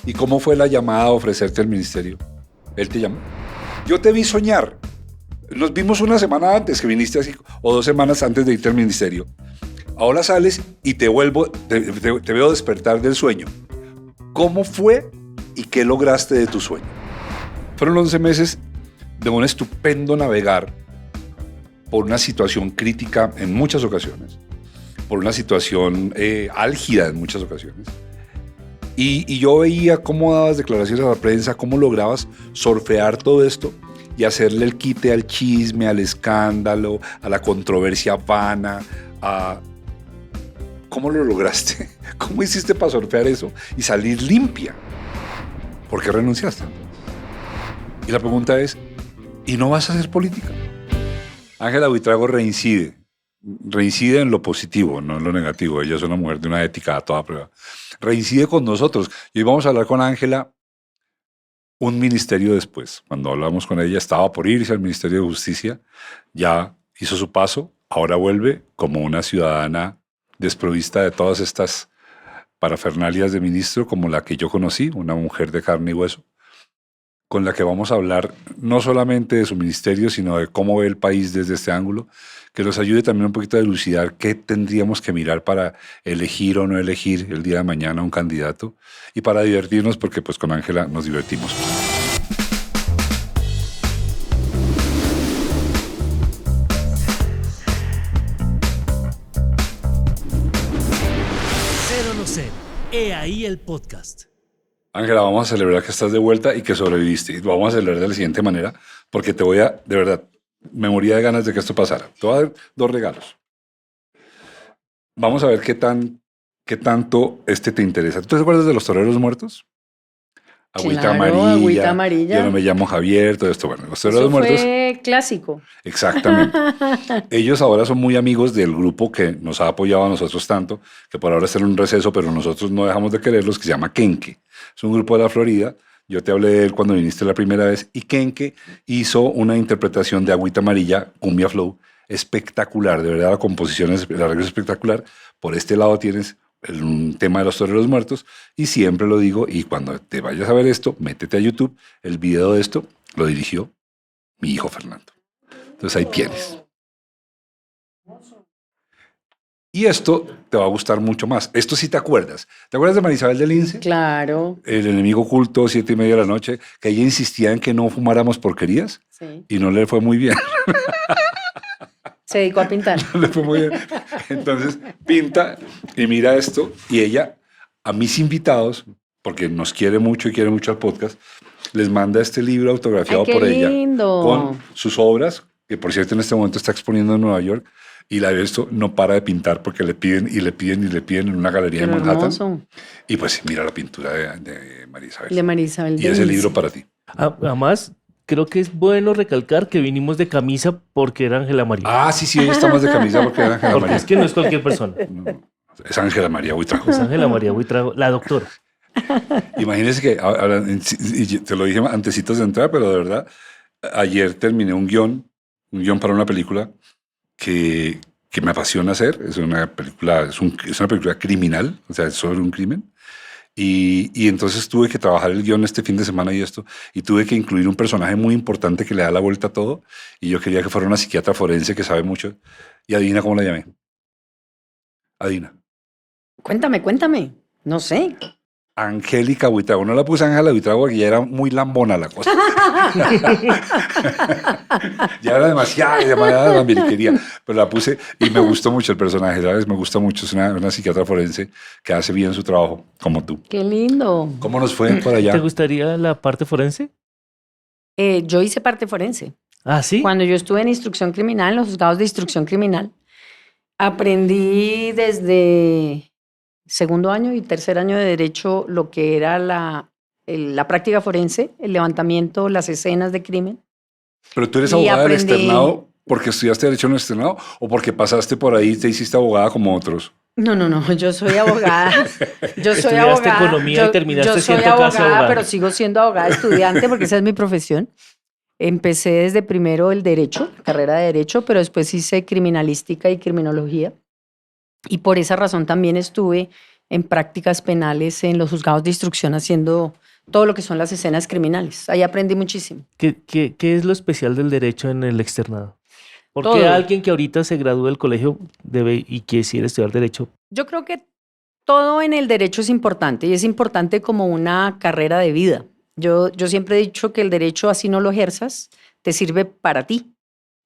¿Y cómo fue la llamada a ofrecerte el ministerio? Él te llamó. Yo te vi soñar. Nos vimos una semana antes que viniste así, o 2 semanas antes de irte al ministerio. Ahora sales y te veo despertar del sueño. ¿Cómo fue y qué lograste de tu sueño? Fueron 11 meses de un estupendo navegar por una situación crítica en muchas ocasiones, por una situación álgida en muchas ocasiones. Y yo veía cómo dabas declaraciones a la prensa, cómo lograbas surfear todo esto y hacerle el quite al chisme, al escándalo, a la controversia vana. ¿Cómo lo lograste? ¿Cómo hiciste para surfear eso y salir limpia? ¿Por qué renunciaste? Y la pregunta es, ¿y no vas a hacer política? Ángela Buitrago reincide en lo positivo, no en lo negativo. Ella es una mujer de una ética a toda prueba. Reincide con nosotros. Y hoy vamos a hablar con Ángela un ministerio después. Cuando hablamos con ella, estaba por irse al Ministerio de Justicia, ya hizo su paso, ahora vuelve como una ciudadana desprovista de todas estas parafernalias de ministro, como la que yo conocí, una mujer de carne y hueso, con la que vamos a hablar no solamente de su ministerio, sino de cómo ve el país desde este ángulo, que nos ayude también un poquito a dilucidar qué tendríamos que mirar para elegir o no elegir el día de mañana un candidato y para divertirnos, porque pues con Ángela nos divertimos. Cero no sé. He ahí el podcast. Ángela, vamos a celebrar que estás de vuelta y que sobreviviste. Y lo vamos a celebrar de la siguiente manera, porque te voy a, de verdad, me moría de ganas de que esto pasara. Te voy a dar 2 regalos. Vamos a ver qué tanto te interesa. ¿Tú te acuerdas de los toreros muertos? Agüita amarilla. Yo no me llamo Javier, todo esto. Bueno, los toreros muertos. Fue clásico. Exactamente. Ellos ahora son muy amigos del grupo que nos ha apoyado a nosotros tanto, que por ahora está en un receso, pero nosotros no dejamos de quererlos, que se llama Kenke. Es un grupo de la Florida. Yo te hablé de él cuando viniste la primera vez y Kenke hizo una interpretación de Agüita Amarilla, Cumbia Flow, espectacular. De verdad, la composición es, el arreglo es espectacular. Por este lado tienes un tema de los toreros muertos y siempre lo digo, y cuando te vayas a ver esto, métete a YouTube. El video de esto lo dirigió mi hijo Fernando. Entonces ahí tienes. Y esto te va a gustar mucho más. Esto sí te acuerdas. ¿Te acuerdas de Marisabel de Lince? Claro. El enemigo oculto, 7:30 de la noche, que ella insistía en que no fumáramos porquerías. Sí. Y no le fue muy bien. Se dedicó a pintar. No le fue muy bien. Entonces pinta y mira esto. Y ella, a mis invitados, porque nos quiere mucho y quiere mucho al podcast, les manda este libro autografiado por ella. Lindo. Con sus obras, que por cierto en este momento está exponiendo en Nueva York. Y la de esto no para de pintar porque le piden en una galería Pero de Manhattan. hermoso. Y pues mira la pintura de María Isabel. De María Isabel. Y ese libro para ti. Además, creo que es bueno recalcar que vinimos de camisa porque era Ángela María. Ah, sí, hoy estamos de camisa porque era Ángela Porque María. es que no es cualquier persona. No, es Ángela María Buitrago. Es Ángela María Buitrago, la doctora. Imagínense que, y te lo dije antecitos de entrar, pero de verdad, ayer terminé un guión para una película que me apasiona hacer. Es una película, es una película criminal, o sea, es sobre un crimen. Y entonces tuve que trabajar el guión este fin de semana y tuve que incluir un personaje muy importante que le da la vuelta a todo. Y yo quería que fuera una psiquiatra forense que sabe mucho. Y adivina cómo la llamé. Adivina. Cuéntame. No sé. Angélica Buitrago. No la puse Ángela Buitrago porque ya era muy lambona la cosa. Ya era demasiada lamberiquería. Pero la puse y me gustó mucho el personaje, ¿sabes? Me gusta mucho. Es una psiquiatra forense que hace bien su trabajo, como tú. Qué lindo. ¿Cómo nos fue por allá? ¿Te gustaría la parte forense? Yo hice parte forense. ¿Ah, sí? Cuando yo estuve en instrucción criminal, en los juzgados de instrucción criminal, aprendí desde 2º año y 3er año de derecho lo que era la práctica forense, el levantamiento, las escenas de crimen. ¿Pero tú eres Y abogada del aprendí- externado porque estudiaste derecho en el externado o porque pasaste por ahí y te hiciste abogada como otros? No, yo soy abogada. Yo soy Estudiaste abogada. economía y terminaste yo soy siendo casi abogada, abogada. pero sigo siendo abogada estudiante porque esa es mi profesión. Empecé desde primero el derecho, carrera de derecho, pero después hice criminalística y criminología. Y por esa razón también estuve en prácticas penales en los juzgados de instrucción haciendo todo lo que son las escenas criminales. Ahí aprendí muchísimo. ¿Qué es lo especial del derecho en el externado? ¿Por qué Todo. alguien que ahorita se gradúa del colegio debe y quisiera estudiar derecho? Yo creo que todo en el derecho es importante y es importante como una carrera de vida. Yo siempre he dicho que el derecho, así no lo ejerzas, te sirve para ti,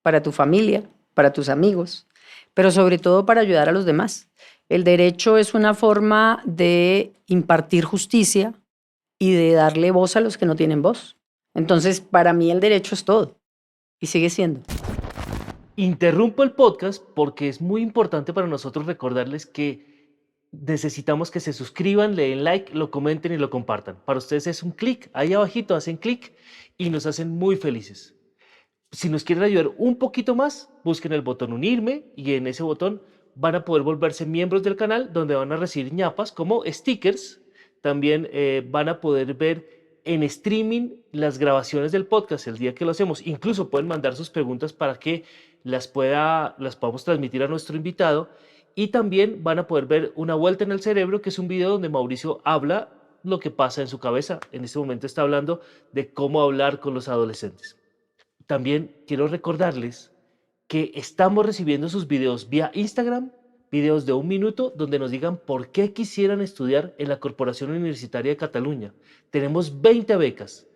para tu familia, para tus amigos, pero sobre todo para ayudar a los demás. El derecho es una forma de impartir justicia y de darle voz a los que no tienen voz. Entonces, para mí el derecho es todo y sigue siendo. Interrumpo el podcast porque es muy importante para nosotros recordarles que necesitamos que se suscriban, le den like, lo comenten y lo compartan. Para ustedes es un clic, ahí abajito hacen clic y nos hacen muy felices. Si nos quieren ayudar un poquito más, busquen el botón unirme y en ese botón van a poder volverse miembros del canal donde van a recibir ñapas como stickers. También van a poder ver en streaming las grabaciones del podcast el día que lo hacemos. Incluso pueden mandar sus preguntas para que las podamos transmitir a nuestro invitado. Y también van a poder ver Una vuelta en el cerebro, que es un video donde Mauricio habla lo que pasa en su cabeza. En este momento está hablando de cómo hablar con los adolescentes. También quiero recordarles que estamos recibiendo sus videos vía Instagram, videos de 1 minuto donde nos digan por qué quisieran estudiar en la Corporación Universitaria de Cataluña. Tenemos 20 becas,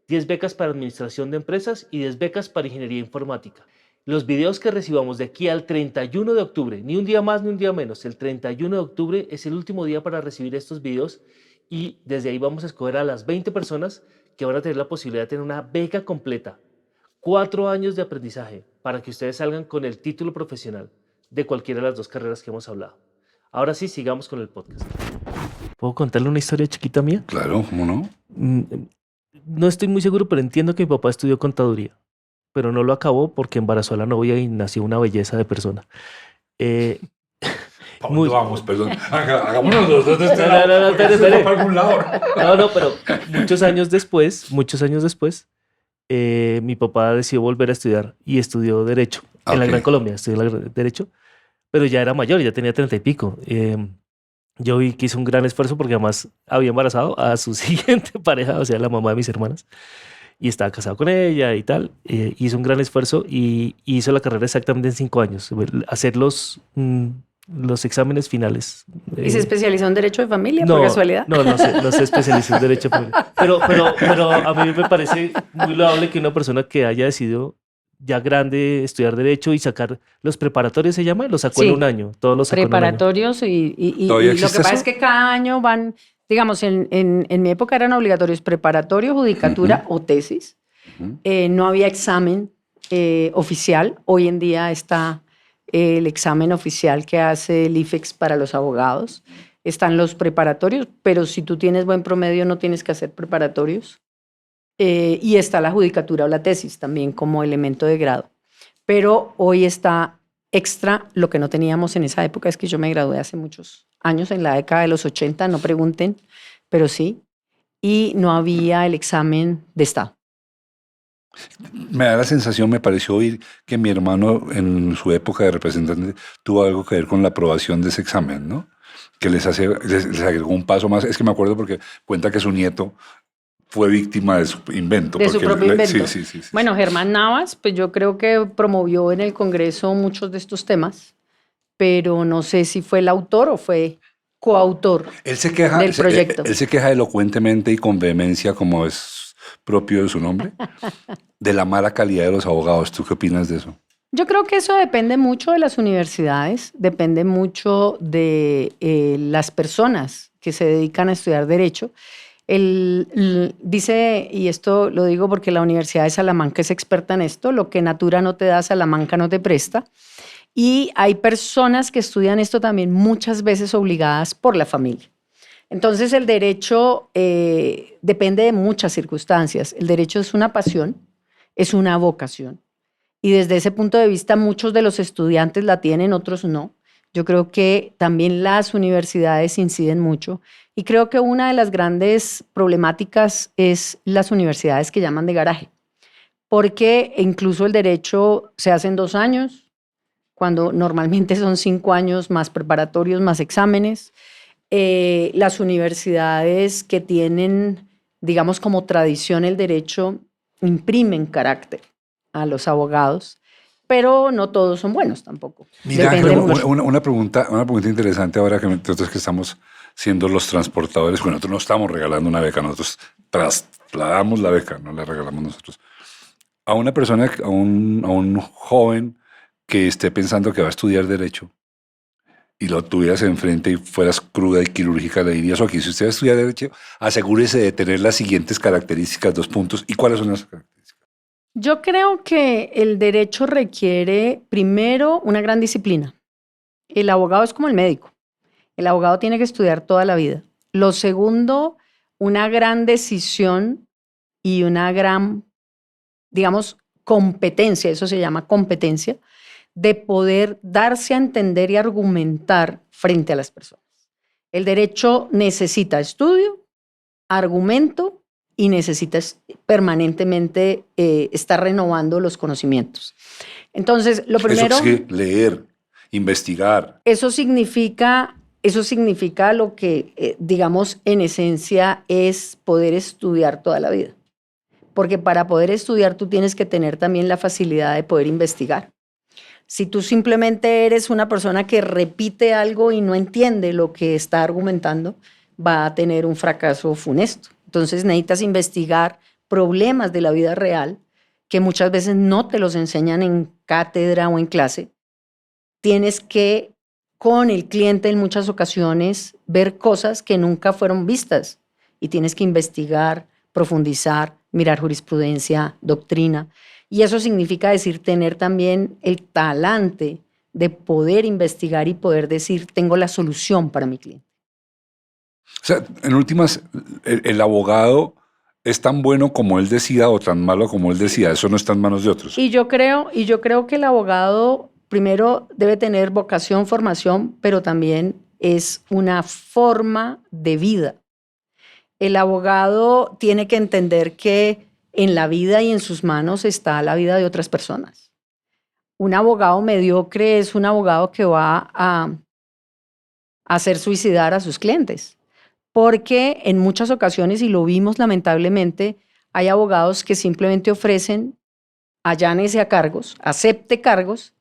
10 becas para administración de empresas y 10 becas para ingeniería informática. Los videos que recibamos de aquí al 31 de octubre, ni un día más ni un día menos, el 31 de octubre es el último día para recibir estos videos y desde ahí vamos a escoger a las 20 personas que van a tener la posibilidad de tener una beca completa. 4 años de aprendizaje para que ustedes salgan con el título profesional de cualquiera de las 2 carreras que hemos hablado. Ahora sí, sigamos con el podcast. ¿Puedo contarle una historia chiquita mía? Claro, ¿cómo no? No estoy muy seguro, pero entiendo que mi papá estudió contaduría, pero no lo acabó porque embarazó a la novia y nació una belleza de persona. Vamos, perdón. Hagámonos los dos de este No, lado. Porque espere. se va para algún lado. No, pero muchos años después, mi papá decidió volver a estudiar y estudió Derecho en la Gran Colombia, Derecho, pero ya era mayor, ya tenía 30 y pico. Yo vi que hizo un gran esfuerzo porque además había embarazado a su siguiente pareja, o sea, la mamá de mis hermanas, y estaba casado con ella y tal. Hizo un gran esfuerzo y hizo la carrera exactamente en 5 años, hacer los exámenes finales. ¿Y se especializó en Derecho de Familia, No, por casualidad? no se especializó en Derecho Familiar. Pero a mí me parece muy loable que una persona que haya decidido ya grande estudiar Derecho y sacar los preparatorios, ¿se llama? Los sacó Sí. en un año, todos los sacó en un año. Preparatorios y ¿Todavía lo que existe pasa eso? es que cada año van, digamos, en mi época eran obligatorios preparatorio, judicatura o tesis. No había examen oficial. Hoy en día está el examen oficial que hace el IFEX para los abogados. Están los preparatorios, pero si tú tienes buen promedio no tienes que hacer preparatorios. Y está la judicatura o la tesis también como elemento de grado. Pero hoy está extra, lo que no teníamos en esa época es que yo me gradué hace muchos años, en la década de los 80, no pregunten, pero sí, y no había el examen de Estado. Me da la sensación, me pareció oír que mi hermano en su época de representante tuvo algo que ver con la aprobación de ese examen, ¿no? Que les agregó un paso más. Es que me acuerdo porque cuenta que su nieto fue víctima de su invento. De su propio invento. Sí. Bueno, Germán Navas, pues yo creo que promovió en el Congreso muchos de estos temas, pero no sé si fue el autor o fue coautor Él se queja, del proyecto. Él se queja elocuentemente y con vehemencia, como es propio de su nombre, de la mala calidad de los abogados. ¿Tú qué opinas de eso? Yo creo que eso depende mucho de las universidades, depende mucho de las personas que se dedican a estudiar Derecho. Dice, y esto lo digo porque la Universidad de Salamanca es experta en esto, lo que Natura no te da, Salamanca no te presta. Y hay personas que estudian esto también muchas veces obligadas por la familia. Entonces el derecho depende de muchas circunstancias. El derecho es una pasión, es una vocación. Y desde ese punto de vista muchos de los estudiantes la tienen, otros no. Yo creo que también las universidades inciden mucho. Y creo que una de las grandes problemáticas es las universidades que llaman de garaje. Porque incluso el derecho se hace en 2 años, cuando normalmente son 5 años más preparatorios, más exámenes. Las universidades que tienen, digamos, como tradición el derecho, imprimen carácter a los abogados, pero no todos son buenos tampoco. Mira, Depende Ángela, mucho. una pregunta interesante ahora que nosotros que estamos siendo los transportadores, bueno, nosotros no estamos regalando una beca, nosotros trasladamos la beca, no la regalamos nosotros. A una persona, a un joven que esté pensando que va a estudiar Derecho y lo tuvieras enfrente y fueras cruda y quirúrgica, le dirías, ok, si usted va a estudiar Derecho, asegúrese de tener las siguientes características, 2 puntos. ¿Y cuáles son las características? Yo creo que el derecho requiere, primero, una gran disciplina. El abogado es como el médico. El abogado tiene que estudiar toda la vida. Lo segundo, una gran decisión y una gran, digamos, competencia, eso se llama competencia, de poder darse a entender y argumentar frente a las personas. El derecho necesita estudio, argumento y necesita permanentemente estar renovando los conocimientos. Entonces, lo primero... Eso es que leer, investigar. Eso significa lo que, digamos, en esencia es poder estudiar toda la vida. Porque para poder estudiar tú tienes que tener también la facilidad de poder investigar. Si tú simplemente eres una persona que repite algo y no entiende lo que está argumentando, va a tener un fracaso funesto. Entonces necesitas investigar problemas de la vida real que muchas veces no te los enseñan en cátedra o en clase. Tienes que, con el cliente en muchas ocasiones, ver cosas que nunca fueron vistas y tienes que investigar, profundizar, mirar jurisprudencia, doctrina. Y eso significa decir, tener también el talante de poder investigar y poder decir, tengo la solución para mi cliente. O sea, en últimas, el abogado es tan bueno como él decida o tan malo como él decida. Eso no está en manos de otros. Y yo creo que el abogado primero debe tener vocación, formación, pero también es una forma de vida. El abogado tiene que entender que en la vida y en sus manos está la vida de otras personas. Un abogado mediocre es un abogado que va a hacer suicidar a sus clientes, porque en muchas ocasiones, y lo vimos lamentablemente, hay abogados que simplemente ofrecen allánese a cargos, acepte cargos,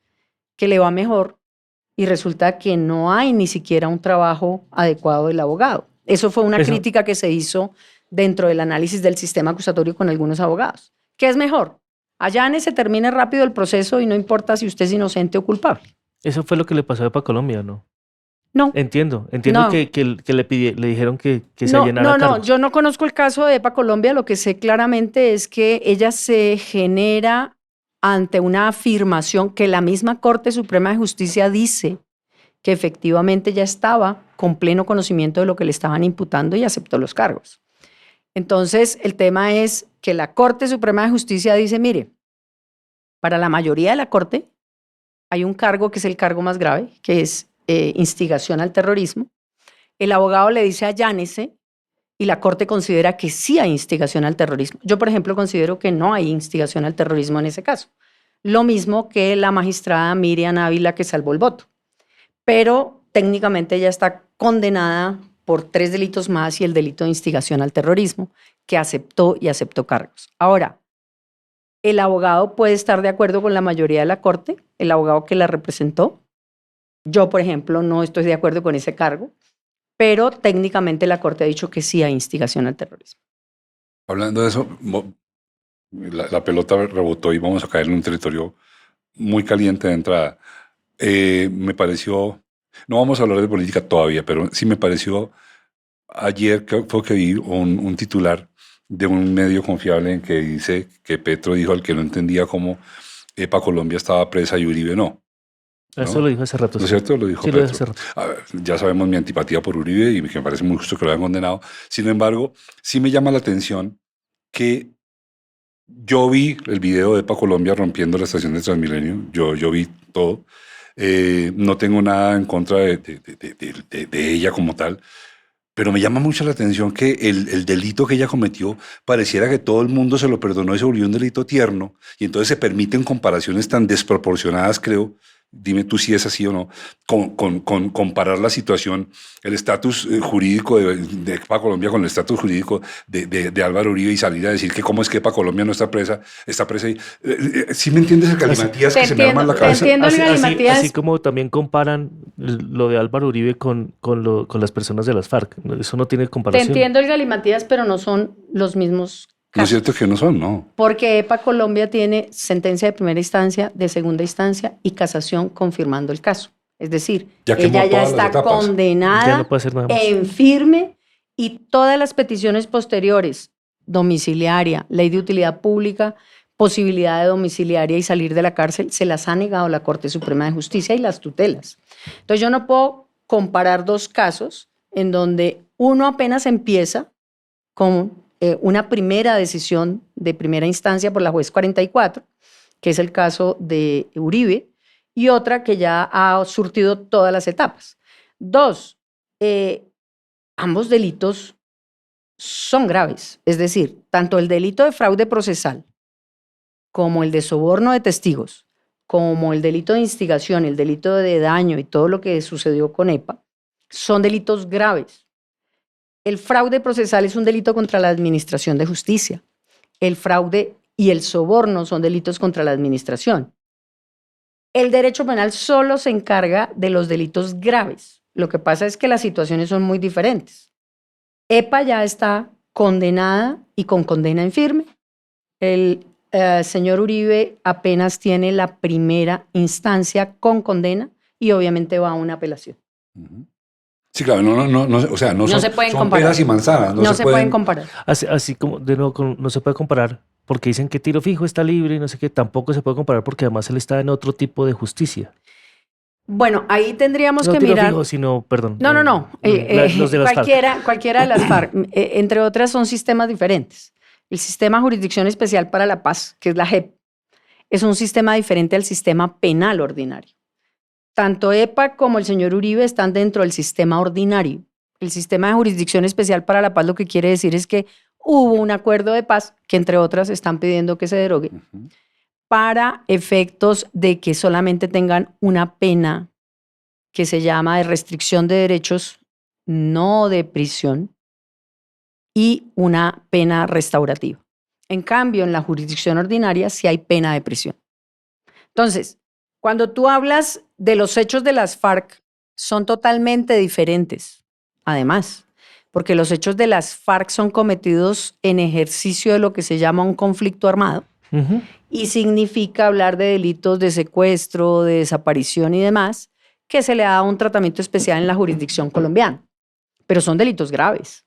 que le va mejor, y resulta que no hay ni siquiera un trabajo adecuado del abogado. Eso fue una crítica que se hizo dentro del análisis del sistema acusatorio con algunos abogados. ¿Qué es mejor? Allánese, termine rápido el proceso y no importa si usted es inocente o culpable. Eso fue lo que le pasó a Colombia, ¿no? No. Entiendo No. que le dijeron que se allanara No, cargos. yo no conozco el caso de EPA Colombia. Lo que sé claramente es que ella se genera ante una afirmación que la misma Corte Suprema de Justicia dice que efectivamente ya estaba con pleno conocimiento de lo que le estaban imputando y aceptó los cargos. Entonces, el tema es que la Corte Suprema de Justicia dice, mire, para la mayoría de la Corte hay un cargo que es el cargo más grave, que es instigación al terrorismo. El abogado le dice allánese y la Corte considera que sí hay instigación al terrorismo. Yo, por ejemplo, considero que no hay instigación al terrorismo en ese caso. Lo mismo que la magistrada Miriam Ávila, que salvó el voto. Pero técnicamente ella está condenada por 3 delitos más y el delito de instigación al terrorismo, que aceptó cargos. Ahora, el abogado puede estar de acuerdo con la mayoría de la Corte, el abogado que la representó. Yo, por ejemplo, no estoy de acuerdo con ese cargo, pero técnicamente la Corte ha dicho que sí hay instigación al terrorismo. Hablando de eso, la pelota rebotó y vamos a caer en un territorio muy caliente de entrada. Me pareció, no vamos a hablar de política todavía, pero sí me pareció ayer que fue que vi un titular de un medio confiable en que dice que Petro dijo al que no entendía cómo EPA Colombia estaba presa y Uribe no. Eso lo dijo hace rato. ¿No es cierto? Lo dijo sí, Petro. lo dijo hace rato. A ver, ya sabemos mi antipatía por Uribe y que me parece muy justo que lo hayan condenado. Sin embargo, sí me llama la atención que yo vi el video de EPA Colombia rompiendo la estación de Transmilenio. Yo vi todo. No tengo nada en contra de ella como tal, pero me llama mucho la atención que el delito que ella cometió pareciera que todo el mundo se lo perdonó y se volvió un delito tierno, y entonces se permiten comparaciones tan desproporcionadas, creo, dime tú si es así o no, con comparar la situación, el estatus jurídico de EPA Colombia con el estatus jurídico de Álvaro Uribe y salir a decir que cómo es que EPA Colombia no está presa ahí. ¿Sí me entiendes el galimatías que se me arma en la cabeza? Así como también comparan lo de Álvaro Uribe con las personas de las FARC. Eso no tiene comparación. Te entiendo el galimatías, pero no son los mismos casos. No es cierto que no son, no. Porque EPA Colombia tiene sentencia de primera instancia, de segunda instancia y casación confirmando el caso. Es decir, ella ya está condenada ya no puede hacer nada más. en firme y todas las peticiones posteriores, domiciliaria, ley de utilidad pública, posibilidad de domiciliaria y salir de la cárcel, se las ha negado la Corte Suprema de Justicia y las tutelas. Entonces yo no puedo comparar dos casos en donde uno apenas empieza con una primera decisión de primera instancia por la juez 44, que es el caso de Uribe, y otra que ya ha surtido todas las etapas. Dos, ambos delitos son graves, es decir, tanto el delito de fraude procesal como el de soborno de testigos, como el delito de instigación, el delito de daño y todo lo que sucedió con EPA, son delitos graves. El fraude procesal es un delito contra la administración de justicia. El fraude y el soborno son delitos contra la administración. El derecho penal solo se encarga de los delitos graves. Lo que pasa es que las situaciones son muy diferentes. EPA ya está condenada y con condena en firme. El señor Uribe apenas tiene la primera instancia con condena y obviamente va a una apelación. Sí, claro, o sea, no se pueden son comparar. peras y manzanas. No se pueden comparar. Así como, de nuevo, no se puede comparar porque dicen que Tiro Fijo está libre y no sé qué, tampoco se puede comparar porque además él está en otro tipo de justicia. Bueno, ahí tendríamos que Tiro mirar. Fijo, sino, perdón. No. Los de las cualquiera de las FARC. Entre otras, son sistemas diferentes. El sistema Jurisdicción Especial para la Paz, que es la JEP, es un sistema diferente al sistema penal ordinario. Tanto EPA como el señor Uribe están dentro del sistema ordinario. El sistema de Jurisdicción Especial para la Paz lo que quiere decir es que hubo un acuerdo de paz que, entre otras, están pidiendo que se derogue para efectos de que solamente tengan una pena que se llama de restricción de derechos, no de prisión, y una pena restaurativa. En cambio, en la jurisdicción ordinaria sí hay pena de prisión. Entonces, cuando tú hablas de los hechos de las FARC, son totalmente diferentes, además, porque los hechos de las FARC son cometidos en ejercicio de lo que se llama un conflicto armado, y significa hablar de delitos de secuestro, de desaparición y demás, que se le da un tratamiento especial en la jurisdicción colombiana, pero son delitos graves.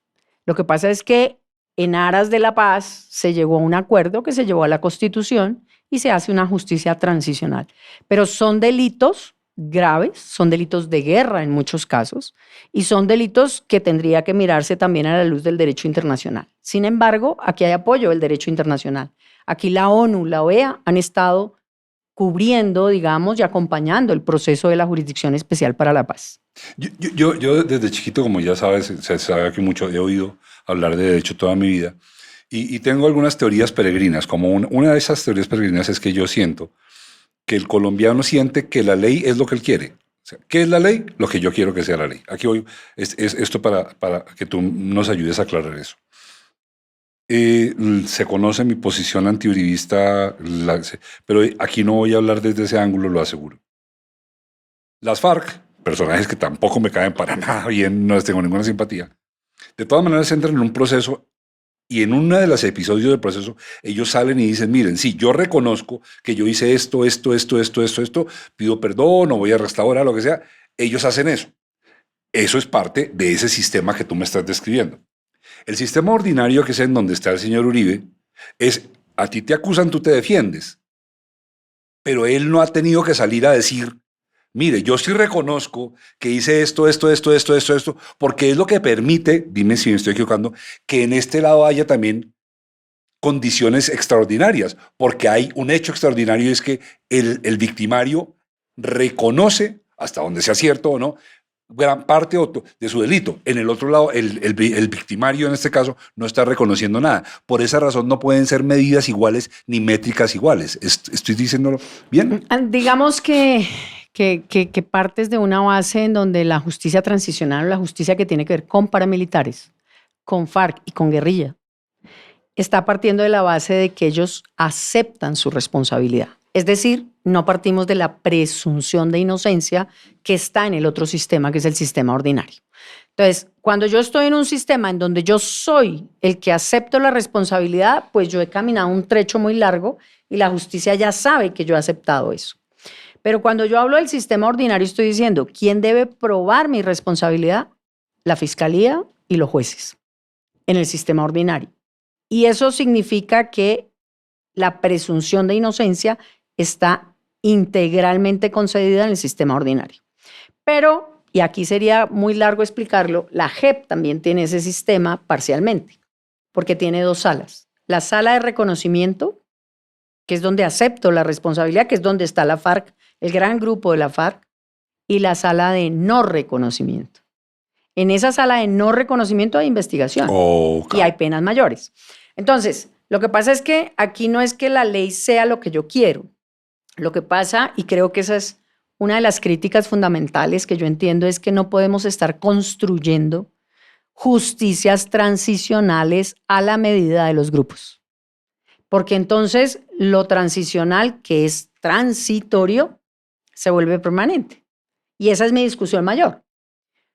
Lo que pasa es que en aras de la paz se llegó a un acuerdo que se llevó a la Constitución y se hace una justicia transicional. Pero son delitos graves, son delitos de guerra en muchos casos y son delitos que tendría que mirarse también a la luz del derecho internacional. Sin embargo, aquí hay apoyo del derecho internacional. Aquí la ONU, la OEA han estado cubriendo, digamos, y acompañando el proceso de la Jurisdicción Especial para la Paz. Yo desde chiquito, como ya sabes, se sabe que mucho he oído hablar de derecho toda mi vida y tengo algunas teorías peregrinas, como una de esas teorías peregrinas es que yo siento que el colombiano siente que la ley es lo que él quiere. O sea, ¿qué es la ley? Lo que yo quiero que sea la ley. Aquí voy, es esto para que tú nos ayudes a aclarar eso. Se conoce mi posición antiuribista, pero aquí no voy a hablar desde ese ángulo, lo aseguro. Las FARC, personajes que tampoco me caen para nada bien, no les tengo ninguna simpatía, de todas maneras entran en un proceso y en uno de los episodios del proceso ellos salen y dicen, miren, sí, yo reconozco que yo hice esto, pido perdón o voy a restaurar, lo que sea. Ellos hacen eso. Eso es parte de ese sistema que tú me estás describiendo. El sistema ordinario, que es en donde está el señor Uribe, es a ti te acusan, tú te defiendes. Pero él no ha tenido que salir a decir, mire, yo sí reconozco que hice esto, porque es lo que permite, dime si me estoy equivocando, que en este lado haya también condiciones extraordinarias, porque hay un hecho extraordinario, es que el victimario reconoce, hasta donde sea cierto o no, gran parte de su delito. En el otro lado, el victimario en este caso no está reconociendo nada. Por esa razón no pueden ser medidas iguales ni métricas iguales. ¿Estoy diciéndolo bien? Digamos que que partes de una base en donde la justicia transicional, o la justicia que tiene que ver con paramilitares, con FARC y con guerrilla, está partiendo de la base de que ellos aceptan su responsabilidad. Es decir, no partimos de la presunción de inocencia que está en el otro sistema, que es el sistema ordinario. Entonces, cuando yo estoy en un sistema en donde yo soy el que acepto la responsabilidad, pues yo he caminado un trecho muy largo y la justicia ya sabe que yo he aceptado eso. Pero cuando yo hablo del sistema ordinario, estoy diciendo, ¿quién debe probar mi responsabilidad? La fiscalía y los jueces en el sistema ordinario. Y eso significa que la presunción de inocencia está integralmente concedida en el sistema ordinario. Pero, y aquí sería muy largo explicarlo, la JEP también tiene ese sistema parcialmente, porque tiene dos salas. La sala de reconocimiento, que es donde acepto la responsabilidad, que es donde está la FARC, el gran grupo de la FARC, y la sala de no reconocimiento. En esa sala de no reconocimiento hay investigación y hay penas mayores. Entonces, lo que pasa es que aquí no es que la ley sea lo que yo quiero. Lo que pasa, y creo que esa es una de las críticas fundamentales que yo entiendo, es que no podemos estar construyendo justicias transicionales a la medida de los grupos. Porque entonces lo transicional, que es transitorio, se vuelve permanente. Y esa es mi discusión mayor.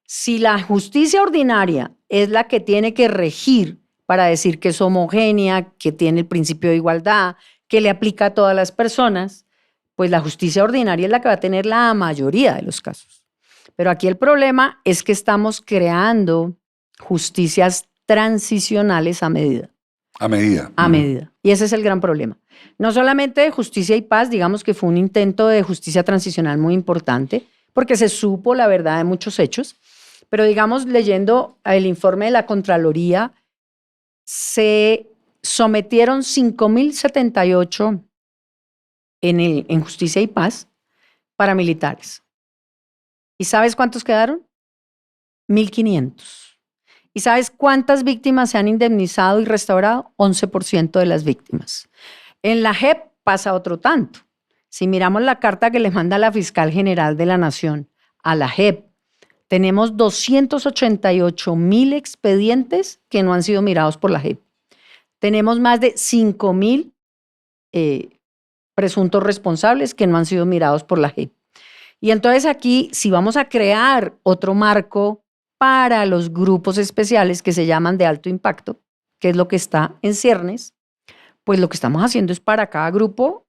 Si la justicia ordinaria es la que tiene que regir para decir que es homogénea, que tiene el principio de igualdad, que le aplica a todas las personas, pues la justicia ordinaria es la que va a tener la mayoría de los casos. Pero aquí el problema es que estamos creando justicias transicionales a medida. A medida. A medida. Y ese es el gran problema. No solamente de Justicia y Paz, digamos que fue un intento de justicia transicional muy importante, porque se supo la verdad de muchos hechos, pero digamos, leyendo el informe de la Contraloría, se sometieron 5.078 en Justicia y Paz paramilitares. ¿Y sabes cuántos quedaron? 1.500. ¿Y sabes cuántas víctimas se han indemnizado y restaurado? 11% de las víctimas. En la JEP pasa otro tanto. Si miramos la carta que le manda la fiscal general de la Nación a la JEP, tenemos 288.000 expedientes que no han sido mirados por la JEP. Tenemos más de 5.000 presuntos responsables que no han sido mirados por la JEP. Y entonces aquí, si vamos a crear otro marco para los grupos especiales que se llaman de alto impacto, que es lo que está en ciernes, pues lo que estamos haciendo es para cada grupo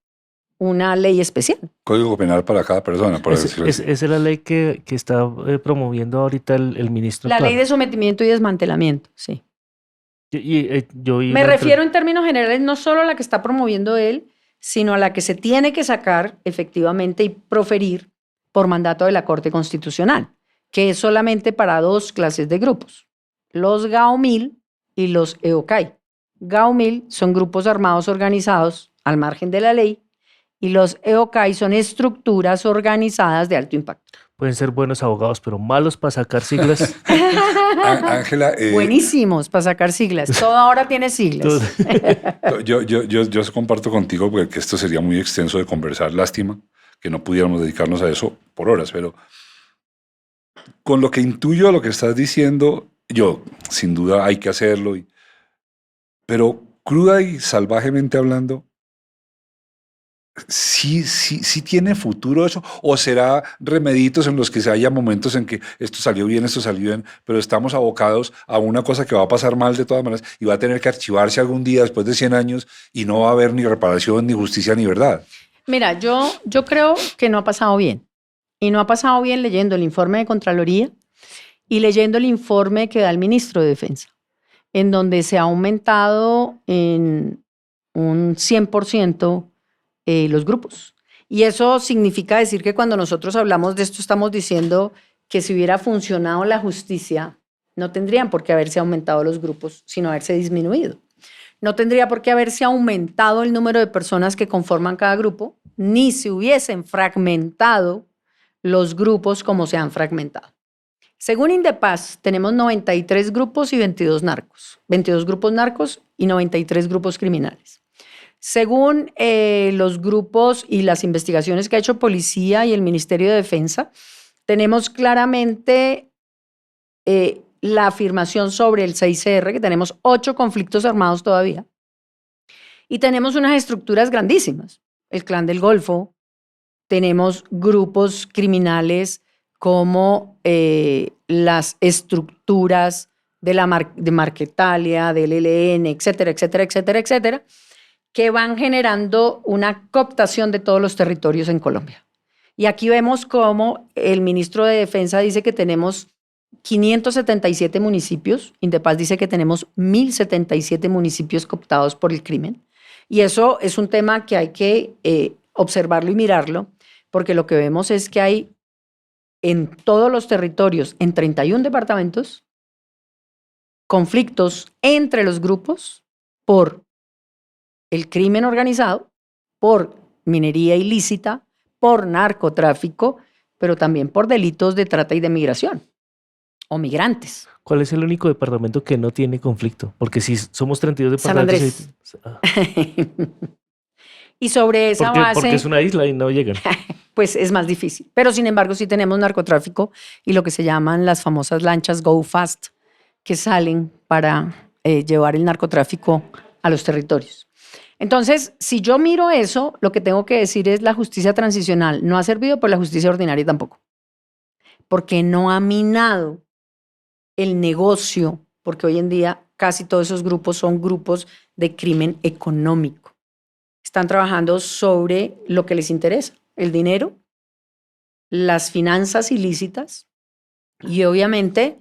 una ley especial. Código penal para cada persona, por decirlo así. Esa es la ley que está promoviendo ahorita el ministro. La ley de sometimiento y desmantelamiento, sí. Me refiero en términos generales no solo a la que está promoviendo él, sino a la que se tiene que sacar efectivamente y proferir por mandato de la Corte Constitucional, que es solamente para dos clases de grupos, los GAO-1000 y los EOCAI. GAO-1000 son grupos armados organizados al margen de la ley y los EOCAI son estructuras organizadas de alto impacto. Pueden ser buenos abogados, pero malos para sacar siglas. Ángela. Buenísimos para sacar siglas. Todo ahora tiene siglas. Yo comparto contigo porque esto sería muy extenso de conversar. Lástima que no pudiéramos dedicarnos a eso por horas, pero con lo que intuyo a lo que estás diciendo, yo, sin duda hay que hacerlo, pero cruda y salvajemente hablando, ¿sí tiene futuro eso? ¿O será remeditos en los que haya momentos en que esto salió bien, pero estamos abocados a una cosa que va a pasar mal de todas maneras y va a tener que archivarse algún día después de 100 años y no va a haber ni reparación, ni justicia, ni verdad? Mira, yo creo que no ha pasado bien. Y no ha pasado bien leyendo el informe de Contraloría y leyendo el informe que da el ministro de Defensa, en donde se ha aumentado en un 100% los grupos. Y eso significa decir que cuando nosotros hablamos de esto estamos diciendo que si hubiera funcionado la justicia, no tendrían por qué haberse aumentado los grupos, sino haberse disminuido. No tendría por qué haberse aumentado el número de personas que conforman cada grupo, ni se hubiesen fragmentado los grupos como se han fragmentado. Según Indepaz, tenemos 93 grupos y 22 narcos. 22 grupos narcos y 93 grupos criminales. Según los grupos y las investigaciones que ha hecho Policía y el Ministerio de Defensa, tenemos claramente la afirmación sobre el 6R, que tenemos 8 conflictos armados todavía, y tenemos unas estructuras grandísimas. El Clan del Golfo, tenemos grupos criminales como las estructuras de Marquetalia, del ELN, etcétera, etcétera, etcétera, etcétera, que van generando una cooptación de todos los territorios en Colombia. Y aquí vemos cómo el ministro de Defensa dice que tenemos 577 municipios, Indepaz dice que tenemos 1.077 municipios cooptados por el crimen. Y eso es un tema que hay que observarlo y mirarlo, porque lo que vemos es que hay en todos los territorios, en 31 departamentos, conflictos entre los grupos por el crimen organizado, por minería ilícita, por narcotráfico, pero también por delitos de trata y de migración o migrantes. ¿Cuál es el único departamento que no tiene conflicto? Porque si somos 32 San departamentos... Andrés. Y sobre esa base... Porque es una isla y no llegan. Pues es más difícil. Pero sin embargo sí tenemos narcotráfico y lo que se llaman las famosas lanchas Go Fast, que salen para llevar el narcotráfico a los territorios. Entonces, si yo miro eso, lo que tengo que decir es la justicia transicional no ha servido, por la justicia ordinaria tampoco. Porque no ha minado el negocio, porque hoy en día casi todos esos grupos son grupos de crimen económico. Están trabajando sobre lo que les interesa, el dinero, las finanzas ilícitas y obviamente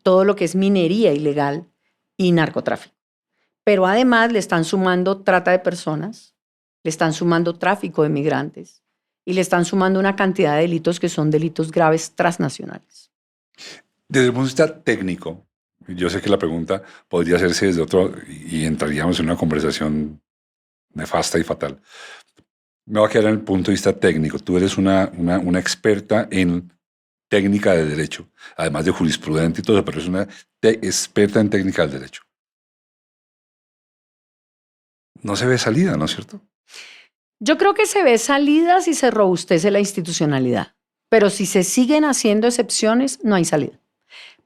todo lo que es minería ilegal y narcotráfico. Pero además le están sumando trata de personas, le están sumando tráfico de migrantes y le están sumando una cantidad de delitos que son delitos graves transnacionales. Desde el punto de vista técnico, yo sé que la pregunta podría hacerse desde otro y entraríamos en una conversación nefasta y fatal. Me voy a quedar en el punto de vista técnico. Tú eres una experta en técnica de derecho, además de jurisprudente y todo eso, pero eres una experta en técnica del derecho. No se ve salida, ¿no es cierto? Yo creo que se ve salida si se robustece la institucionalidad, pero si se siguen haciendo excepciones, no hay salida.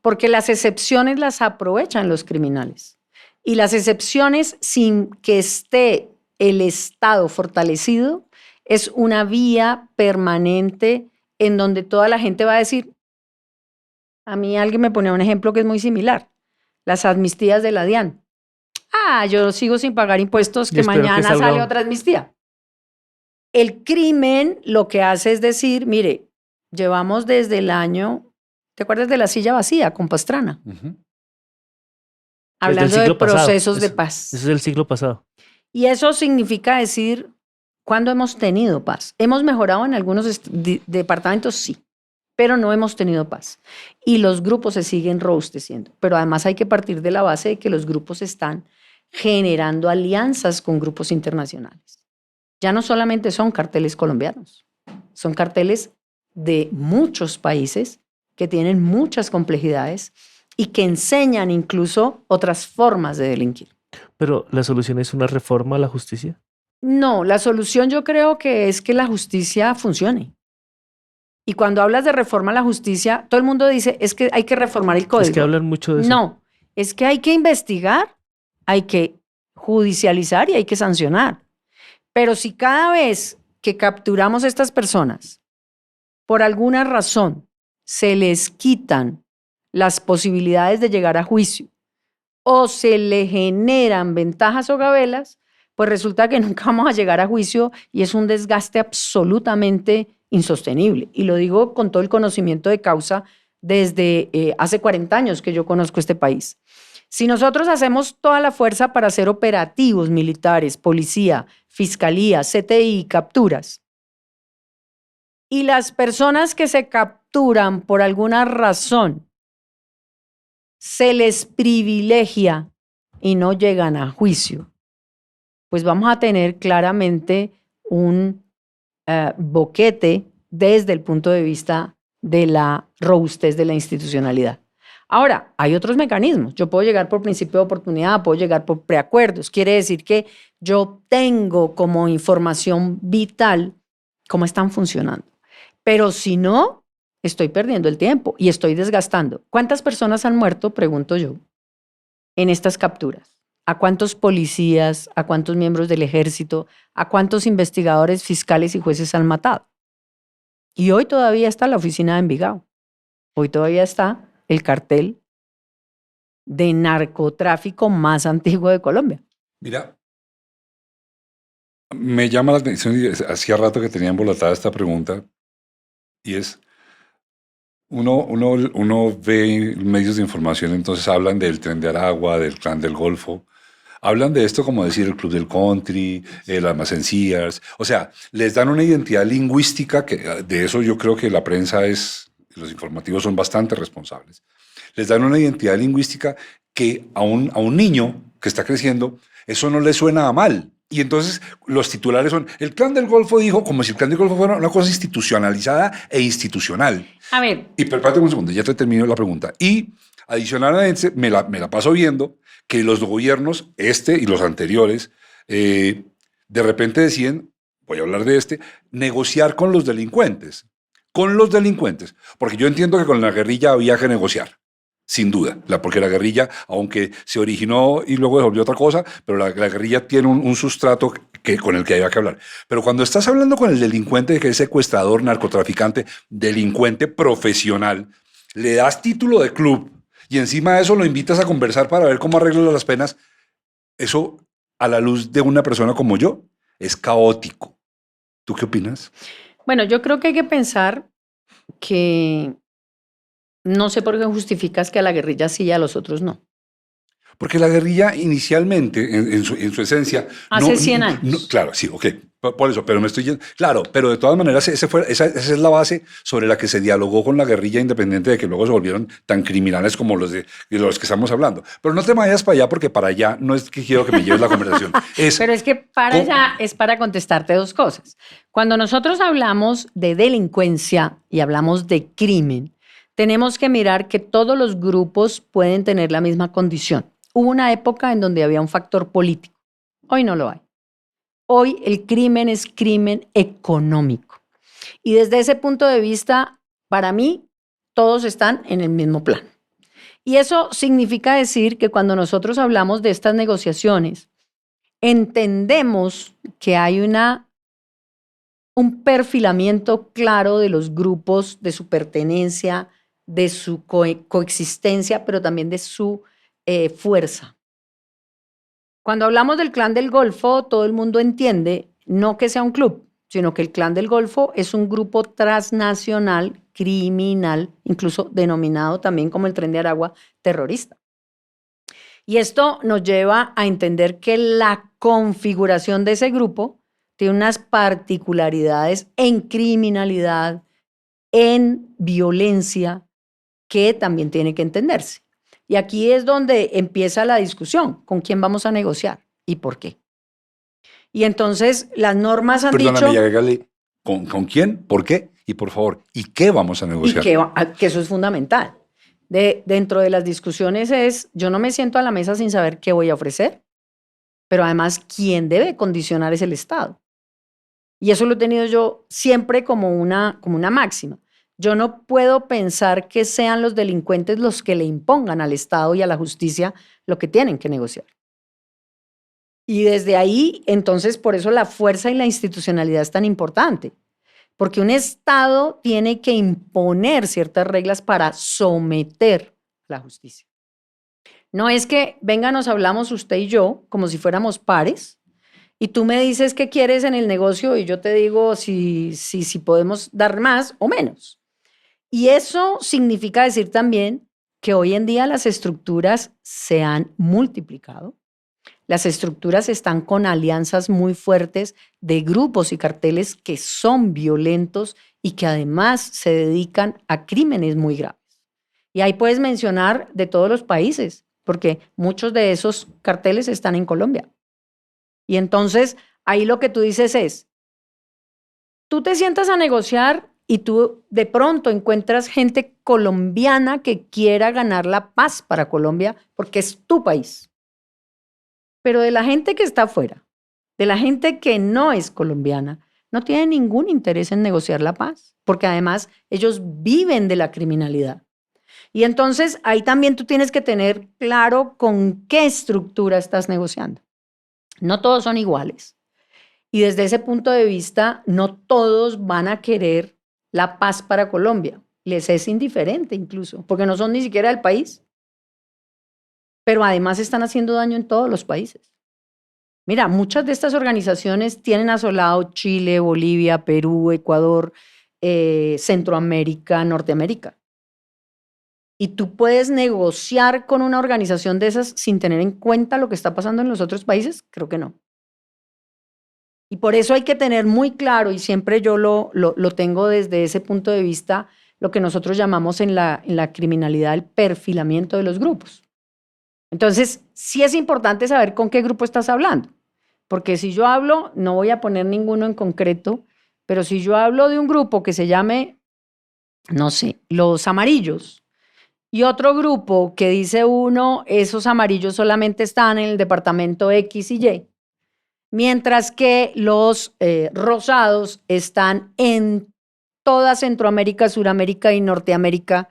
Porque las excepciones las aprovechan los criminales. Y las excepciones, sin que esté el Estado fortalecido, es una vía permanente en donde toda la gente va a decir, a mí alguien me ponía un ejemplo que es muy similar, las amnistías de la DIAN. Yo sigo sin pagar impuestos, que mañana sale otra amnistía. El crimen lo que hace es decir, mire, llevamos desde el año, ¿te acuerdas de la silla vacía con Pastrana? Hablando de procesos de paz. Eso es del siglo pasado. Y eso significa decir, ¿cuándo hemos tenido paz? ¿Hemos mejorado en algunos departamentos? Sí, pero no hemos tenido paz. Y los grupos se siguen robusteciendo. Pero además hay que partir de la base de que los grupos están generando alianzas con grupos internacionales. Ya no solamente son carteles colombianos, son carteles de muchos países que tienen muchas complejidades y que enseñan incluso otras formas de delinquir. ¿Pero la solución es una reforma a la justicia? No, la solución yo creo que es que la justicia funcione. Y cuando hablas de reforma a la justicia, todo el mundo dice, es que hay que reformar el código. Es que hablan mucho de eso. No, es que hay que investigar, hay que judicializar y hay que sancionar. Pero si cada vez que capturamos a estas personas, por alguna razón, se les quitan las posibilidades de llegar a juicio o se le generan ventajas o gabelas, pues resulta que nunca vamos a llegar a juicio y es un desgaste absolutamente insostenible. Y lo digo con todo el conocimiento de causa desde hace 40 años que yo conozco este país. Si nosotros hacemos toda la fuerza para hacer operativos militares, policía, fiscalía, CTI, capturas, y las personas que se capturan por alguna razón se les privilegia y no llegan a juicio, pues vamos a tener claramente un boquete desde el punto de vista de la robustez de la institucionalidad. Ahora, hay otros mecanismos. Yo puedo llegar por principio de oportunidad, puedo llegar por preacuerdos. Quiere decir que yo tengo como información vital cómo están funcionando. Pero si no, estoy perdiendo el tiempo y estoy desgastando. ¿Cuántas personas han muerto, pregunto yo, en estas capturas? ¿A cuántos policías, a cuántos miembros del ejército, a cuántos investigadores, fiscales y jueces han matado? Y hoy todavía está la oficina de Envigado. Hoy todavía está el cartel de narcotráfico más antiguo de Colombia. Mira, me llama la atención, y hacía rato que tenía embolatada esta pregunta, y es, uno ve medios de información, entonces hablan del Tren de Aragua, del Clan del Golfo, hablan de esto como decir el Club del Country, el Almacén Sears, o sea, les dan una identidad lingüística que de eso yo creo que la prensa los informativos son bastante responsables. Les dan una identidad lingüística que a un niño que está creciendo, eso no le suena a mal. Y entonces los titulares son, el Clan del Golfo dijo, como si el Clan del Golfo fuera una cosa institucionalizada e institucional. A ver. Y espérate un segundo, ya te termino la pregunta. Y adicionalmente me la paso viendo que los gobiernos, y los anteriores, de repente deciden, voy a hablar de negociar con los delincuentes. Con los delincuentes. Porque yo entiendo que con la guerrilla había que negociar. Sin duda, porque la guerrilla, aunque se originó y luego se volvió otra cosa, pero la guerrilla tiene un sustrato con el que había que hablar. Pero cuando estás hablando con el delincuente, que es secuestrador, narcotraficante, delincuente profesional, le das título de club y encima de eso lo invitas a conversar para ver cómo arreglas las penas, eso a la luz de una persona como yo es caótico. ¿Tú qué opinas? Bueno, yo creo que hay que pensar que no sé por qué justificas que a la guerrilla sí y a los otros no. Porque la guerrilla inicialmente, en su esencia... Hace 100 años. Claro, sí, ok, por eso, pero me estoy yendo... Claro, pero de todas maneras esa es la base sobre la que se dialogó con la guerrilla, independiente de que luego se volvieron tan criminales como los de los que estamos hablando. Pero no te vayas para allá, porque para allá no es que quiero que me lleves la conversación. Pero es que para allá es para contestarte dos cosas. Cuando nosotros hablamos de delincuencia y hablamos de crimen, tenemos que mirar que todos los grupos pueden tener la misma condición. Hubo una época en donde había un factor político. Hoy no lo hay. Hoy el crimen es crimen económico. Y desde ese punto de vista, para mí, todos están en el mismo plano. Y eso significa decir que cuando nosotros hablamos de estas negociaciones, entendemos que hay un perfilamiento claro de los grupos, de su pertenencia, de su coexistencia, pero también de su fuerza. Cuando hablamos del Clan del Golfo, todo el mundo entiende no que sea un club, sino que el Clan del Golfo es un grupo transnacional criminal, incluso denominado también como el Tren de Aragua, terrorista. Y esto nos lleva a entender que la configuración de ese grupo tiene unas particularidades en criminalidad, en violencia, que también tiene que entenderse. Y aquí es donde empieza la discusión, ¿con quién vamos a negociar y por qué? Y entonces las normas han dicho... Perdóname, agrégale, ¿con quién? ¿Por qué? Y por favor, ¿y qué vamos a negociar? Que eso es fundamental. Dentro de las discusiones es, yo no me siento a la mesa sin saber qué voy a ofrecer, pero además, ¿quién debe condicionar es el Estado? Y eso lo he tenido yo siempre como una máxima. Yo no puedo pensar que sean los delincuentes los que le impongan al Estado y a la justicia lo que tienen que negociar. Y desde ahí, entonces, por eso la fuerza y la institucionalidad es tan importante, porque un Estado tiene que imponer ciertas reglas para someter a la justicia. No es que venga, nos hablamos usted y yo como si fuéramos pares, y tú me dices qué quieres en el negocio y yo te digo si podemos dar más o menos. Y eso significa decir también que hoy en día las estructuras se han multiplicado. Las estructuras están con alianzas muy fuertes de grupos y carteles que son violentos y que además se dedican a crímenes muy graves. Y ahí puedes mencionar de todos los países, porque muchos de esos carteles están en Colombia. Y entonces ahí lo que tú dices es, tú te sientas a negociar y tú de pronto encuentras gente colombiana que quiera ganar la paz para Colombia porque es tu país. Pero de la gente que está afuera, de la gente que no es colombiana, no tiene ningún interés en negociar la paz, porque además ellos viven de la criminalidad. Y entonces ahí también tú tienes que tener claro con qué estructura estás negociando. No todos son iguales. Y desde ese punto de vista, no todos van a querer la paz para Colombia. Les es indiferente incluso, porque no son ni siquiera del país. Pero además están haciendo daño en todos los países. Mira, muchas de estas organizaciones tienen asolado Chile, Bolivia, Perú, Ecuador, Centroamérica, Norteamérica. Y tú puedes negociar con una organización de esas sin tener en cuenta lo que está pasando en los otros países. Creo que no. Y por eso hay que tener muy claro, y siempre yo lo tengo desde ese punto de vista, lo que nosotros llamamos en la criminalidad el perfilamiento de los grupos. Entonces, sí es importante saber con qué grupo estás hablando, porque si yo hablo, no voy a poner ninguno en concreto, pero si yo hablo de un grupo que se llame, no sé, los amarillos, y otro grupo que dice uno, esos amarillos solamente están en el departamento X y Y, mientras que los rosados están en toda Centroamérica, Suramérica y Norteamérica,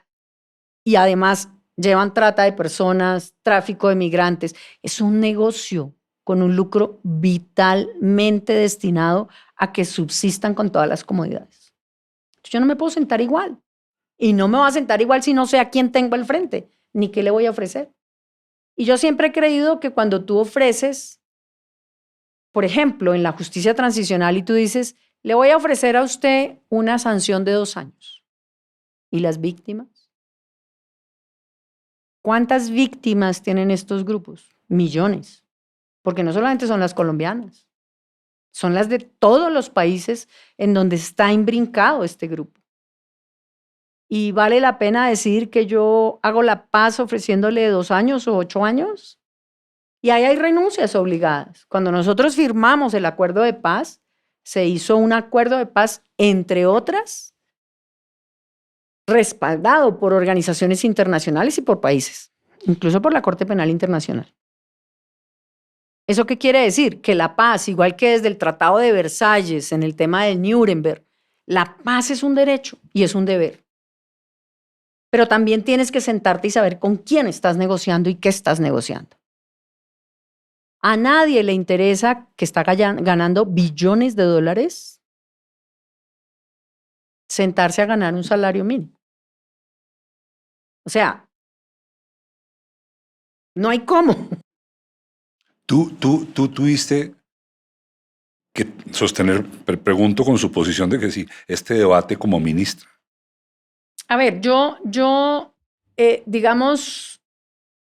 y además llevan trata de personas, tráfico de migrantes. Es un negocio con un lucro vitalmente destinado a que subsistan con todas las comodidades. Yo no me puedo sentar igual. Y no me voy a sentar igual si no sé a quién tengo al frente, ni qué le voy a ofrecer. Y yo siempre he creído que cuando tú ofreces, por ejemplo, en la justicia transicional y tú dices, le voy a ofrecer a usted una sanción de 2 años. ¿Y las víctimas? ¿Cuántas víctimas tienen estos grupos? Millones. Porque no solamente son las colombianas, son las de todos los países en donde está imbrincado este grupo. ¿Y vale la pena decir que yo hago la paz ofreciéndole 2 años o 8 años? Y ahí hay renuncias obligadas. Cuando nosotros firmamos el acuerdo de paz, se hizo un acuerdo de paz, entre otras, respaldado por organizaciones internacionales y por países, incluso por la Corte Penal Internacional. ¿Eso qué quiere decir? Que la paz, igual que desde el Tratado de Versalles, en el tema de Nuremberg, la paz es un derecho y es un deber. Pero también tienes que sentarte y saber con quién estás negociando y qué estás negociando. A nadie le interesa que está ganando billones de dólares sentarse a ganar un salario mínimo. O sea, no hay cómo. Tú tuviste que sostener, pregunto con su posición de que sí, este debate como ministra. A ver, digamos,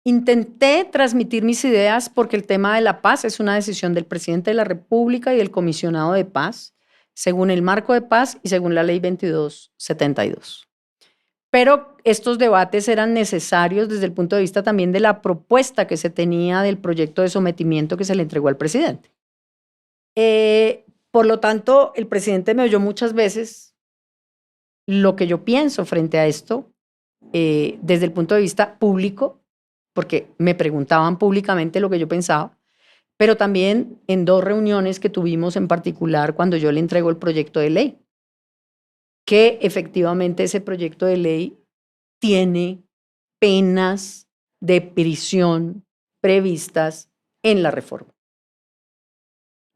intenté transmitir mis ideas porque el tema de la paz es una decisión del presidente de la República y del comisionado de paz, según el marco de paz y según la ley 2272. Pero estos debates eran necesarios desde el punto de vista también de la propuesta que se tenía del proyecto de sometimiento que se le entregó al presidente. Por lo tanto, el presidente me oyó muchas veces lo que yo pienso frente a esto desde el punto de vista público, porque me preguntaban públicamente lo que yo pensaba, pero también en 2 reuniones que tuvimos en particular cuando yo le entrego el proyecto de ley, que efectivamente ese proyecto de ley tiene penas de prisión previstas en la reforma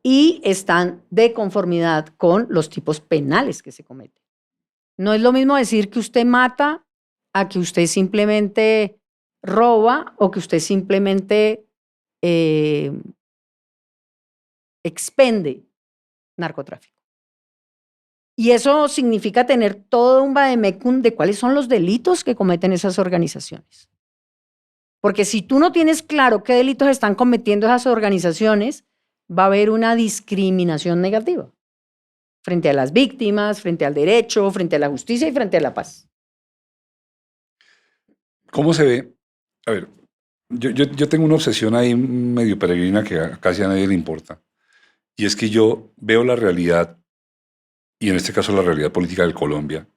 y están de conformidad con los tipos penales que se cometen. No es lo mismo decir que usted mata a que usted simplemente roba o que usted simplemente expende narcotráfico. Y eso significa tener todo un vademecum de cuáles son los delitos que cometen esas organizaciones. Porque si tú no tienes claro qué delitos están cometiendo esas organizaciones, va a haber una discriminación negativa frente a las víctimas, frente al derecho, frente a la justicia y frente a la paz. ¿Cómo se ve? A ver, yo tengo una obsesión ahí medio peregrina que casi a nadie le importa. Y es que yo veo la realidad y en este caso la realidad política de Colombia,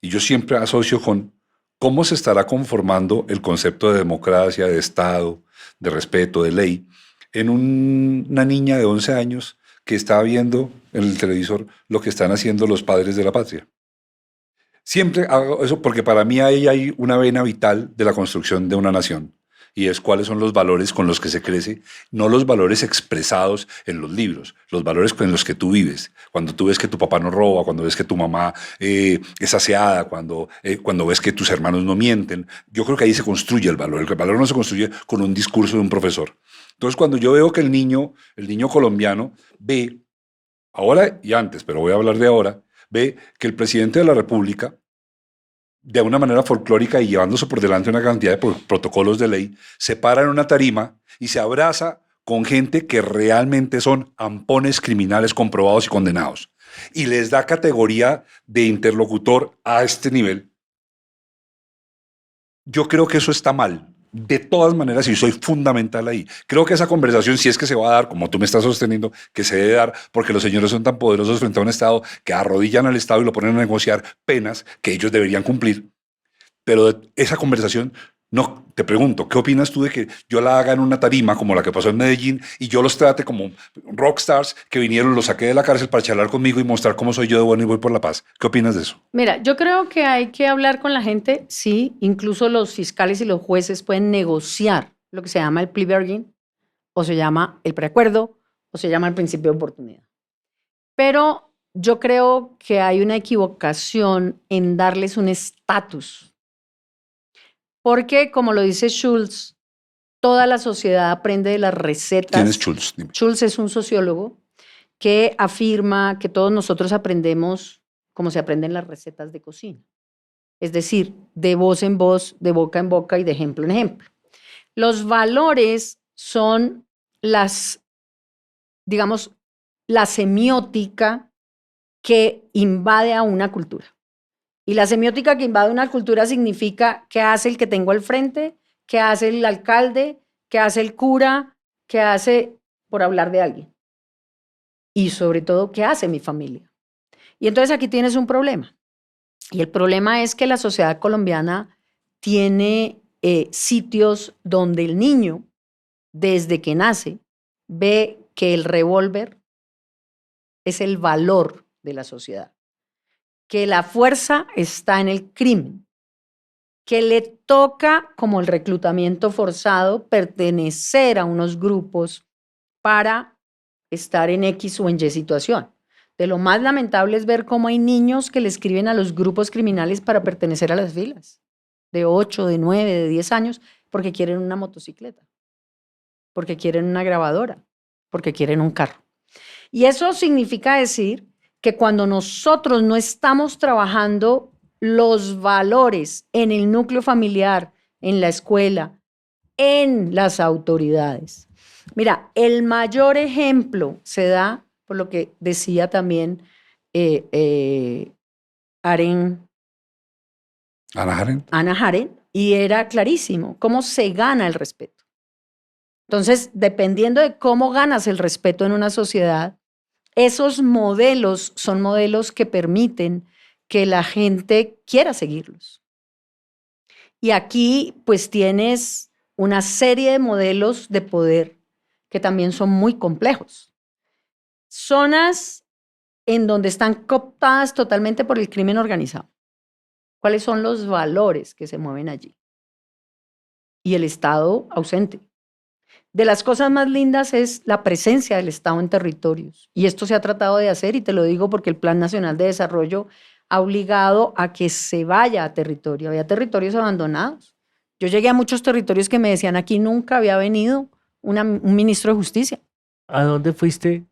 y yo siempre asocio con cómo se estará conformando el concepto de democracia, de Estado, de respeto, de ley, en una niña de 11 años que está viendo en el televisor lo que están haciendo los padres de la patria. Siempre hago eso porque para mí ahí hay una vena vital de la construcción de una nación y es cuáles son los valores con los que se crece, no los valores expresados en los libros, los valores con los que tú vives. Cuando tú ves que tu papá no roba, cuando ves que tu mamá es aseada, cuando ves que tus hermanos no mienten, yo creo que ahí se construye el valor. El valor no se construye con un discurso de un profesor. Entonces, cuando yo veo que el niño colombiano ve, ahora y antes, pero voy a hablar de ahora, ve que el presidente de la República, de una manera folclórica y llevándose por delante una cantidad de protocolos de ley, se para en una tarima y se abraza con gente que realmente son ampones criminales comprobados y condenados, y les da categoría de interlocutor a este nivel. Yo creo que eso está mal. De todas maneras, y soy fundamental ahí. Creo que esa conversación, si es que se va a dar, como tú me estás sosteniendo, que se debe dar, porque los señores son tan poderosos frente a un Estado que arrodillan al Estado y lo ponen a negociar penas que ellos deberían cumplir. Pero esa conversación, no, te pregunto, ¿qué opinas tú de que yo la haga en una tarima como la que pasó en Medellín y yo los trate como rockstars que vinieron, los saqué de la cárcel para charlar conmigo y mostrar cómo soy yo de bueno y voy por la paz? ¿Qué opinas de eso? Mira, yo creo que hay que hablar con la gente, sí, incluso los fiscales y los jueces pueden negociar lo que se llama el plea bargain, o se llama el preacuerdo, o se llama el principio de oportunidad. Pero yo creo que hay una equivocación en darles un estatus. Porque, como lo dice Schultz, toda la sociedad aprende de las recetas. ¿Quién es Schultz? Dime. Schultz es un sociólogo que afirma que todos nosotros aprendemos como se aprenden las recetas de cocina. Es decir, de voz en voz, de boca en boca y de ejemplo en ejemplo. Los valores son digamos, la semiótica que invade a una cultura. Y la semiótica que invade una cultura significa qué hace el que tengo al frente, qué hace el alcalde, qué hace el cura, qué hace, por hablar de alguien. Y sobre todo, qué hace mi familia. Y entonces aquí tienes un problema. Y el problema es que la sociedad colombiana tiene sitios donde el niño, desde que nace, ve que el revólver es el valor de la sociedad, que la fuerza está en el crimen, que le toca, como el reclutamiento forzado, pertenecer a unos grupos para estar en X o en Y situación. De lo más lamentable es ver cómo hay niños que le escriben a los grupos criminales para pertenecer a las filas, de 8, de 9, de 10 años, porque quieren una motocicleta, porque quieren una grabadora, porque quieren un carro. Y eso significa decir que cuando nosotros no estamos trabajando los valores en el núcleo familiar, en la escuela, en las autoridades. Mira, el mayor ejemplo se da por lo que decía también Hannah Arendt, y era clarísimo cómo se gana el respeto. Entonces, dependiendo de cómo ganas el respeto en una sociedad, esos modelos son modelos que permiten que la gente quiera seguirlos. Y aquí, pues, tienes una serie de modelos de poder que también son muy complejos. Zonas en donde están cooptadas totalmente por el crimen organizado. ¿Cuáles son los valores que se mueven allí? Y el Estado ausente. De las cosas más lindas es la presencia del Estado en territorios. Y esto se ha tratado de hacer, y te lo digo porque el Plan Nacional de Desarrollo ha obligado a que se vaya a territorio. Había territorios abandonados. Yo llegué a muchos territorios que me decían, aquí nunca había venido un ministro de Justicia. ¿A dónde fuiste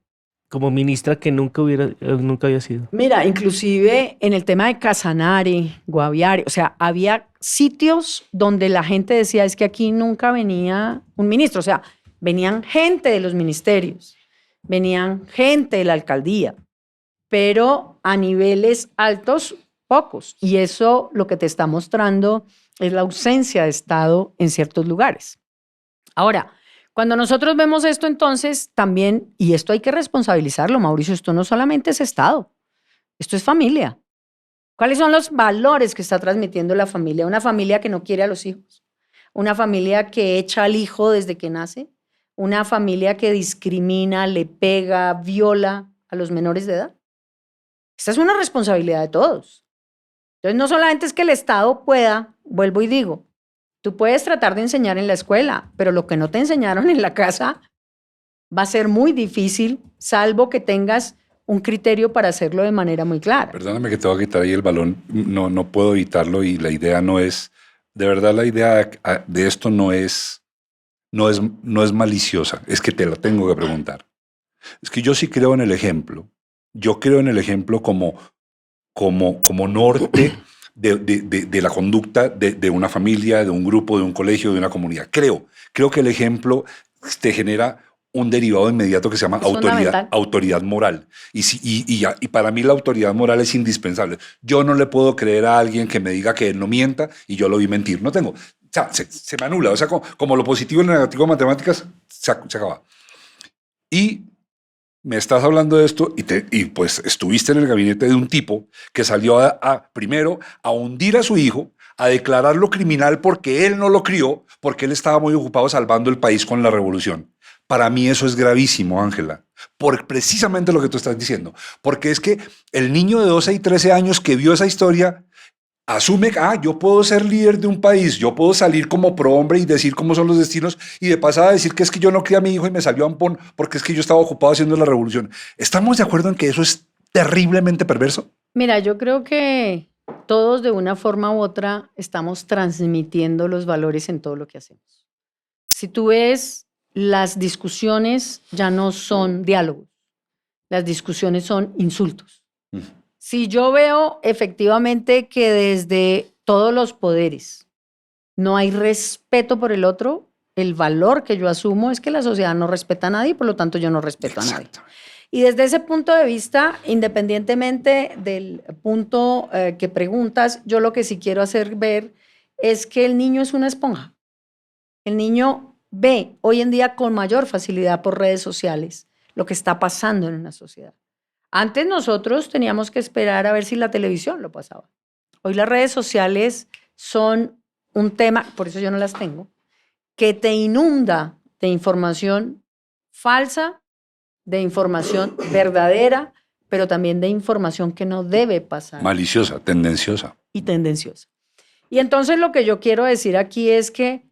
como ministra que nunca había sido? Mira, inclusive en el tema de Casanare, Guaviare, o sea, había sitios donde la gente decía, es que aquí nunca venía un ministro, o sea, venían gente de los ministerios, venían gente de la alcaldía, pero a niveles altos, pocos. Y eso lo que te está mostrando es la ausencia de Estado en ciertos lugares. Ahora, cuando nosotros vemos esto, entonces también, y esto hay que responsabilizarlo, Mauricio, esto no solamente es Estado. Esto es familia. ¿Cuáles son los valores que está transmitiendo la familia? Una familia que no quiere a los hijos, una familia que echa al hijo desde que nace, una familia que discrimina, le pega, viola a los menores de edad. Esta es una responsabilidad de todos. Entonces, no solamente es que el Estado pueda, vuelvo y digo, tú puedes tratar de enseñar en la escuela, pero lo que no te enseñaron en la casa va a ser muy difícil, salvo que tengas un criterio para hacerlo de manera muy clara. Perdóname que te voy a quitar ahí el balón. No puedo evitarlo y la idea no es, de verdad la idea de esto no es maliciosa, es que te la tengo que preguntar. Es que yo sí creo en el ejemplo. Yo creo en el ejemplo como norte de la conducta de una familia, de un grupo, de un colegio, de una comunidad. Creo que el ejemplo te genera un derivado inmediato que se llama autoridad moral. Y para mí la autoridad moral es indispensable. Yo no le puedo creer a alguien que me diga que él no mienta y yo lo vi mentir. No tengo. O sea, se me anula. O sea, como lo positivo y lo negativo de matemáticas, se acaba. Y me estás hablando de esto y pues estuviste en el gabinete de un tipo que salió primero a hundir a su hijo, a declararlo criminal porque él no lo crió, porque él estaba muy ocupado salvando el país con la revolución. Para mí eso es gravísimo, Ángela, por precisamente lo que tú estás diciendo, porque es que el niño de 12 y 13 años que vio esa historia asume que yo puedo ser líder de un país, yo puedo salir como prohombre y decir cómo son los destinos y de pasada decir que es que yo no crié a mi hijo y me salió ampón porque es que yo estaba ocupado haciendo la revolución. ¿Estamos de acuerdo en que eso es terriblemente perverso? Mira, yo creo que todos de una forma u otra estamos transmitiendo los valores en todo lo que hacemos. Si tú ves, las discusiones ya no son diálogos, las discusiones son insultos. Si yo veo efectivamente que desde todos los poderes no hay respeto por el otro, el valor que yo asumo es que la sociedad no respeta a nadie y por lo tanto yo no respeto a nadie. Y desde ese punto de vista, independientemente del punto que preguntas, yo lo que sí quiero hacer ver es que el niño es una esponja. El niño ve hoy en día con mayor facilidad por redes sociales lo que está pasando en una sociedad. Antes nosotros teníamos que esperar a ver si la televisión lo pasaba. Hoy las redes sociales son un tema, por eso yo no las tengo, que te inunda de información falsa, de información verdadera, pero también de información que no debe pasar. Maliciosa, tendenciosa. Y tendenciosa. Y entonces lo que yo quiero decir aquí es que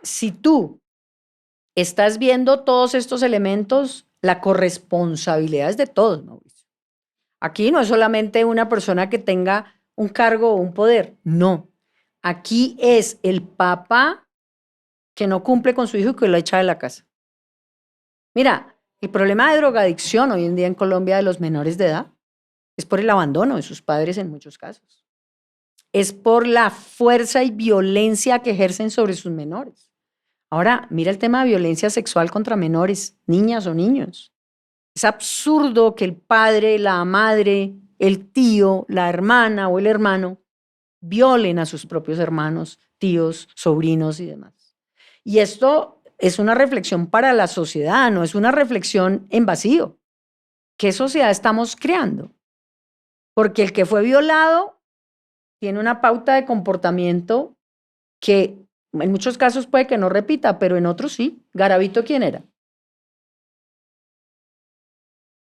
si tú estás viendo todos estos elementos, la corresponsabilidad es de todos, Mauricio. Aquí no es solamente una persona que tenga un cargo o un poder, no. Aquí es el papá que no cumple con su hijo y que lo echa de la casa. Mira, el problema de drogadicción hoy en día en Colombia de los menores de edad es por el abandono de sus padres en muchos casos. Es por la fuerza y violencia que ejercen sobre sus menores. Ahora, mira el tema de violencia sexual contra menores, niñas o niños. Es absurdo que el padre, la madre, el tío, la hermana o el hermano violen a sus propios hermanos, tíos, sobrinos y demás. Y esto es una reflexión para la sociedad, no es una reflexión en vacío. ¿Qué sociedad estamos creando? Porque el que fue violado tiene una pauta de comportamiento que en muchos casos puede que no repita, pero en otros sí. Garavito, ¿quién era?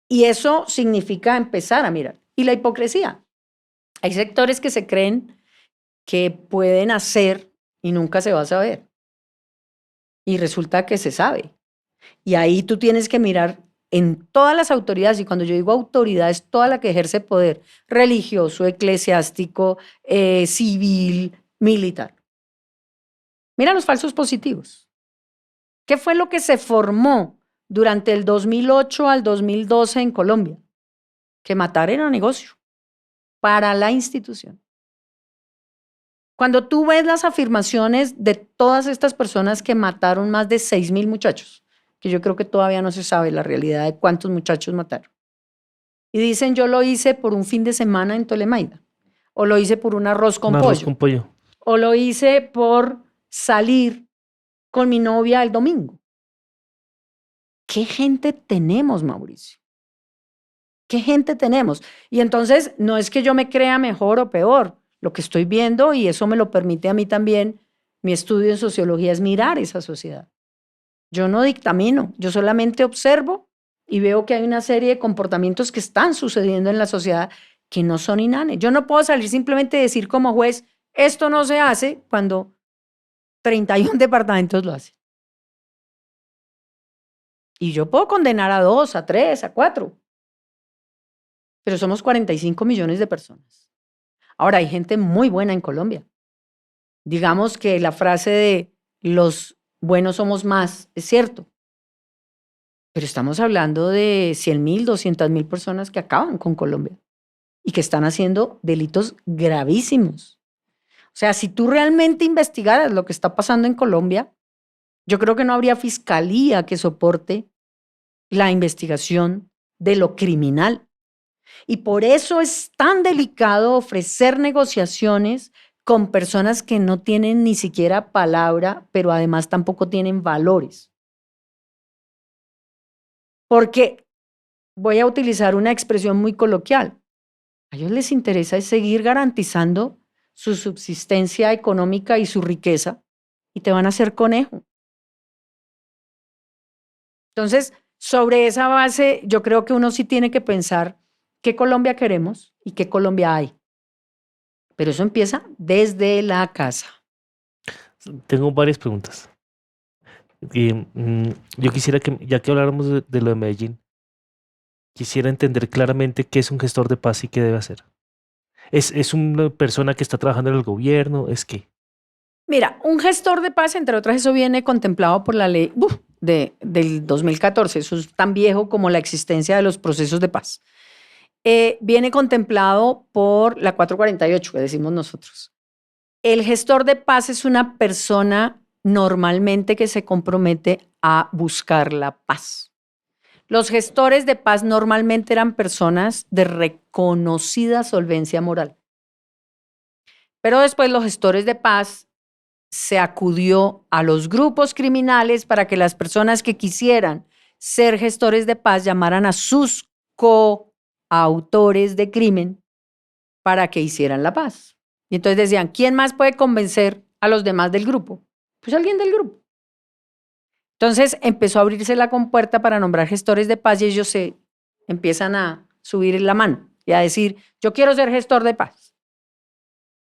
Y eso significa empezar a mirar. Y la hipocresía. Hay sectores que se creen que pueden hacer y nunca se va a saber. Y resulta que se sabe. Y ahí tú tienes que mirar en todas las autoridades, y cuando yo digo autoridad es toda la que ejerce poder religioso, eclesiástico, civil, militar. Mira los falsos positivos. ¿Qué fue lo que se formó durante el 2008 al 2012 en Colombia? Que matar era negocio para la institución. Cuando tú ves las afirmaciones de todas estas personas que mataron más de 6.000 muchachos, que yo creo que todavía no se sabe la realidad de cuántos muchachos mataron, y dicen yo lo hice por un fin de semana en Tolemaida, o lo hice por un arroz con pollo, o lo hice por salir con mi novia el domingo. ¿Qué gente tenemos, Mauricio? ¿Qué gente tenemos? Y entonces no es que yo me crea mejor o peor. Lo que estoy viendo, y eso me lo permite a mí también, mi estudio en sociología, es mirar esa sociedad. Yo no dictamino, yo solamente observo y veo que hay una serie de comportamientos que están sucediendo en la sociedad que no son inanes. Yo no puedo salir simplemente a decir como juez, esto no se hace cuando 31 departamentos lo hacen. Y yo puedo condenar a 2, a 3, a 4, pero somos 45 millones de personas. Ahora, hay gente muy buena en Colombia. Digamos que la frase de los buenos somos más es cierto, pero estamos hablando de 100.000, 200.000 personas que acaban con Colombia y que están haciendo delitos gravísimos. O sea, si tú realmente investigaras lo que está pasando en Colombia, yo creo que no habría fiscalía que soporte la investigación de lo criminal. Y por eso es tan delicado ofrecer negociaciones con personas que no tienen ni siquiera palabra, pero además tampoco tienen valores. Porque voy a utilizar una expresión muy coloquial. A ellos les interesa es seguir garantizando su subsistencia económica y su riqueza, y te van a hacer conejo. Entonces, sobre esa base, yo creo que uno sí tiene que pensar qué Colombia queremos y qué Colombia hay. Pero eso empieza desde la casa. Tengo varias preguntas. Yo quisiera que, ya que habláramos de lo de Medellín, quisiera entender claramente qué es un gestor de paz y qué debe hacer. ¿Es una persona que está trabajando en el gobierno? ¿Es qué? Mira, un gestor de paz, entre otras, eso viene contemplado por la ley del 2014. Eso es tan viejo como la existencia de los procesos de paz. Viene contemplado por la 448, que decimos nosotros. El gestor de paz es una persona normalmente que se compromete a buscar la paz. Los gestores de paz normalmente eran personas de reconocida solvencia moral. Pero después los gestores de paz se acudió a los grupos criminales para que las personas que quisieran ser gestores de paz llamaran a sus coautores de crimen para que hicieran la paz. Y entonces decían, ¿quién más puede convencer a los demás del grupo? Pues alguien del grupo. Entonces empezó a abrirse la compuerta para nombrar gestores de paz y ellos se empiezan a subir la mano y a decir, yo quiero ser gestor de paz.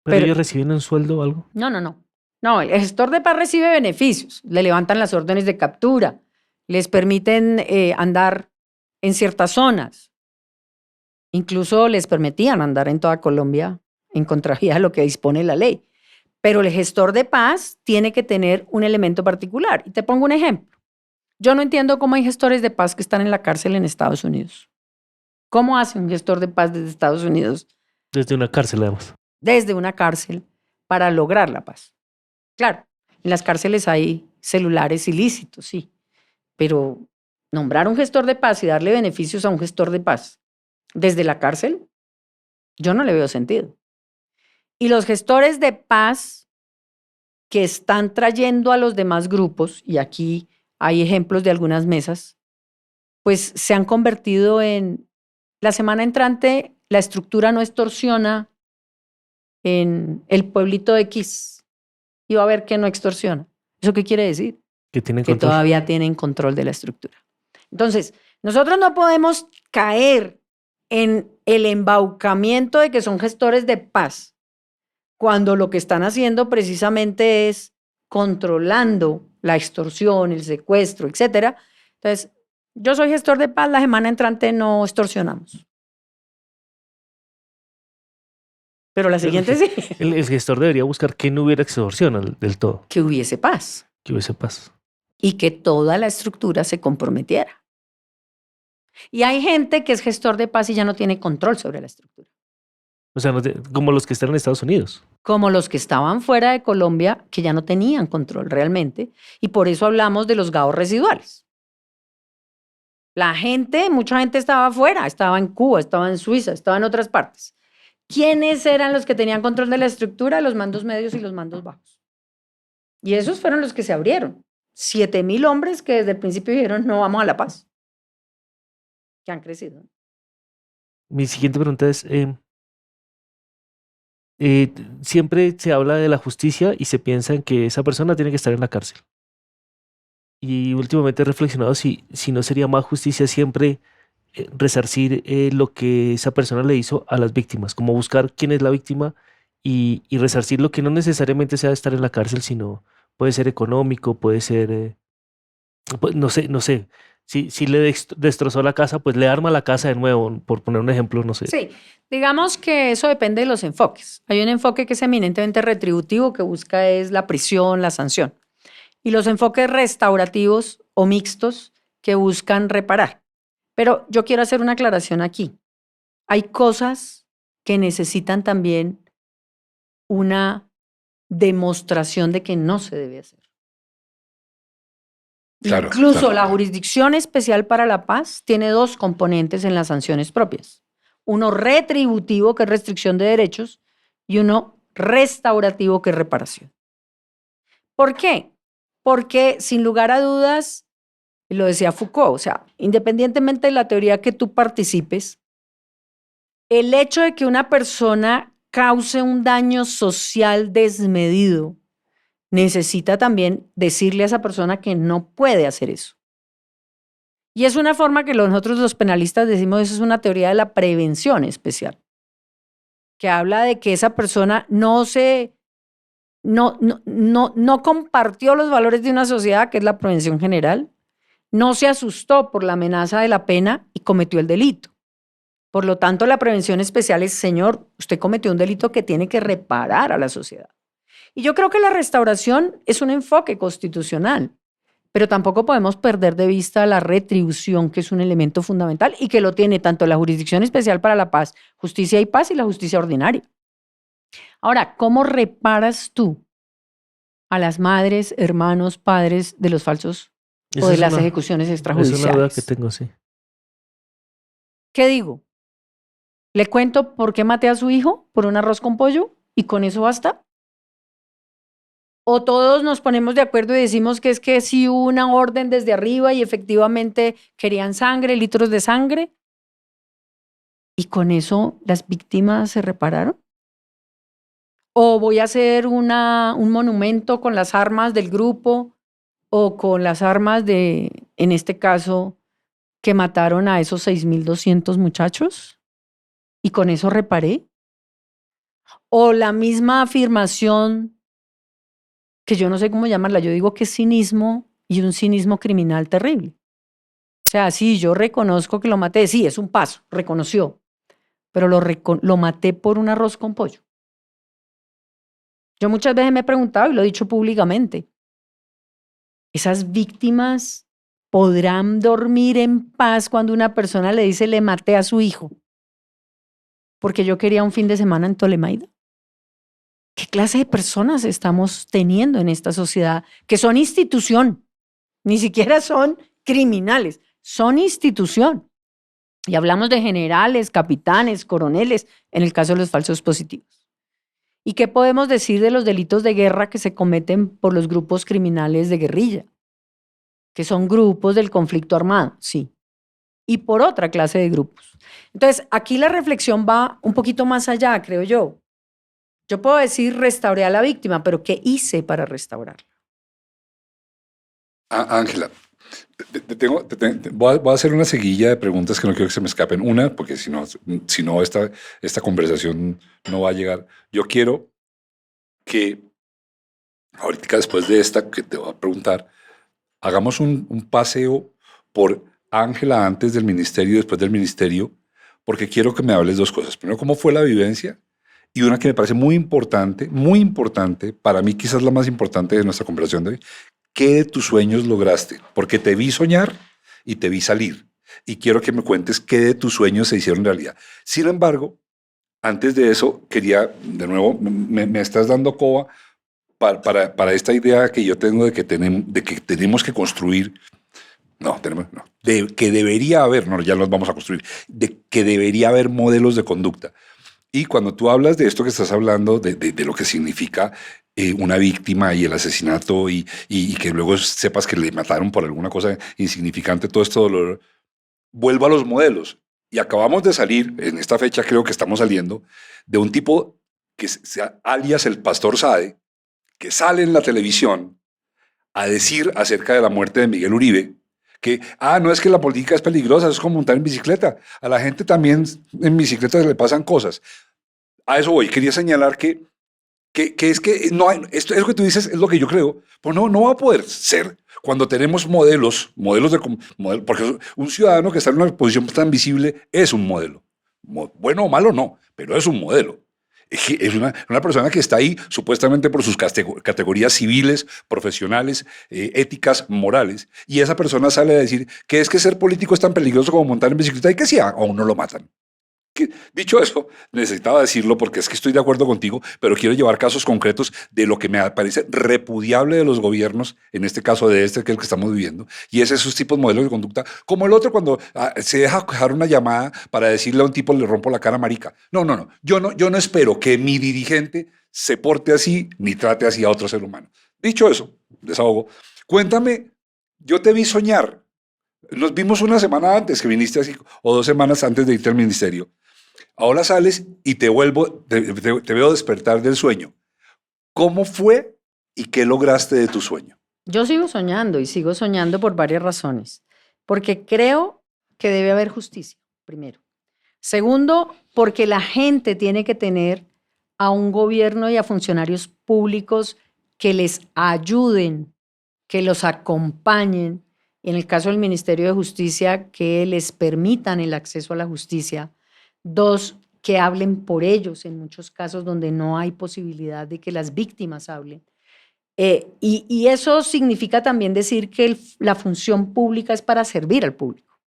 ¿Pero ellos reciben un sueldo o algo? No. No, el gestor de paz recibe beneficios. Le levantan las órdenes de captura, les permiten andar en ciertas zonas. Incluso les permitían andar en toda Colombia en contravía de lo que dispone la ley. Pero el gestor de paz tiene que tener un elemento particular. Y te pongo un ejemplo. Yo no entiendo cómo hay gestores de paz que están en la cárcel en Estados Unidos. ¿Cómo hace un gestor de paz desde Estados Unidos? Desde una cárcel, además. Desde una cárcel para lograr la paz. Claro, en las cárceles hay celulares ilícitos, sí. Pero nombrar un gestor de paz y darle beneficios a un gestor de paz desde la cárcel, yo no le veo sentido. Y los gestores de paz que están trayendo a los demás grupos, y aquí hay ejemplos de algunas mesas, pues se han convertido en, la semana entrante, la estructura no extorsiona en el pueblito X, y va a ver que no extorsiona. ¿Eso qué quiere decir? Que tienen Que control. todavía tienen control de la estructura. Entonces, nosotros no podemos caer en el embaucamiento de que son gestores de paz, cuando lo que están haciendo precisamente es controlando la extorsión, el secuestro, etcétera. Entonces, yo soy gestor de paz, la semana entrante no extorsionamos. Pero la siguiente sí. El gestor debería buscar que no hubiera extorsión del todo, Que hubiese paz que hubiese paz. y que toda la estructura se comprometiera. Y hay gente que es gestor de paz y ya no tiene control sobre la estructura. O sea, como los que están en Estados Unidos. Como los que estaban fuera de Colombia, que ya no tenían control realmente, y por eso hablamos de los GAOs residuales. La gente, mucha gente estaba afuera, estaba en Cuba, estaba en Suiza, estaba en otras partes. ¿Quiénes eran los que tenían control de la estructura? Los mandos medios y los mandos bajos. Y esos fueron los que se abrieron. 7.000 hombres que desde el principio dijeron, no vamos a la paz. Que han crecido. Mi siguiente pregunta es, siempre se habla de la justicia y se piensa en que esa persona tiene que estar en la cárcel. Y últimamente he reflexionado si no sería más justicia siempre resarcir lo que esa persona le hizo a las víctimas, como buscar quién es la víctima y resarcir lo que no necesariamente sea estar en la cárcel, sino puede ser económico, puede ser, pues, no sé. Si le destrozó la casa, pues le arma la casa de nuevo, por poner un ejemplo, no sé. Sí, digamos que eso depende de los enfoques. Hay un enfoque que es eminentemente retributivo, que busca es la prisión, la sanción. Y los enfoques restaurativos o mixtos que buscan reparar. Pero yo quiero hacer una aclaración aquí. Hay cosas que necesitan también una demostración de que no se debe hacer. Claro, Incluso claro. la Jurisdicción Especial para la Paz tiene dos componentes en las sanciones propias. Uno retributivo, que es restricción de derechos, y uno restaurativo, que es reparación. ¿Por qué? Porque sin lugar a dudas, lo decía Foucault, o sea, independientemente de la teoría que tú participes, el hecho de que una persona cause un daño social desmedido necesita también decirle a esa persona que no puede hacer eso. Y es una forma que nosotros los penalistas decimos, eso es una teoría de la prevención especial, que habla de que esa persona no compartió los valores de una sociedad, que es la prevención general, no se asustó por la amenaza de la pena y cometió el delito. Por lo tanto, la prevención especial es, señor, usted cometió un delito que tiene que reparar a la sociedad. Y yo creo que la restauración es un enfoque constitucional, pero tampoco podemos perder de vista la retribución, que es un elemento fundamental y que lo tiene tanto la Jurisdicción Especial para la Paz, Justicia y Paz, y la justicia ordinaria. Ahora, ¿cómo reparas tú a las madres, hermanos, padres de los falsos o de las ejecuciones Es una duda que extrajudiciales? tengo, sí. ¿Qué digo? ¿Le cuento por qué maté a su hijo por un arroz con pollo y con eso basta? ¿O todos nos ponemos de acuerdo y decimos que es que sí hubo una orden desde arriba y efectivamente querían sangre, litros de sangre? ¿Y con eso las víctimas se repararon? ¿O voy a hacer un monumento con las armas del grupo o con las armas en este caso, que mataron a esos 6.200 muchachos? ¿Y con eso reparé? ¿O la misma afirmación, que yo no sé cómo llamarla, yo digo que es cinismo y un cinismo criminal terrible? O sea, sí, yo reconozco que lo maté, sí, es un paso, reconoció, pero lo maté por un arroz con pollo. Yo muchas veces me he preguntado y lo he dicho públicamente, ¿esas víctimas podrán dormir en paz cuando una persona le dice le maté a su hijo porque yo quería un fin de semana en Tolemaida? ¿Qué clase de personas estamos teniendo en esta sociedad que son institución? Ni siquiera son criminales, son institución. Y hablamos de generales, capitanes, coroneles, en el caso de los falsos positivos. ¿Y qué podemos decir de los delitos de guerra que se cometen por los grupos criminales de guerrilla? Que son grupos del conflicto armado, sí. Y por otra clase de grupos. Entonces, aquí la reflexión va un poquito más allá, creo yo. Yo puedo decir, restauré a la víctima, pero ¿qué hice para restaurarla? Ángela, voy a hacer una seguilla de preguntas que no quiero que se me escapen. Una, porque si no esta conversación no va a llegar. Yo quiero que ahorita, después de esta que te voy a preguntar, hagamos un paseo por Ángela antes del ministerio y después del ministerio, porque quiero que me hables dos cosas. Primero, cómo fue la vivencia, y una que me parece muy importante, para mí quizás la más importante de nuestra conversación de hoy. ¿Qué de tus sueños lograste? Porque te vi soñar y te vi salir. Y quiero que me cuentes qué de tus sueños se hicieron realidad. Sin embargo, antes de eso, quería, de nuevo, me estás dando coba para esta idea que yo tengo de que tenemos que construir. Que debería haber, no, ya los vamos a construir, de que debería haber modelos de conducta. Y cuando tú hablas de esto que estás hablando, de lo que significa una víctima y el asesinato y que luego sepas que le mataron por alguna cosa insignificante, todo esto dolor, vuelvo a los modelos. Y acabamos de salir, en esta fecha creo que estamos saliendo, de un tipo que alias el Pastor Sade, que sale en la televisión a decir acerca de la muerte de Miguel Uribe, que, no es que la política es peligrosa, es como montar en bicicleta. A la gente también en bicicleta se le pasan cosas. A eso voy. Quería señalar que es que no hay, esto es lo que tú dices, es lo que yo creo, pues no va a poder ser cuando tenemos modelos porque un ciudadano que está en una posición tan visible es un modelo. Bueno o malo no, pero es un modelo. Es una persona que está ahí supuestamente por sus categorías civiles, profesionales, éticas, morales, y esa persona sale a decir que es que ser político es tan peligroso como montar en bicicleta y que si a uno lo matan. Dicho eso, necesitaba decirlo porque es que estoy de acuerdo contigo, pero quiero llevar casos concretos de lo que me parece repudiable de los gobiernos, en este caso de que es el que estamos viviendo, y es esos tipos de modelos de conducta, como el otro cuando se deja dejar una llamada para decirle a un tipo le rompo la cara marica. No. Yo no espero que mi dirigente se porte así ni trate así a otro ser humano. Dicho eso, desahogo. Cuéntame, yo te vi soñar. Nos vimos una semana antes que viniste así, o 2 semanas antes de irte al ministerio. Ahora sales y te veo despertar del sueño. ¿Cómo fue y qué lograste de tu sueño? Yo sigo soñando y sigo soñando por varias razones. Porque creo que debe haber justicia, primero. Segundo, porque la gente tiene que tener a un gobierno y a funcionarios públicos que les ayuden, que los acompañen. Y en el caso del Ministerio de Justicia, que les permitan el acceso a la justicia. 2, que hablen por ellos en muchos casos donde no hay posibilidad de que las víctimas hablen. Y eso significa también decir que la función pública es para servir al público,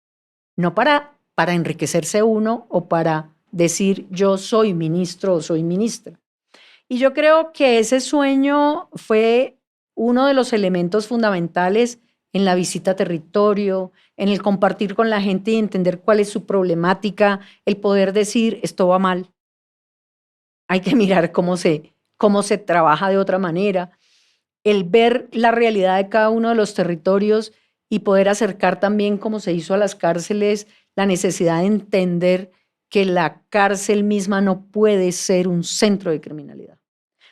no para enriquecerse uno o para decir yo soy ministro o soy ministra. Y yo creo que ese sueño fue uno de los elementos fundamentales en la visita a territorio, en el compartir con la gente y entender cuál es su problemática, el poder decir esto va mal. Hay que mirar cómo se trabaja de otra manera, el ver la realidad de cada uno de los territorios y poder acercar también, como se hizo a las cárceles, la necesidad de entender que la cárcel misma no puede ser un centro de criminalidad.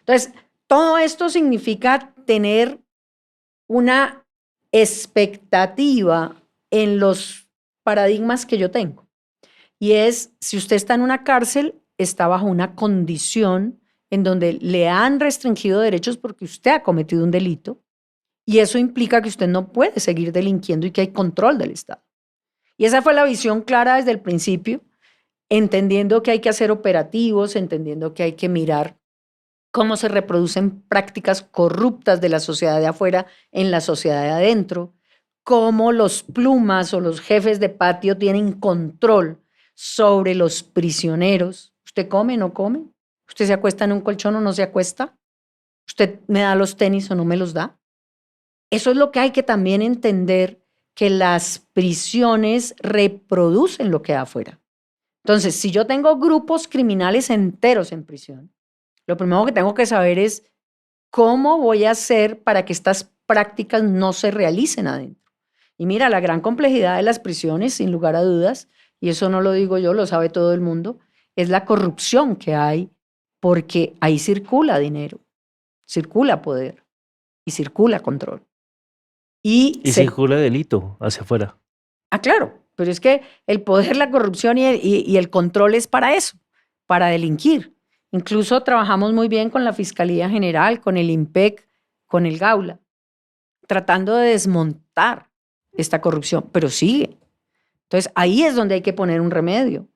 Entonces, todo esto significa tener una expectativa en los paradigmas que yo tengo. Y es, si usted está en una cárcel, está bajo una condición en donde le han restringido derechos porque usted ha cometido un delito, y eso implica que usted no puede seguir delinquiendo y que hay control del Estado. Y esa fue la visión clara desde el principio, entendiendo que hay que hacer operativos, entendiendo que hay que mirar cómo se reproducen prácticas corruptas de la sociedad de afuera en la sociedad de adentro, cómo los plumas o los jefes de patio tienen control sobre los prisioneros. ¿Usted come o no come? ¿Usted se acuesta en un colchón o no se acuesta? ¿Usted me da los tenis o no me los da? Eso es lo que hay que también entender, que las prisiones reproducen lo que hay afuera. Entonces, si yo tengo grupos criminales enteros en prisión, lo primero que tengo que saber es cómo voy a hacer para que estas prácticas no se realicen adentro. Y mira, la gran complejidad de las prisiones, sin lugar a dudas, y eso no lo digo yo, lo sabe todo el mundo, es la corrupción que hay, porque ahí circula dinero, circula poder y circula control. Y circula delito hacia afuera. Claro, pero es que el poder, la corrupción y el control es para eso, para delinquir. Incluso trabajamos muy bien con la Fiscalía General, con el IMPEC, con el Gaula, tratando de desmontar esta corrupción, pero sigue. Entonces, ahí es donde hay que poner un remedio.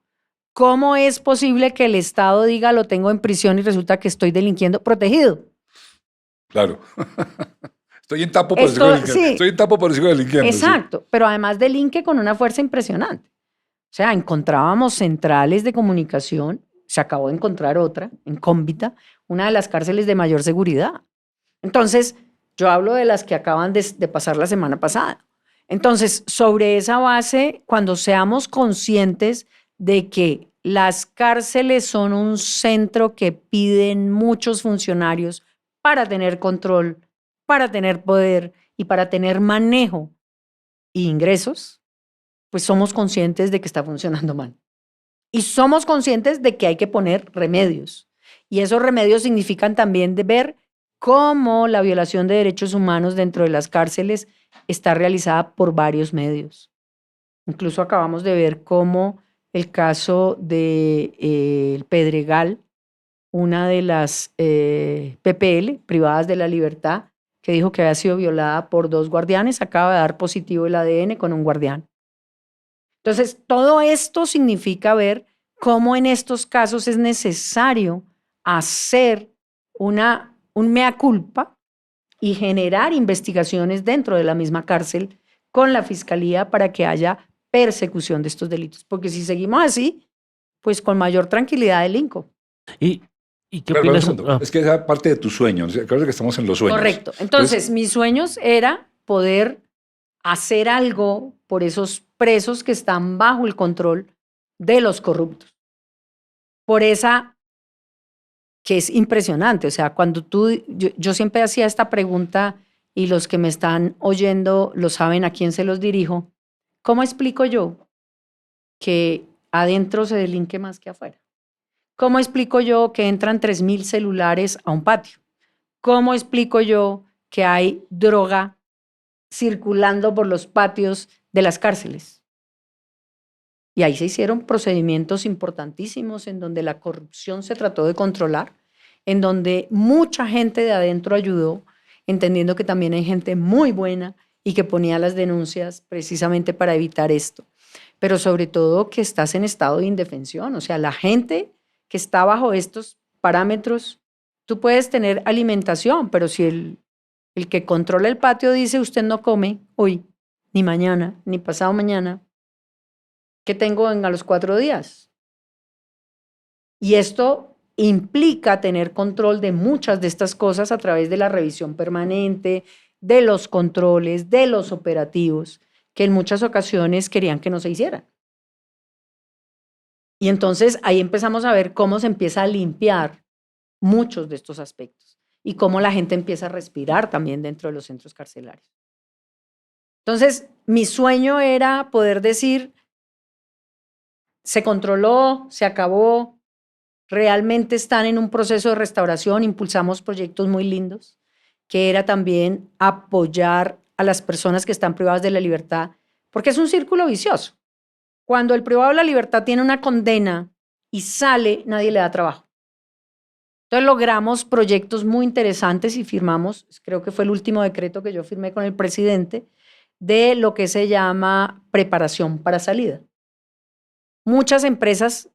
¿Cómo es posible que el Estado diga lo tengo en prisión y resulta que estoy delinquiendo protegido? Claro. Estoy en tapo por el delinquiendo. Sí. Estoy en tapo por el delinquiendo. Exacto, sí. Pero además delinque con una fuerza impresionante. O sea, encontrábamos centrales de comunicación. Se acabó de encontrar otra, en Cómbita, una de las cárceles de mayor seguridad. Entonces, yo hablo de las que acaban de pasar la semana pasada. Entonces, sobre esa base, cuando seamos conscientes de que las cárceles son un centro que piden muchos funcionarios para tener control, para tener poder y para tener manejo e ingresos, pues somos conscientes de que está funcionando mal. Y somos conscientes de que hay que poner remedios. Y esos remedios significan también de ver cómo la violación de derechos humanos dentro de las cárceles está realizada por varios medios. Incluso acabamos de ver cómo el caso de el Pedregal, una de las PPL, privadas de la libertad, que dijo que había sido violada por 2 guardianes, acaba de dar positivo el ADN con un guardián. Entonces, todo esto significa ver cómo en estos casos es necesario hacer un mea culpa y generar investigaciones dentro de la misma cárcel con la fiscalía para que haya persecución de estos delitos. Porque si seguimos así, pues con mayor tranquilidad delinco. ¿Y qué Pero, opinas? un segundo, es que esa parte de tus sueños, creo que estamos en los sueños. Correcto. Entonces, mis sueños era poder hacer algo por esos presos que están bajo el control de los corruptos. Por esa que es impresionante. O sea, cuando yo siempre hacía esta pregunta y los que me están oyendo lo saben a quién se los dirijo. ¿Cómo explico yo que adentro se delinque más que afuera? ¿Cómo explico yo que entran 3.000 celulares a un patio? ¿Cómo explico yo que hay droga circulando por los patios de las cárceles? Y ahí se hicieron procedimientos importantísimos en donde la corrupción se trató de controlar, en donde mucha gente de adentro ayudó, entendiendo que también hay gente muy buena y que ponía las denuncias precisamente para evitar esto. Pero sobre todo que estás en estado de indefensión. O sea, la gente que está bajo estos parámetros, tú puedes tener alimentación, pero si el que controla el patio dice usted no come hoy, ni mañana, ni pasado mañana, ¿qué tengo a los 4 días? Y esto implica tener control de muchas de estas cosas a través de la revisión permanente, de los controles, de los operativos, que en muchas ocasiones querían que no se hicieran. Y entonces ahí empezamos a ver cómo se empieza a limpiar muchos de estos aspectos y cómo la gente empieza a respirar también dentro de los centros carcelarios. Entonces, mi sueño era poder decir, se controló, se acabó, realmente están en un proceso de restauración, impulsamos proyectos muy lindos, que era también apoyar a las personas que están privadas de la libertad, porque es un círculo vicioso. Cuando el privado de la libertad tiene una condena y sale, nadie le da trabajo. Entonces logramos proyectos muy interesantes y firmamos, creo que fue el último decreto que yo firmé con el presidente, de lo que se llama preparación para salida. Muchas empresas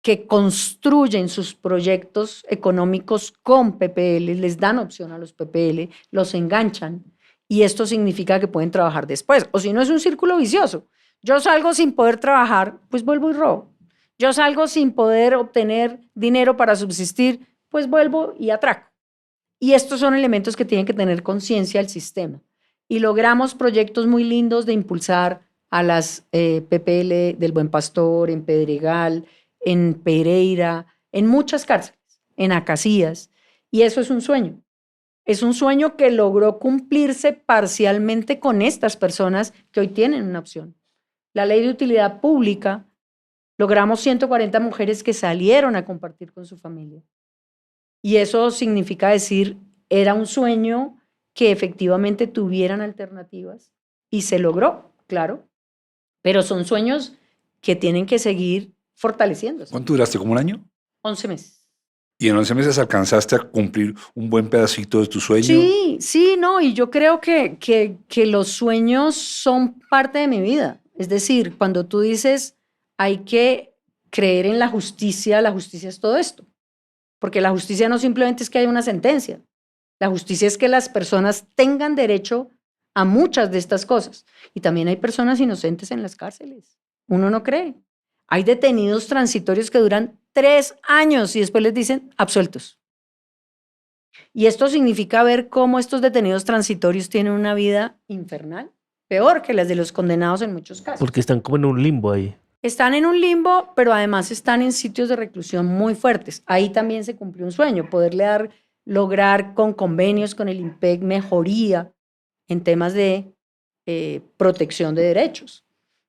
que construyen sus proyectos económicos con PPL, les dan opción a los PPL, los enganchan y esto significa que pueden trabajar después. O si no, es un círculo vicioso. Yo salgo sin poder trabajar, pues vuelvo y robo. Yo salgo sin poder obtener dinero para subsistir, pues vuelvo y atraco. Y estos son elementos que tienen que tener conciencia el sistema. Y logramos proyectos muy lindos de impulsar a las PPL del Buen Pastor, en Pedregal, en Pereira, en muchas cárceles, en Acacías. Y eso es un sueño. Es un sueño que logró cumplirse parcialmente con estas personas que hoy tienen una opción. La ley de utilidad pública, logramos 140 mujeres que salieron a compartir con su familia. Y eso significa decir, era un sueño que efectivamente tuvieran alternativas y se logró, claro, pero son sueños que tienen que seguir fortaleciéndose. ¿Cuánto duraste? ¿Como un año? 11 meses. ¿Y en 11 meses alcanzaste a cumplir un buen pedacito de tu sueño? Sí, no, y yo creo que los sueños son parte de mi vida. Es decir, cuando tú dices, hay que creer en la justicia es todo esto. Porque la justicia no simplemente es que haya una sentencia. La justicia es que las personas tengan derecho a muchas de estas cosas. Y también hay personas inocentes en las cárceles. Uno no cree. Hay detenidos transitorios que duran 3 años y después les dicen absueltos. Y esto significa ver cómo estos detenidos transitorios tienen una vida infernal, peor que las de los condenados en muchos casos. Porque están como en un limbo ahí. Están en un limbo, pero además están en sitios de reclusión muy fuertes. Ahí también se cumplió un sueño, lograr con convenios con el IMPEC mejoría en temas de protección de derechos.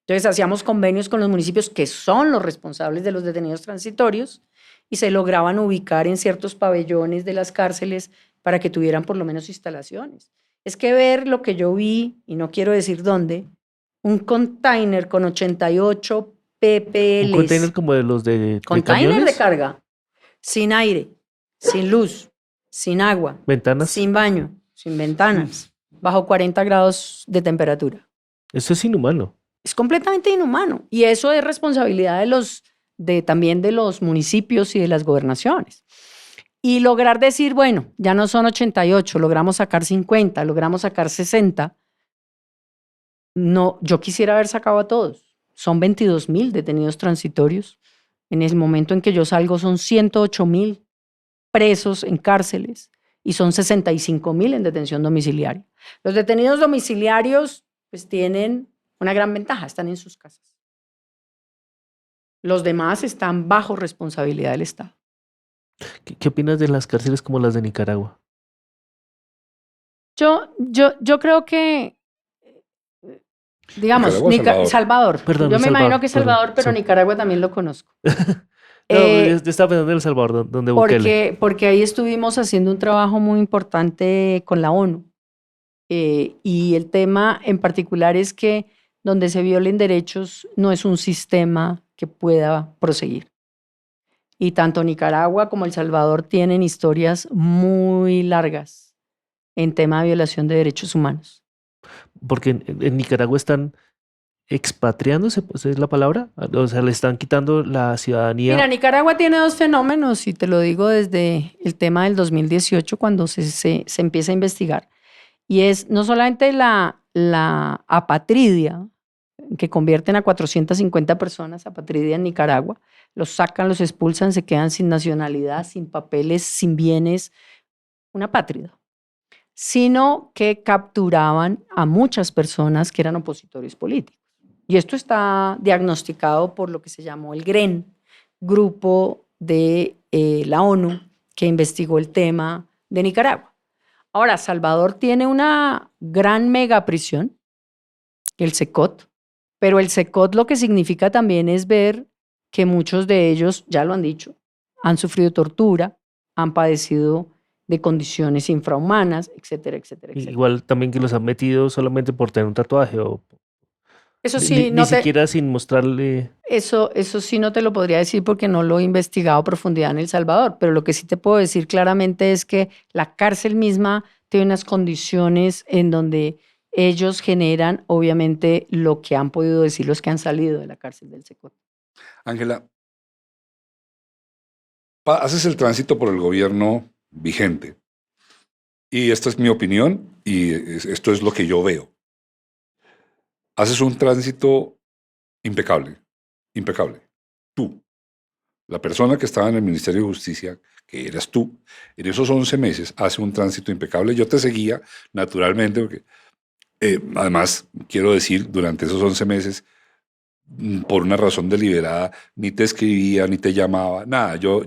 Entonces hacíamos convenios con los municipios que son los responsables de los detenidos transitorios y se lograban ubicar en ciertos pabellones de las cárceles para que tuvieran por lo menos instalaciones. Es que ver lo que yo vi, y no quiero decir dónde, un container con 88 PPLs. Un container como de los de Container de camiones, carga, sin aire, sin luz, sin agua, ventanas. sin baño, sin ventanas, bajo 40 grados de temperatura. Eso es inhumano. Es completamente inhumano. Y eso es responsabilidad también de los municipios y de las gobernaciones. Y lograr decir, bueno, ya no son 88, logramos sacar 50, logramos sacar 60. No, yo quisiera haber sacado a todos. Son 22.000 detenidos transitorios. En el momento en que yo salgo son 108.000 presos en cárceles y son 65.000 en detención domiciliaria. Los detenidos domiciliarios pues tienen una gran ventaja, están en sus casas. Los demás están bajo responsabilidad del Estado. ¿Qué opinas de las cárceles como las de Nicaragua? Yo creo que, digamos, Nicaragua, Salvador. Perdón, Yo me Salvador, imagino que Salvador, perdón, pero sí. Nicaragua también lo conozco. No, yo estaba pensando en El Salvador, donde Bukele. Porque ahí estuvimos haciendo un trabajo muy importante con la ONU. Y el tema en particular es que donde se violen derechos no es un sistema que pueda proseguir. Y tanto Nicaragua como El Salvador tienen historias muy largas en tema de violación de derechos humanos. Porque en Nicaragua están expatriándose, pues es la palabra. O sea, le están quitando la ciudadanía. Mira, Nicaragua tiene dos fenómenos, y te lo digo desde el tema del 2018, cuando se empieza a investigar. Y es no solamente la apatridia, que convierten a 450 personas apatridia en Nicaragua, los sacan, los expulsan, se quedan sin nacionalidad, sin papeles, sin bienes, una apátrida, sino que capturaban a muchas personas que eran opositores políticos. Y esto está diagnosticado por lo que se llamó el GREN, grupo de la ONU que investigó el tema de Nicaragua. Ahora, Salvador tiene una gran mega prisión, el SECOT, pero el SECOT lo que significa también es ver que muchos de ellos, ya lo han dicho, han sufrido tortura, han padecido de condiciones infrahumanas, etcétera, etcétera, etcétera. Igual también que los han metido solamente por tener un tatuaje o Eso sí, ni siquiera sin mostrarle. Eso sí no te lo podría decir porque no lo he investigado a profundidad en El Salvador, pero lo que sí te puedo decir claramente es que la cárcel misma tiene unas condiciones en donde ellos generan, obviamente, lo que han podido decir los que han salido de la cárcel del SECOT. Ángela, haces el tránsito por el gobierno vigente. Y esta es mi opinión y esto es lo que yo veo. Haces un tránsito impecable, impecable. Tú, la persona que estaba en el Ministerio de Justicia, que eras tú, en esos 11 meses hace un tránsito impecable. Yo te seguía naturalmente, porque además, quiero decir, durante esos 11 meses, por una razón deliberada, ni te escribía, ni te llamaba, nada. Yo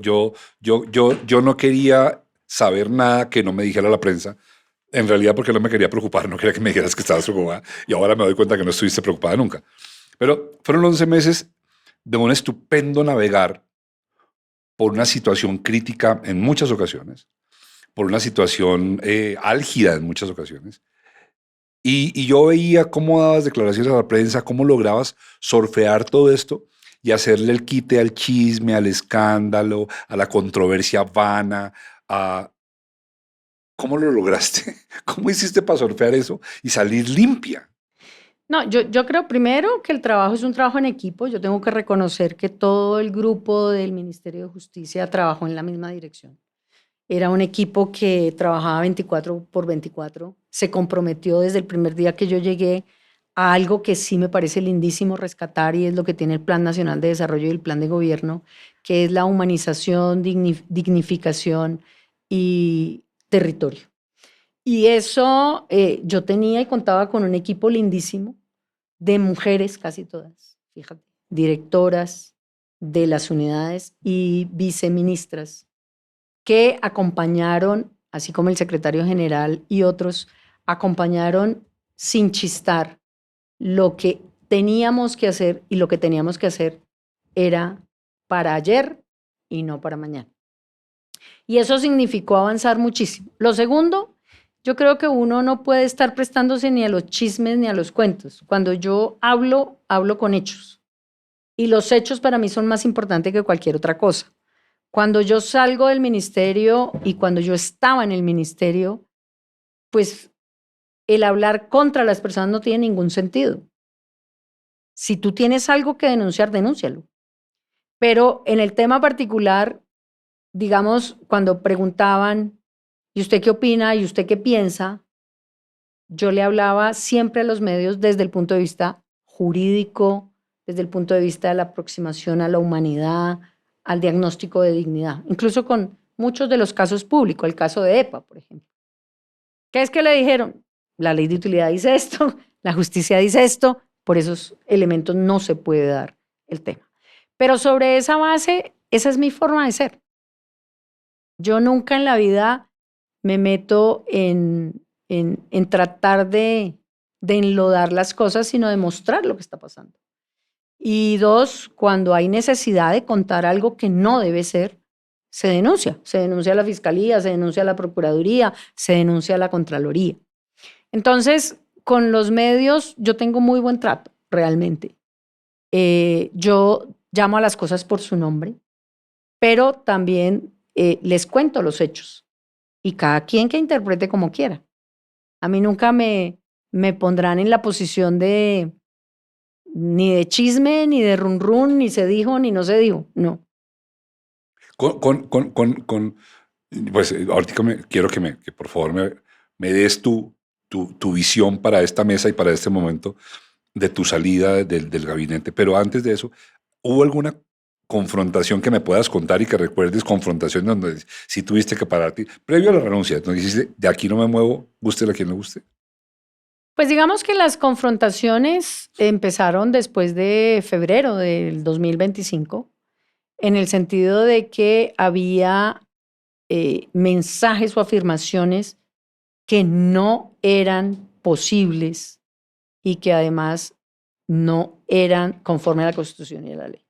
no quería saber nada que no me dijera la prensa. En realidad, porque no me quería preocupar, no quería que me dijeras que estabas preocupada. Y ahora me doy cuenta que no estuviste preocupada nunca. Pero fueron 11 meses de un estupendo navegar por una situación crítica en muchas ocasiones, por una situación álgida en muchas ocasiones. Y yo veía cómo dabas declaraciones a la prensa, cómo lograbas surfear todo esto y hacerle el quite al chisme, al escándalo, a la controversia vana. ¿Cómo lo lograste? ¿Cómo hiciste para surfear eso y salir limpia? No, yo creo primero que el trabajo es un trabajo en equipo. Yo tengo que reconocer que todo el grupo del Ministerio de Justicia trabajó en la misma dirección. Era un equipo que trabajaba 24/24, se comprometió desde el primer día que yo llegué a algo que sí me parece lindísimo rescatar, y es lo que tiene el Plan Nacional de Desarrollo y el Plan de Gobierno, que es la humanización, dignificación y territorio. Y eso yo tenía y contaba con un equipo lindísimo de mujeres, casi todas, fíjate, directoras de las unidades y viceministras, que acompañaron, así como el secretario general y otros, acompañaron sin chistar lo que teníamos que hacer y lo que teníamos que hacer era para ayer y no para mañana. Y eso significó avanzar muchísimo. Lo segundo, yo creo que uno no puede estar prestándose ni a los chismes ni a los cuentos. Cuando yo hablo, hablo con hechos. Y los hechos para mí son más importantes que cualquier otra cosa. Cuando yo salgo del ministerio y cuando yo estaba en el ministerio, pues el hablar contra las personas no tiene ningún sentido. Si tú tienes algo que denunciar, denúncialo. Pero en el tema particular, digamos, cuando preguntaban, ¿y usted qué opina? ¿Y usted qué piensa? Yo le hablaba siempre a los medios desde el punto de vista jurídico, desde el punto de vista de la aproximación a la humanidad, al diagnóstico de dignidad, incluso con muchos de los casos públicos, el caso de EPA, por ejemplo. ¿Qué es que le dijeron? La ley de utilidad dice esto, la justicia dice esto, por esos elementos no se puede dar el tema. Pero sobre esa base, esa es mi forma de ser. Yo nunca en la vida me meto en tratar de enlodar las cosas, sino de mostrar lo que está pasando. Y dos, cuando hay necesidad de contar algo que no debe ser, se denuncia. Se denuncia a la Fiscalía, se denuncia a la Procuraduría, se denuncia a la Contraloría. Entonces, con los medios yo tengo muy buen trato, realmente. Yo llamo a las cosas por su nombre, pero también les cuento los hechos. Y cada quien que interprete como quiera. A mí nunca me pondrán en la posición de ni de chisme, ni de run run, ni se dijo, ni no se dijo. No. Pues ahorita quiero que por favor me des tu visión para esta mesa y para este momento de tu salida del gabinete. Pero antes de eso, ¿hubo alguna confrontación que me puedas contar y que recuerdes, confrontación donde sí tuviste que pararte previo a la renuncia, donde dijiste, de aquí no me muevo, guste a quien le guste? Pues digamos que las confrontaciones empezaron después de febrero del 2025, en el sentido de que había mensajes o afirmaciones que no eran posibles y que además no eran conforme a la Constitución y a la ley.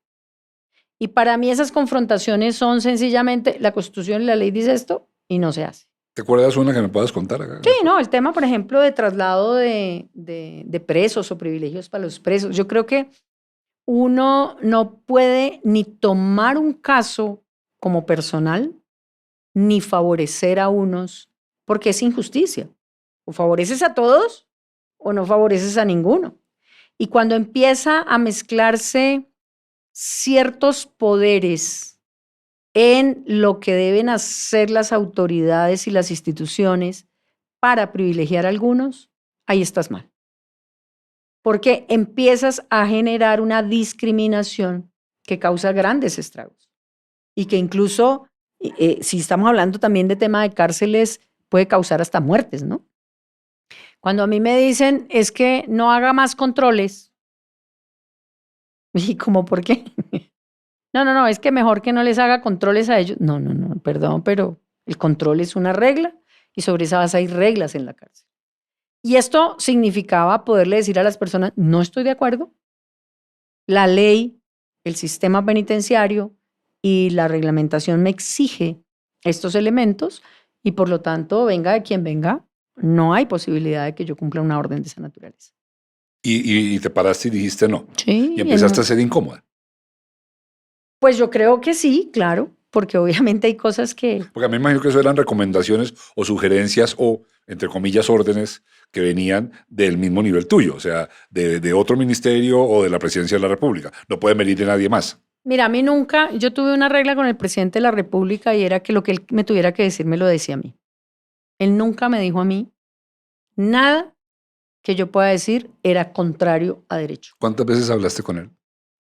Y para mí esas confrontaciones son sencillamente la Constitución y la ley dice esto y no se hace. ¿Te acuerdas una que me puedas contar acá? Sí, no, el tema, por ejemplo, de traslado de presos o privilegios para los presos. Yo creo que uno no puede ni tomar un caso como personal, ni favorecer a unos, porque es injusticia. O favoreces a todos o no favoreces a ninguno. Y cuando empieza a mezclarse ciertos poderes en lo que deben hacer las autoridades y las instituciones para privilegiar a algunos, ahí estás mal. Porque empiezas a generar una discriminación que causa grandes estragos y que incluso, si estamos hablando también de tema de cárceles, puede causar hasta muertes, ¿no? Cuando a mí me dicen es que no haga más controles, ¿y cómo por qué? No, es que mejor que no les haga controles a ellos. No, perdón, pero el control es una regla y sobre esa base hay reglas en la cárcel. Y esto significaba poderle decir a las personas, no estoy de acuerdo. La ley, el sistema penitenciario y la reglamentación me exige estos elementos y por lo tanto, venga de quien venga, no hay posibilidad de que yo cumpla una orden de esa naturaleza. Y te paraste y dijiste no. Sí. Y empezaste a ser incómoda. Pues yo creo que sí, claro, porque obviamente hay cosas que... Porque a mí me imagino que eso eran recomendaciones o sugerencias o, entre comillas, órdenes que venían del mismo nivel tuyo, o sea, de otro ministerio o de la presidencia de la República. No puede venir de nadie más. Mira, a mí nunca, yo tuve una regla con el presidente de la República y era que lo que él me tuviera que decir me lo decía a mí. Él nunca me dijo a mí nada que yo pueda decir era contrario a derecho. ¿Cuántas veces hablaste con él?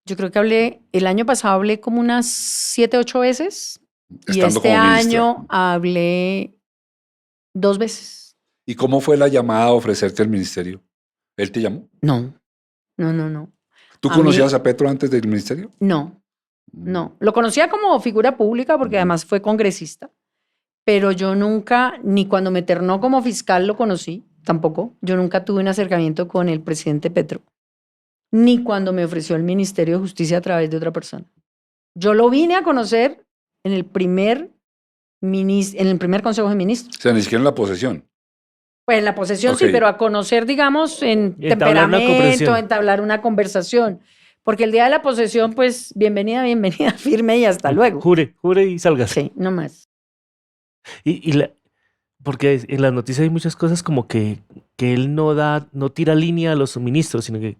Yo creo que el año pasado hablé como unas 7, 8 veces. Estando y este como ministra. año hablé 2 veces. ¿Y cómo fue la llamada a ofrecerte el ministerio? ¿Él te llamó? No. ¿Tú conocías a Petro antes del ministerio? No. Lo conocía como figura pública porque además fue congresista, pero yo nunca, ni cuando me ternó como fiscal lo conocí, tampoco. Yo nunca tuve un acercamiento con el presidente Petro. ni cuando me ofreció el Ministerio de Justicia a través de otra persona. Yo lo vine a conocer en el primer Consejo de Ministros. O sea, ni siquiera en la posesión. Pues en la posesión Ok. sí, pero a conocer, digamos, en Entablar una temperamento, conversación. entablar una conversación. Porque el día de la posesión, pues, bienvenida, firme y hasta luego. Jure y salgas. Sí, no más. Porque en las noticias hay muchas cosas como que él no tira línea a los ministros, sino que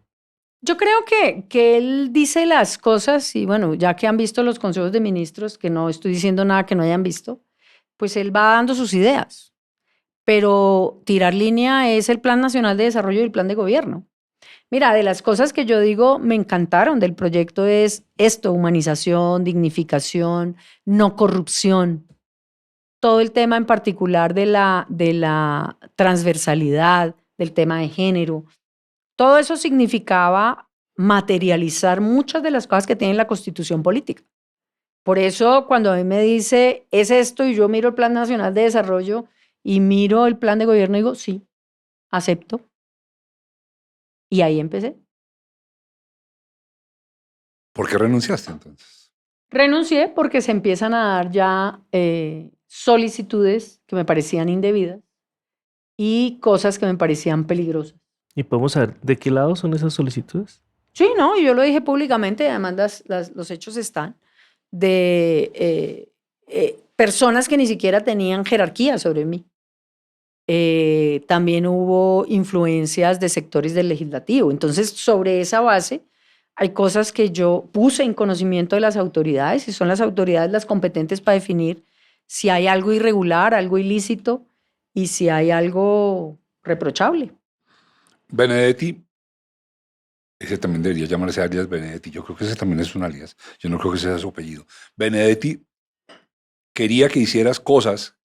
Yo creo que él dice las cosas y bueno, ya que han visto los consejos de ministros, que no estoy diciendo nada que no hayan visto, pues él va dando sus ideas. Pero tirar línea es el Plan Nacional de Desarrollo y el Plan de Gobierno. Mira, de las cosas que yo digo me encantaron del proyecto es esto, humanización, dignificación, no corrupción. Todo el tema en particular de la transversalidad, del tema de género. Todo eso significaba materializar muchas de las cosas que tiene la Constitución política. Por eso cuando a mí me dice, es esto, y yo miro el Plan Nacional de Desarrollo y miro el Plan de Gobierno, digo, sí, acepto. Y ahí empecé. ¿Por qué renunciaste entonces? Renuncié porque se empiezan a dar ya solicitudes que me parecían indebidas y cosas que me parecían peligrosas. ¿Y podemos saber de qué lado son esas solicitudes? Sí, no, y yo lo dije públicamente, además los hechos están, de personas que ni siquiera tenían jerarquía sobre mí. También hubo influencias de sectores del legislativo. Entonces, sobre esa base, hay cosas que yo puse en conocimiento de las autoridades y son las autoridades las competentes para definir si hay algo irregular, algo ilícito y si hay algo reprochable. Benedetti, ese también debería llamarse alias Benedetti. Yo creo que ese también es un alias. Yo no creo que ese sea su apellido. Benedetti quería que hicieras cosas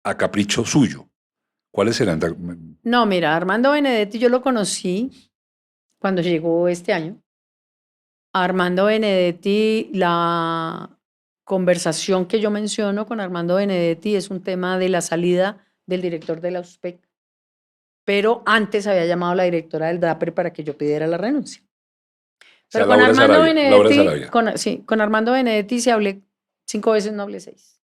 a capricho suyo. ¿Cuáles eran? No, mira, Armando Benedetti yo lo conocí cuando llegó este año. Armando Benedetti, la conversación que yo menciono con Armando Benedetti es un tema de la salida del director de la USPEC, pero antes había llamado a la directora del DAPRE para que yo pidiera la renuncia. Pero con Armando Benedetti, con Armando Benedetti se hablé 5 veces, no hablé 6.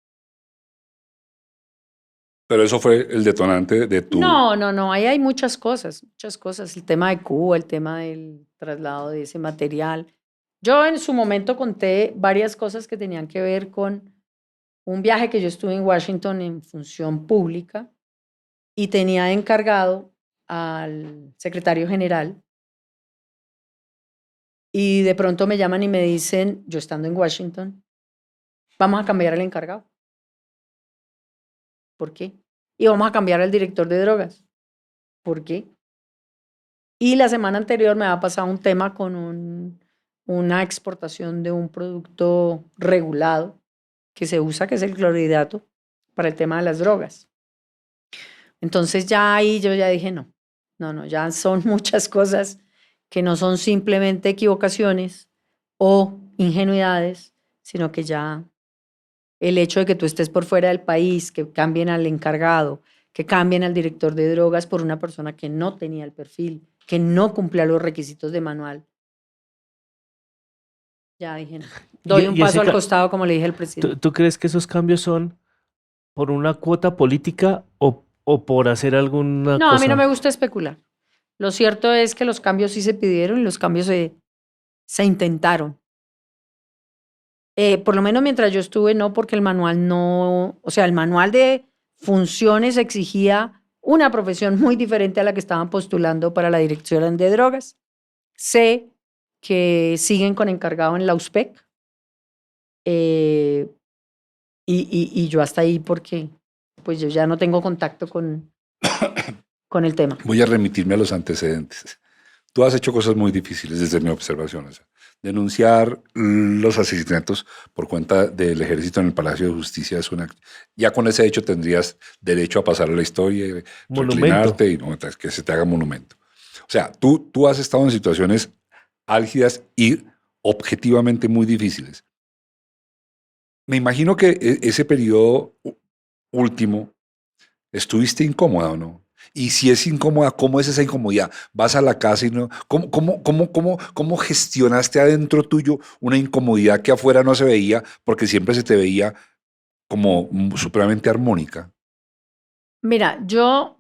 Pero eso fue el detonante de tu... No, ahí hay muchas cosas. El tema de Cuba, el tema del traslado de ese material. Yo en su momento conté varias cosas que tenían que ver con un viaje que yo estuve en Washington en función pública y tenía encargado al secretario general y de pronto me llaman y me dicen, yo estando en Washington, vamos a cambiar al encargado. ¿Por qué? Y vamos a cambiar al director de drogas. ¿Por qué? Y la semana anterior me había pasado un tema con una exportación de un producto regulado que se usa, que es el clorhidrato, para el tema de las drogas. Entonces ya ahí yo ya dije, no, ya son muchas cosas que no son simplemente equivocaciones o ingenuidades, sino que ya el hecho de que tú estés por fuera del país, que cambien al encargado, que cambien al director de drogas por una persona que no tenía el perfil, que no cumplía los requisitos de manual. Ya dije, no. Doy un paso al costado, como le dije al presidente. ¿Tú crees que esos cambios son por una cuota política o por hacer alguna cosa? No, a mí no me gusta especular. Lo cierto es que los cambios sí se pidieron y los cambios se intentaron. Por lo menos mientras yo estuve, no, porque el manual no, o sea, el manual de funciones exigía una profesión muy diferente a la que estaban postulando para la dirección de drogas. Sé que siguen con encargado en la USPEC y yo hasta ahí porque pues yo ya no tengo contacto con el tema. Voy a remitirme a los antecedentes. Tú has hecho cosas muy difíciles desde mi observación. O sea, denunciar los asesinatos por cuenta del ejército en el Palacio de Justicia es una... Ya con ese hecho tendrías derecho a pasar a la historia, reclinarte y no, que se te haga monumento. O sea, tú has estado en situaciones álgidas y objetivamente muy difíciles. Me imagino que ese periodo último estuviste incómoda, ¿o no? Y si es incómoda, ¿cómo es esa incomodidad? Vas a la casa y no. ¿Cómo gestionaste adentro tuyo una incomodidad que afuera no se veía porque siempre se te veía como supremamente armónica? Mira, yo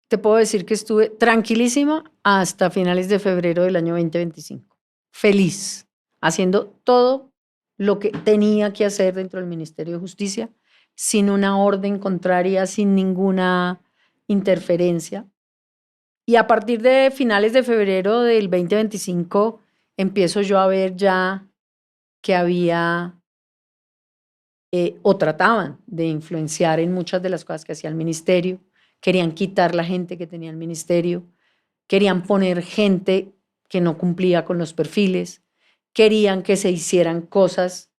te puedo decir que estuve tranquilísima hasta finales de febrero del año 2025. Feliz, haciendo todo lo que tenía que hacer dentro del Ministerio de Justicia, sin una orden contraria, sin ninguna interferencia. Y a partir de finales de febrero del 2025 empiezo yo a ver ya que había o trataban de influenciar en muchas de las cosas que hacía el ministerio, querían quitar la gente que tenía el ministerio, querían poner gente que no cumplía con los perfiles, querían que se hicieran cosas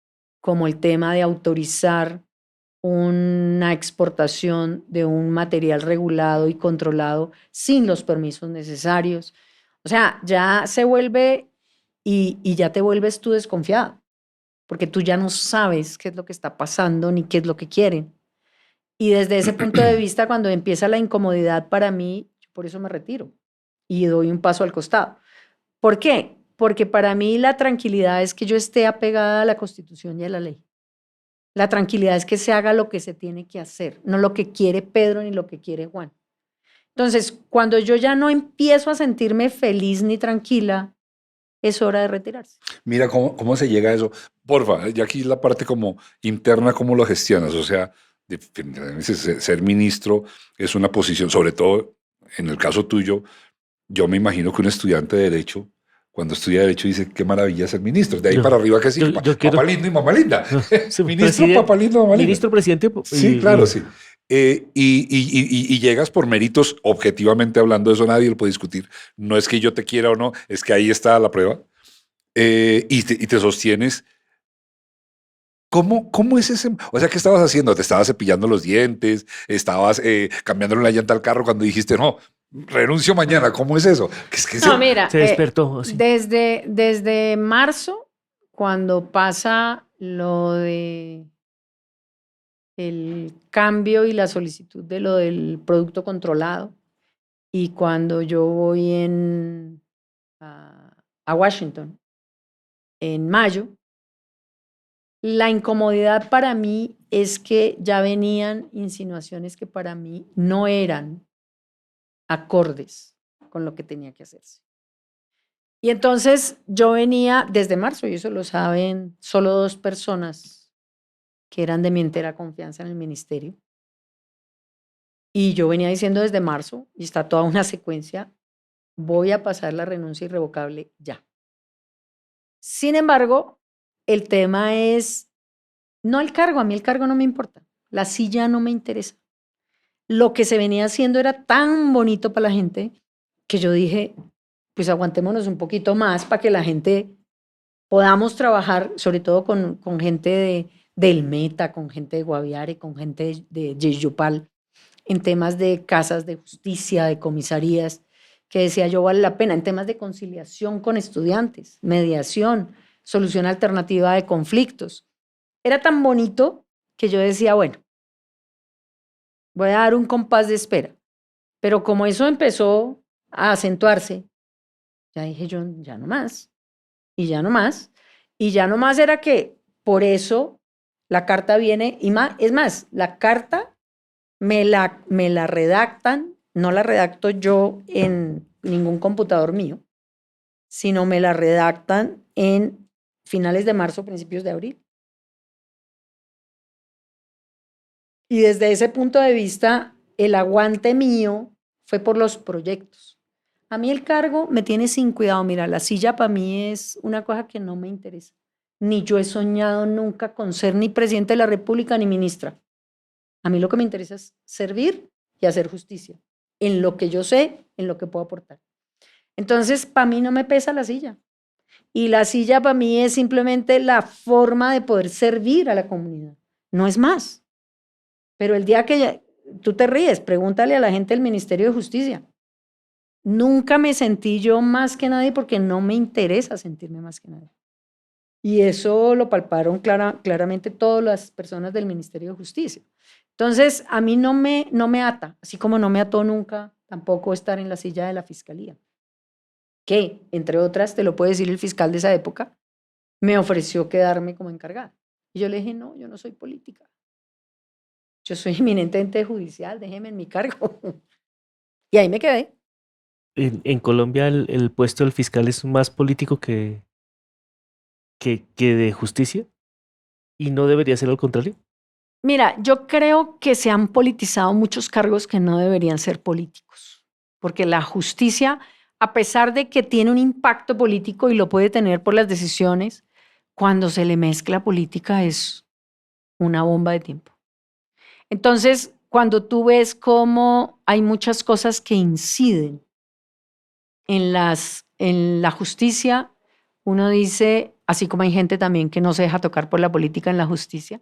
como el tema de autorizar una exportación de un material regulado y controlado sin los permisos necesarios. O sea, ya se vuelve y ya te vuelves tú desconfiado, porque tú ya no sabes qué es lo que está pasando ni qué es lo que quieren. Y desde ese punto de vista, cuando empieza la incomodidad para mí, yo por eso me retiro y doy un paso al costado. ¿Por qué? Porque para mí la tranquilidad es que yo esté apegada a la Constitución y a la ley. La tranquilidad es que se haga lo que se tiene que hacer, no lo que quiere Pedro ni lo que quiere Juan. Entonces, cuando yo ya no empiezo a sentirme feliz ni tranquila, es hora de retirarse. Mira cómo se llega a eso. Porfa, ya aquí la parte como interna, ¿cómo lo gestionas? O sea, definitivamente ser ministro es una posición, sobre todo en el caso tuyo, yo me imagino que un estudiante de Derecho, cuando estudia Derecho, dice, qué maravilla ser ministro. De ahí Yo- para arriba, que sí, yo quiero- papá lindo y mamá linda. Sí, Ministro, presidente- papá lindo, mamá linda. Ministro, presidente. Sí, claro, sí. Y llegas por méritos, objetivamente hablando, eso nadie lo puede discutir. No es que yo te quiera o no, es que ahí está la prueba. Y te sostienes. ¿Cómo es ese? O sea, ¿qué estabas haciendo? ¿Te estabas cepillando los dientes? ¿Estabas cambiándole la llanta al carro cuando dijiste, no, renuncio mañana? ¿Cómo es eso? Es que No, mira, Se despertó. Así. desde marzo, cuando pasa lo de el cambio y la solicitud de lo del producto controlado, y cuando yo voy a Washington en mayo, la incomodidad para mí es que ya venían insinuaciones que para mí no eran acordes con lo que tenía que hacerse. Y entonces yo venía desde marzo, y eso lo saben solo 2 personas que eran de mi entera confianza en el ministerio. Y yo venía diciendo desde marzo, y está toda una secuencia, voy a pasar la renuncia irrevocable ya. Sin embargo, el tema es, no el cargo, a mí el cargo no me importa, la silla no me interesa. Lo que se venía haciendo era tan bonito para la gente que yo dije, pues aguantémonos un poquito más para que la gente podamos trabajar, sobre todo con gente del Meta, con gente de Guaviare, con gente de Yopal, en temas de casas de justicia, de comisarías, que decía yo vale la pena, en temas de conciliación con estudiantes, mediación, solución alternativa de conflictos. Era tan bonito que yo decía, bueno, voy a dar un compás de espera. Pero como eso empezó a acentuarse, ya dije yo, ya no más, y ya no más, y ya no más era que por eso la carta viene, y más, es más, la carta me la redactan, no la redacto yo en ningún computador mío, sino me la redactan en finales de marzo, principios de abril. Y desde ese punto de vista, el aguante mío fue por los proyectos. A mí el cargo me tiene sin cuidado. Mira, la silla para mí es una cosa que no me interesa. Ni yo he soñado nunca con ser ni presidente de la República ni ministra. A mí lo que me interesa es servir y hacer justicia. En lo que yo sé, en lo que puedo aportar. Entonces, para mí no me pesa la silla. Y la silla para mí es simplemente la forma de poder servir a la comunidad. No es más. Pero el día que tú te ríes, pregúntale a la gente del Ministerio de Justicia. Nunca me sentí yo más que nadie porque no me interesa sentirme más que nadie. Y eso lo palparon claramente todas las personas del Ministerio de Justicia. Entonces, a mí no me ata, así como no me ató nunca tampoco estar en la silla de la fiscalía, que, entre otras, te lo puede decir el fiscal de esa época, me ofreció quedarme como encargada. Y yo le dije, no, yo no soy política. Yo soy eminentemente judicial, déjeme en mi cargo. Y ahí me quedé. En Colombia el puesto del fiscal es más político que de justicia y no debería ser al contrario. Mira, yo creo que se han politizado muchos cargos que no deberían ser políticos, porque la justicia, a pesar de que tiene un impacto político y lo puede tener por las decisiones, cuando se le mezcla política es una bomba de tiempo. Entonces, cuando tú ves cómo hay muchas cosas que inciden en la justicia, uno dice, así como hay gente también que no se deja tocar por la política en la justicia,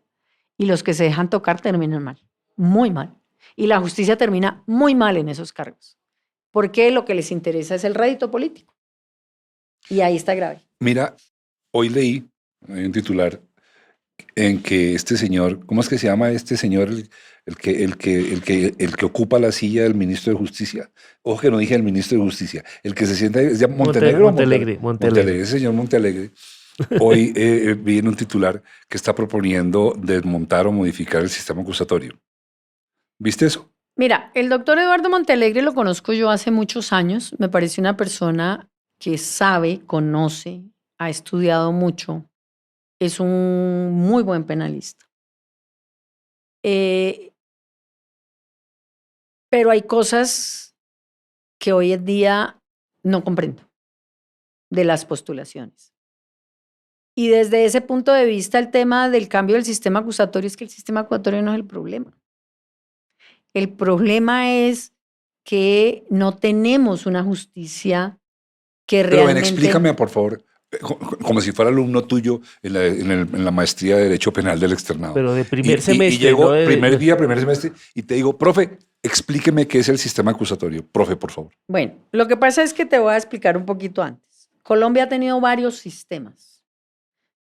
y los que se dejan tocar terminan mal, muy mal. Y la justicia termina muy mal en esos cargos, porque lo que les interesa es el rédito político. Y ahí está grave. Mira, hoy leí, hay un titular en que este señor, ¿cómo es que se llama este señor, el que ocupa la silla del ministro de Justicia? Ojo que no dije el ministro de Justicia, el que se sienta, ¿es ya Montenegro? Montalegre, ese señor Montalegre. Hoy vi en un titular que está proponiendo desmontar o modificar el sistema acusatorio. ¿Viste eso? Mira, el doctor Eduardo Montealegre lo conozco yo hace muchos años. Me parece una persona que sabe, conoce, ha estudiado mucho. Es un muy buen penalista. Pero hay cosas que hoy en día no comprendo de las postulaciones. Y desde ese punto de vista, el tema del cambio del sistema acusatorio es que el sistema acusatorio no es el problema. El problema es que no tenemos una justicia que Pero ven, realmente... explícame, por favor, como si fuera alumno tuyo en la maestría de Derecho Penal del Externado. Pero de primer semestre. Y llego no de- primer día, primer semestre, y te digo, profe, explíqueme qué es el sistema acusatorio. Profe, por favor. Bueno, lo que pasa es que te voy a explicar un poquito antes. Colombia ha tenido varios sistemas.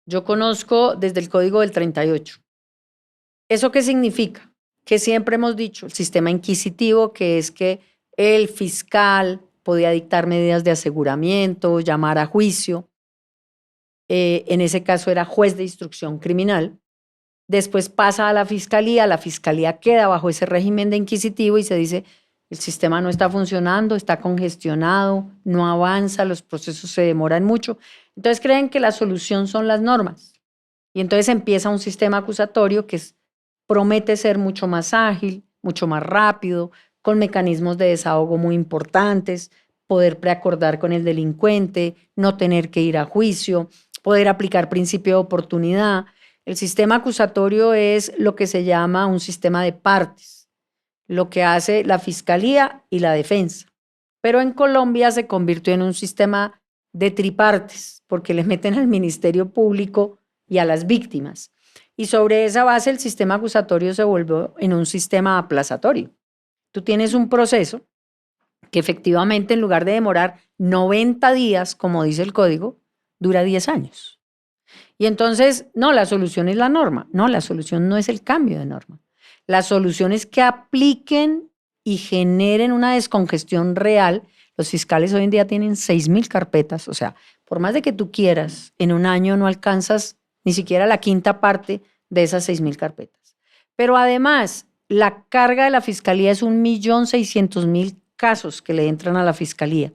Yo conozco desde el Código del 38. ¿Eso qué significa? Que siempre hemos dicho, el sistema inquisitivo, que es que el fiscal podía dictar medidas de aseguramiento, llamar a juicio. En ese caso era juez de instrucción criminal. Después pasa a la fiscalía queda bajo ese régimen de inquisitivo y se dice, el sistema no está funcionando, está congestionado, no avanza, los procesos se demoran mucho. Entonces creen que la solución son las normas. Y entonces empieza un sistema acusatorio que promete ser mucho más ágil, mucho más rápido, con mecanismos de desahogo muy importantes, poder preacordar con el delincuente, no tener que ir a juicio, poder aplicar principio de oportunidad. El sistema acusatorio es lo que se llama un sistema de partes, lo que hace la fiscalía y la defensa. Pero en Colombia se convirtió en un sistema de tripartes, porque le meten al Ministerio Público y a las víctimas. Y sobre esa base el sistema acusatorio se volvió en un sistema aplazatorio. Tú tienes un proceso que efectivamente en lugar de demorar 90 días, como dice el código, dura 10 años. Y entonces, no, la solución es la norma. No, la solución no es el cambio de norma. La solución es que apliquen y generen una descongestión real. Los fiscales hoy en día tienen 6.000 carpetas. O sea, por más de que tú quieras, en un año no alcanzas ni siquiera la quinta parte de esas 6.000 carpetas. Pero además, la carga de la fiscalía es 1.600.000 casos que le entran a la fiscalía.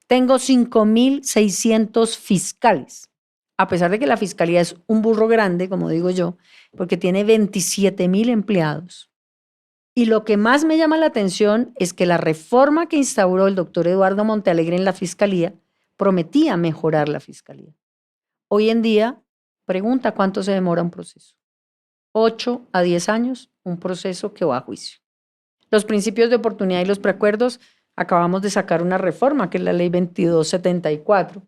Tengo 5.600 fiscales. A pesar de que la fiscalía es un burro grande, como digo yo, porque tiene 27.000 empleados. Y lo que más me llama la atención es que la reforma que instauró el doctor Eduardo Montealegre en la fiscalía prometía mejorar la fiscalía. Hoy en día, pregunta cuánto se demora un proceso. 8 a 10 años, un proceso que va a juicio. Los principios de oportunidad y los preacuerdos, acabamos de sacar una reforma, que es la ley 2274,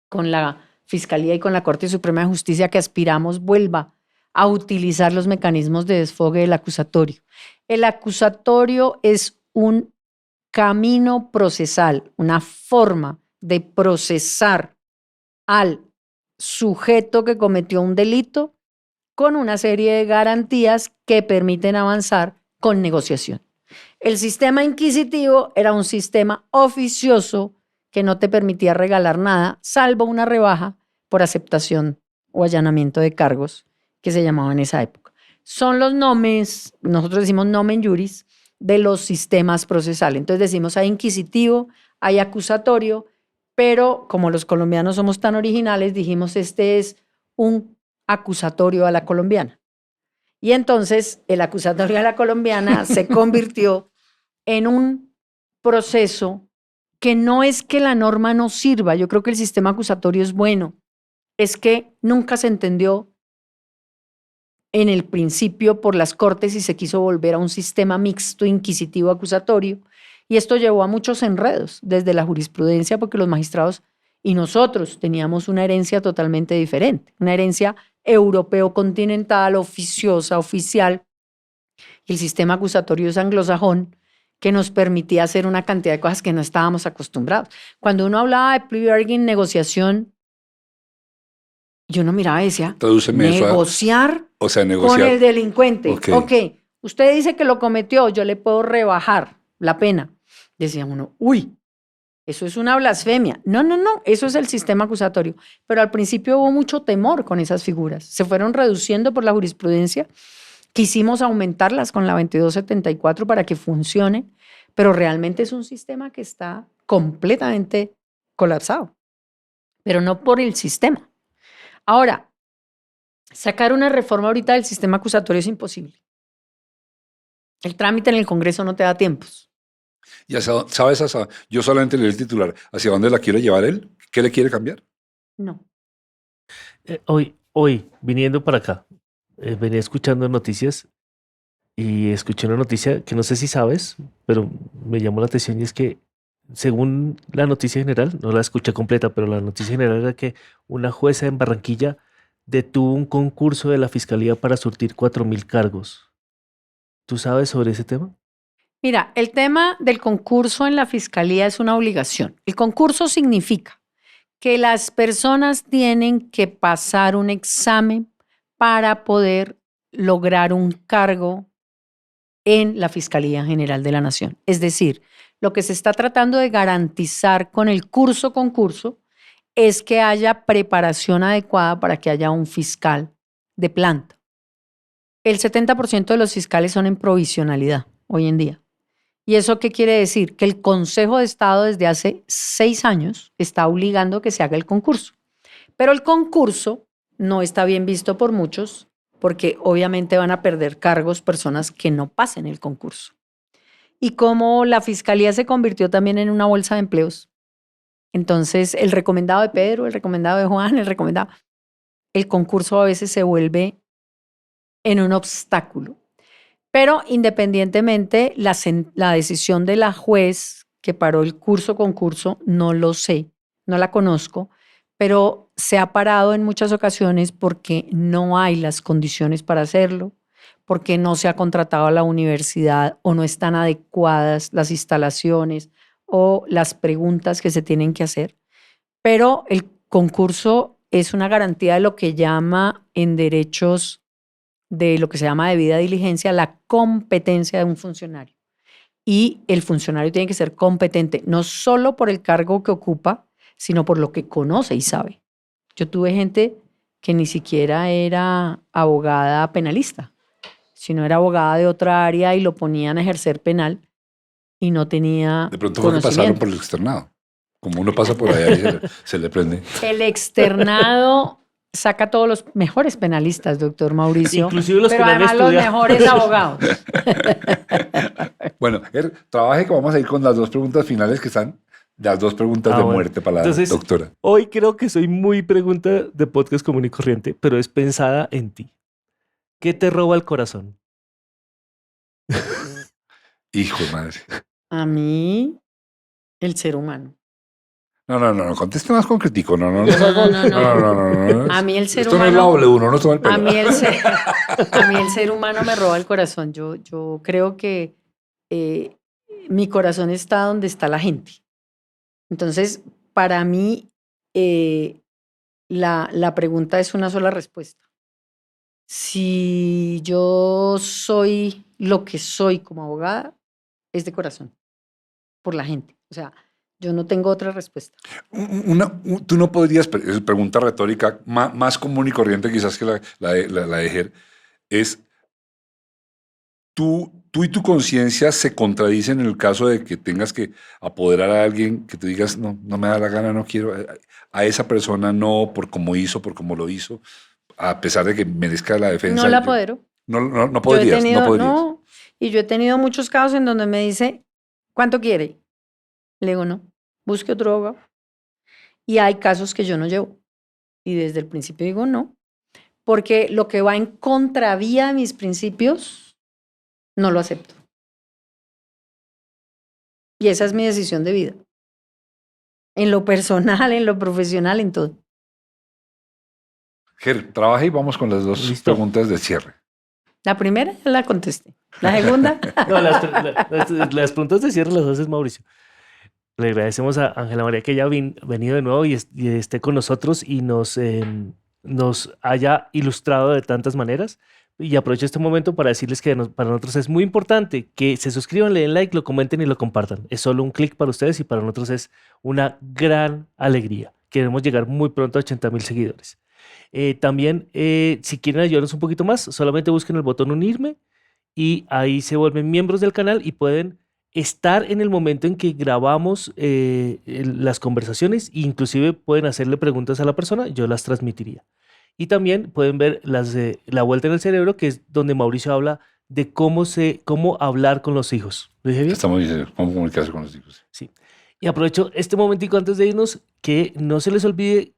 con la Fiscalía y con la Corte Suprema de Justicia, que aspiramos vuelva a utilizar los mecanismos de desfogue del acusatorio. El acusatorio es un camino procesal, una forma de procesar al sujeto que cometió un delito con una serie de garantías que permiten avanzar con negociación. El sistema inquisitivo era un sistema oficioso que no te permitía regalar nada, salvo una rebaja por aceptación o allanamiento de cargos, que se llamaba en esa época. Son los nomes, nosotros decimos nomen juris, de los sistemas procesales. Entonces decimos hay inquisitivo, hay acusatorio, pero como los colombianos somos tan originales, dijimos este es un acusatorio a la colombiana. Y entonces el acusatorio a la colombiana se convirtió en un proceso que no es que la norma no sirva, yo creo que el sistema acusatorio es bueno, es que nunca se entendió en el principio por las cortes y se quiso volver a un sistema mixto inquisitivo acusatorio y esto llevó a muchos enredos desde la jurisprudencia porque los magistrados y nosotros teníamos una herencia totalmente diferente, una herencia europeo continental, oficiosa, oficial, y el sistema acusatorio es anglosajón que nos permitía hacer una cantidad de cosas que no estábamos acostumbrados. Cuando uno hablaba de plea bargaining, negociación, yo no miraba y decía, Tradúceme eso negociar o sea, con negociar. el delincuente. Ok. Ok, usted dice que lo cometió, yo le puedo rebajar la pena. Decía uno, uy, eso es una blasfemia. No, eso es el sistema acusatorio. Pero al principio hubo mucho temor con esas figuras. Se fueron reduciendo por la jurisprudencia. Quisimos aumentarlas con la 2274 para que funcione, pero realmente es un sistema que está completamente colapsado, pero no por el sistema. Ahora, sacar una reforma ahorita del sistema acusatorio es imposible. El trámite en el Congreso no te da tiempos. Ya sabes, yo solamente leí el titular. ¿Hacia dónde la quiere llevar él? ¿Qué le quiere cambiar? No. Hoy, viniendo para acá, venía escuchando noticias y escuché una noticia que no sé si sabes, pero me llamó la atención y es que según la noticia general, no la escuché completa, pero la noticia general era que una jueza en Barranquilla detuvo un concurso de la fiscalía para surtir 4.000 cargos. ¿Tú sabes sobre ese tema? Mira, el tema del concurso en la fiscalía es una obligación. El concurso significa que las personas tienen que pasar un examen para poder lograr un cargo en la Fiscalía General de la Nación. Es decir, lo que se está tratando de garantizar con el concurso, es que haya preparación adecuada para que haya un fiscal de planta. El 70% de los fiscales son en provisionalidad hoy en día. ¿Y eso qué quiere decir? Que el Consejo de Estado desde hace 6 años está obligando que se haga el concurso. Pero el concurso no está bien visto por muchos porque obviamente van a perder cargos personas que no pasen el concurso. Y como la fiscalía se convirtió también en una bolsa de empleos, entonces el recomendado de Pedro, el recomendado de Juan, el concurso a veces se vuelve en un obstáculo. Pero independientemente, la decisión de la juez que paró el concurso, no lo sé, no la conozco, pero se ha parado en muchas ocasiones porque no hay las condiciones para hacerlo, porque no se ha contratado a la universidad o no están adecuadas las instalaciones o las preguntas que se tienen que hacer. Pero el concurso es una garantía de lo que llama en derechos de lo que se llama debida diligencia, la competencia de un funcionario. Y el funcionario tiene que ser competente, no solo por el cargo que ocupa, sino por lo que conoce y sabe. Yo tuve gente que ni siquiera era abogada penalista, sino era abogada de otra área y lo ponían a ejercer penal y no tenía De pronto fue que pasaron por el externado. Como uno pasa por allá y se le prende. El externado saca todos los mejores penalistas, doctor Mauricio. Inclusive los pero que no han además los estudiado. mejores abogados. Bueno, trabaje que vamos a ir con las dos preguntas finales que están, las dos preguntas de bueno. muerte para la Entonces, doctora. Hoy creo que soy muy pregunta de podcast común y corriente, pero es pensada en ti. ¿Qué te roba el corazón? Hijo de madre. A mí, el ser humano. No, conteste más concretico. No. A mí el ser Esto no es la humano. W, no toma el pelo. A mí el ser humano me roba el corazón. Yo creo que mi corazón está donde está la gente. Entonces, para mí, la pregunta es una sola respuesta. Si yo soy lo que soy como abogada, es de corazón, por la gente. O sea, yo no tengo otra respuesta. Tú no podrías, es pregunta retórica más común y corriente quizás que la de Ger, es tú y tu conciencia se contradicen en el caso de que tengas que apoderar a alguien que te digas, no, no me da la gana, no quiero, a esa persona no, por cómo hizo, por cómo lo hizo, a pesar de que merezca la defensa. No la apodero. No Yo he podrías, tenido, no podrías. no, y yo he tenido muchos casos en donde me dice, ¿cuánto quiere? Le digo, no, busque otro abogado. Y hay casos que yo no llevo. Y desde el principio digo, no, porque lo que va en contravía de mis principios, no lo acepto. Y esa es mi decisión de vida. En lo personal, en lo profesional, en todo. Ger, trabaja y vamos con las dos Listo. preguntas de cierre. La primera ya la contesté. La segunda, No, las preguntas de cierre las haces Mauricio. Le agradecemos a Ángela María que haya venido de nuevo y esté con nosotros y nos haya ilustrado de tantas maneras. Y aprovecho este momento para decirles que para nosotros es muy importante que se suscriban, le den like, lo comenten y lo compartan. Es solo un clic para ustedes y para nosotros es una gran alegría. Queremos llegar muy pronto a 80,000 seguidores. También, si quieren ayudarnos un poquito más, solamente busquen el botón unirme y ahí se vuelven miembros del canal y pueden estar en el momento en que grabamos las conversaciones e inclusive pueden hacerle preguntas a la persona, yo las transmitiría. Y también pueden ver las de La Vuelta en el Cerebro, que es donde Mauricio habla de cómo hablar con los hijos. ¿Lo dije bien? Estamos diciendo cómo comunicarse con los hijos. Sí. Y aprovecho este momentico antes de irnos, que no se les olvide,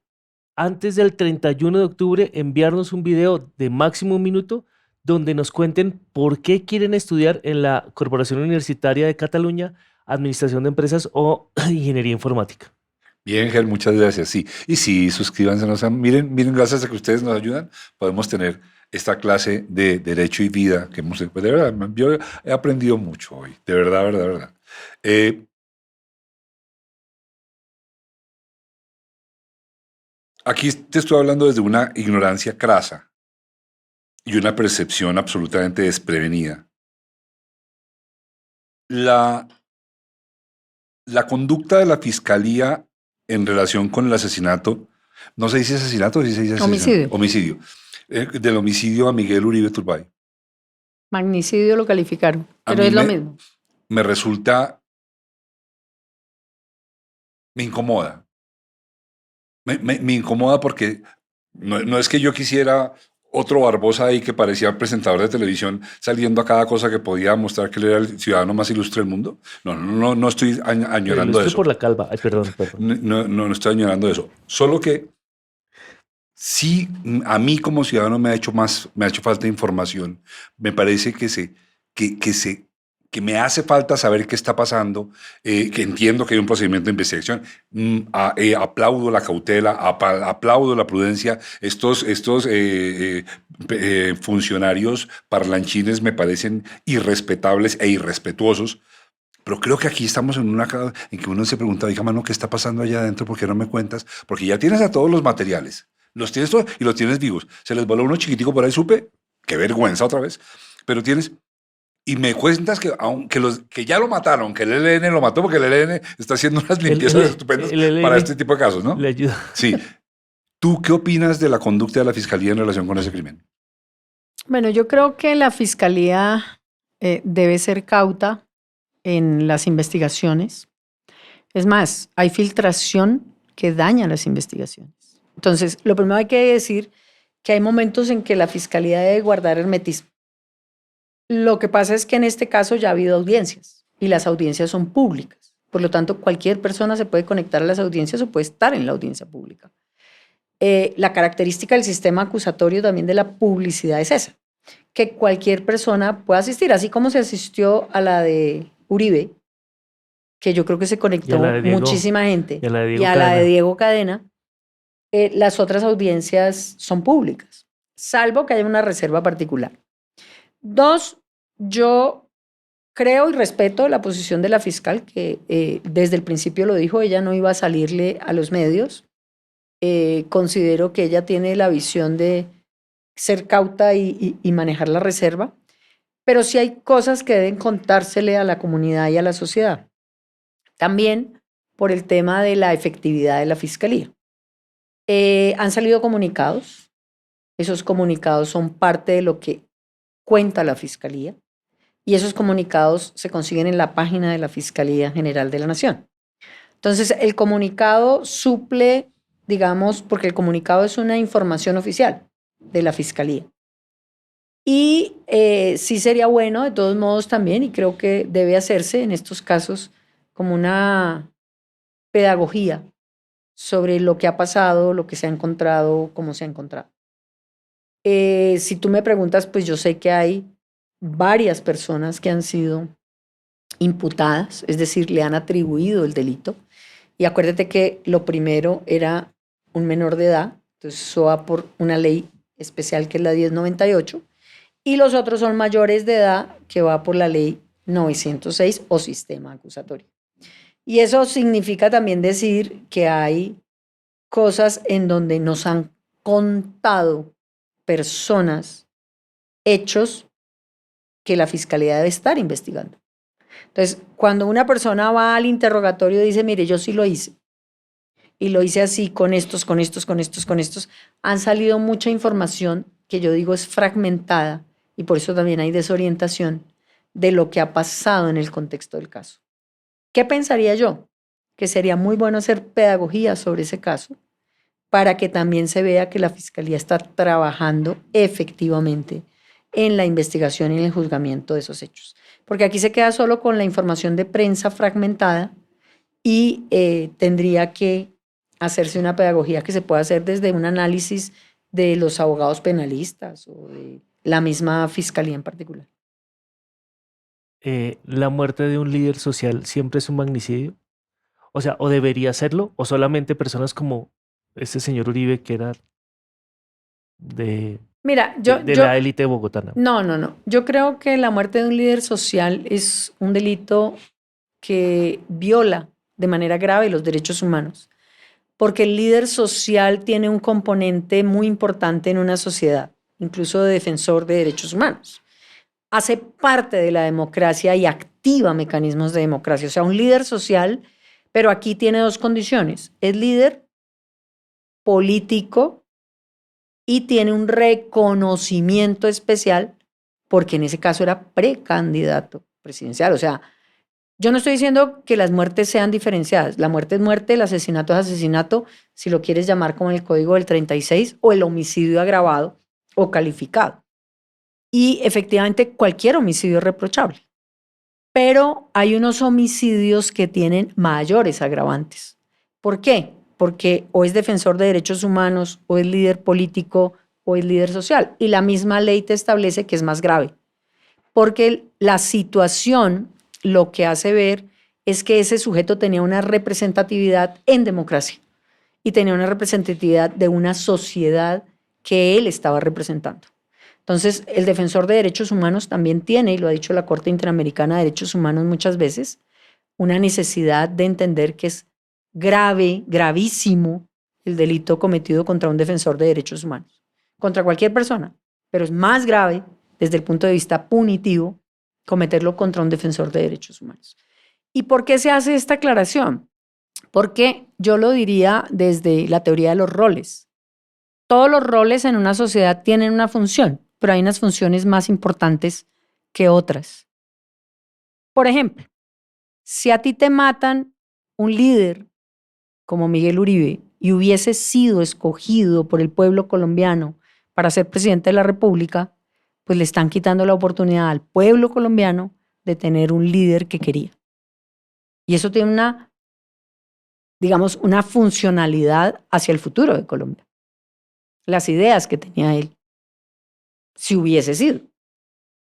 antes del 31 de octubre, enviarnos un video de máximo 1 minuto donde nos cuenten por qué quieren estudiar en la Corporación Universitaria de Cataluña, Administración de Empresas o Ingeniería Informática. Bien, Ger, muchas gracias. Sí, y sí, suscríbanse. Miren, gracias a que ustedes nos ayudan, podemos tener esta clase de Derecho y Vida que hemos, pues de verdad, yo he aprendido mucho hoy, de verdad, verdad, verdad. Aquí te estoy hablando desde una ignorancia crasa y una percepción absolutamente desprevenida. La conducta de la fiscalía en relación con el asesinato, no se dice asesinato, sí se dice asesinato. Homicidio. Del homicidio a Miguel Uribe Turbay. magnicidio lo calificaron, pero es lo mismo. Me resulta, me incomoda. Me incomoda porque no es que yo quisiera otro Barbosa ahí que parecía presentador de televisión saliendo a cada cosa que podía mostrar que él era el ciudadano más ilustre del mundo. No estoy añorando eso. por la calva. Ay, perdón. No estoy añorando eso. Solo que sí, a mí como ciudadano me ha hecho falta información. Me parece que me hace falta saber qué está pasando, que entiendo que hay un procedimiento de investigación. Aplaudo la cautela, aplaudo la prudencia. Estos funcionarios parlanchines me parecen irrespetables e irrespetuosos. Pero creo que aquí estamos en que uno se pregunta, oiga, mano, ¿qué está pasando allá adentro? ¿Por qué no me cuentas? Porque ya tienes a todos los materiales. Los tienes todos y los tienes vivos. Se les voló uno chiquitico por ahí, supe. Qué vergüenza otra vez. Pero tienes... Y me cuentas que ya lo mataron, que el ELN lo mató porque el ELN está haciendo unas limpiezas estupendas para este tipo de casos, ¿no? Le ayuda. Sí. ¿Tú qué opinas de la conducta de la Fiscalía en relación con ese crimen? Bueno, yo creo que la Fiscalía debe ser cauta en las investigaciones. Es más, hay filtración que daña las investigaciones. Entonces, lo primero hay que decir que hay momentos en que la Fiscalía debe guardar hermetismo. Lo que pasa es que en este caso ya ha habido audiencias y las audiencias son públicas. Por lo tanto, cualquier persona se puede conectar a las audiencias o puede estar en la audiencia pública. La característica del sistema acusatorio también de la publicidad es esa, que cualquier persona pueda asistir, así como se asistió a la de Uribe, que yo creo que se conectó muchísima gente, y a la de Diego Cadena. Las otras audiencias son públicas, salvo que haya una reserva particular. 2, yo creo y respeto la posición de la fiscal, que desde el principio lo dijo, ella no iba a salirle a los medios. Considero que ella tiene la visión de ser cauta y manejar la reserva, pero sí hay cosas que deben contársele a la comunidad y a la sociedad. También por el tema de la efectividad de la fiscalía. Han salido comunicados. Esos comunicados son parte de lo que cuenta la fiscalía y esos comunicados se consiguen en la página de la Fiscalía General de la Nación. Entonces, el comunicado suple, digamos, porque el comunicado es una información oficial de la fiscalía. Y sí sería bueno, de todos modos también, y creo que debe hacerse en estos casos como una pedagogía sobre lo que ha pasado, lo que se ha encontrado, cómo se ha encontrado. Si tú me preguntas, pues yo sé que hay varias personas que han sido imputadas, es decir, le han atribuido el delito. Y acuérdate que lo primero era un menor de edad, entonces eso va por una ley especial que es la 1098, y los otros son mayores de edad, que va por la ley 906 o sistema acusatorio. Y eso significa también decir que hay cosas en donde nos han contado personas, hechos que la fiscalía debe estar investigando. Entonces, cuando una persona va al interrogatorio y dice, mire, yo sí lo hice, y lo hice así, con estos, han salido mucha información que yo digo es fragmentada, y por eso también hay desorientación de lo que ha pasado en el contexto del caso. ¿Qué pensaría yo? Que sería muy bueno hacer pedagogía sobre ese caso para que también se vea que la Fiscalía está trabajando efectivamente en la investigación y en el juzgamiento de esos hechos. Porque aquí se queda solo con la información de prensa fragmentada y tendría que hacerse una pedagogía que se pueda hacer desde un análisis de los abogados penalistas o de la misma Fiscalía en particular. ¿La muerte de un líder social siempre es un magnicidio? O sea, ¿o debería serlo? ¿O solamente personas como este señor Uribe, que era de Mira, la élite bogotana? No. Yo creo que la muerte de un líder social es un delito que viola de manera grave los derechos humanos, porque el líder social tiene un componente muy importante en una sociedad, incluso de defensor de derechos humanos. Hace parte de la democracia y activa mecanismos de democracia. O sea, un líder social, pero aquí tiene dos condiciones. Es líder político y tiene un reconocimiento especial porque en ese caso era precandidato presidencial. O sea, yo no estoy diciendo que las muertes sean diferenciadas. La muerte es muerte, el asesinato es asesinato, si lo quieres llamar como en el Código del 36, o el homicidio agravado o calificado. Y efectivamente cualquier homicidio es reprochable. Pero hay unos homicidios que tienen mayores agravantes. ¿Por qué? Porque o es defensor de derechos humanos, o es líder político, o es líder social. Y la misma ley te establece que es más grave. Porque la situación lo que hace ver es que ese sujeto tenía una representatividad en democracia y tenía una representatividad de una sociedad que él estaba representando. Entonces, el defensor de derechos humanos también tiene, y lo ha dicho la Corte Interamericana de Derechos Humanos muchas veces, una necesidad de entender que es grave, gravísimo el delito cometido contra un defensor de derechos humanos, contra cualquier persona, pero es más grave desde el punto de vista punitivo cometerlo contra un defensor de derechos humanos. ¿Y por qué se hace esta aclaración? Porque yo lo diría desde la teoría de los roles. Todos los roles en una sociedad tienen una función, pero hay unas funciones más importantes que otras. Por ejemplo, si a ti te matan un líder como Miguel Uribe y hubiese sido escogido por el pueblo colombiano para ser presidente de la República, pues le están quitando la oportunidad al pueblo colombiano de tener un líder que quería. Y eso tiene una, digamos, una funcionalidad hacia el futuro de Colombia. Las ideas que tenía él, si hubiese sido.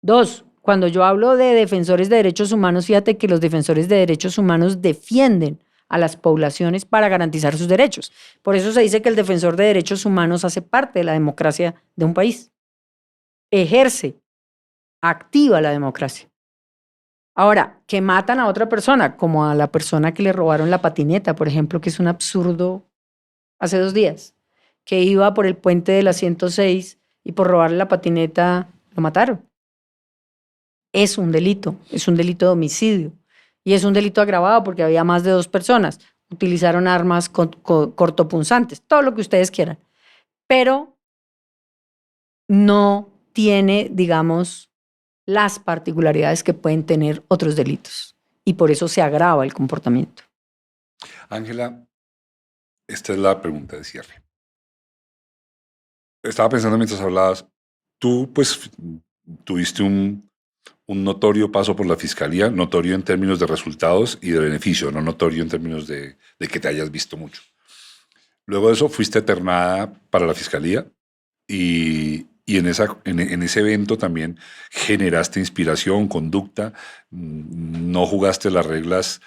Dos, cuando yo hablo de defensores de derechos humanos, fíjate que los defensores de derechos humanos defienden a las poblaciones para garantizar sus derechos. Por eso se dice que el defensor de derechos humanos hace parte de la democracia de un país. Ejerce, activa la democracia. Ahora, que matan a otra persona, como a la persona que le robaron la patineta, por ejemplo, que es un absurdo hace 2 días, que iba por el puente de la 106 y por robarle la patineta lo mataron. Es un delito de homicidio y es un delito agravado porque había más de 2 personas. Utilizaron armas cortopunzantes, todo lo que ustedes quieran, pero no tiene, digamos, las particularidades que pueden tener otros delitos y por eso se agrava el comportamiento. Ángela, esta es la pregunta de cierre. Estaba pensando mientras hablabas, tú pues tuviste un notorio paso por la fiscalía, notorio en términos de resultados y de beneficio, no notorio en términos de que te hayas visto mucho. Luego de eso fuiste eternada para la fiscalía y en ese evento también generaste inspiración, conducta, no jugaste las reglas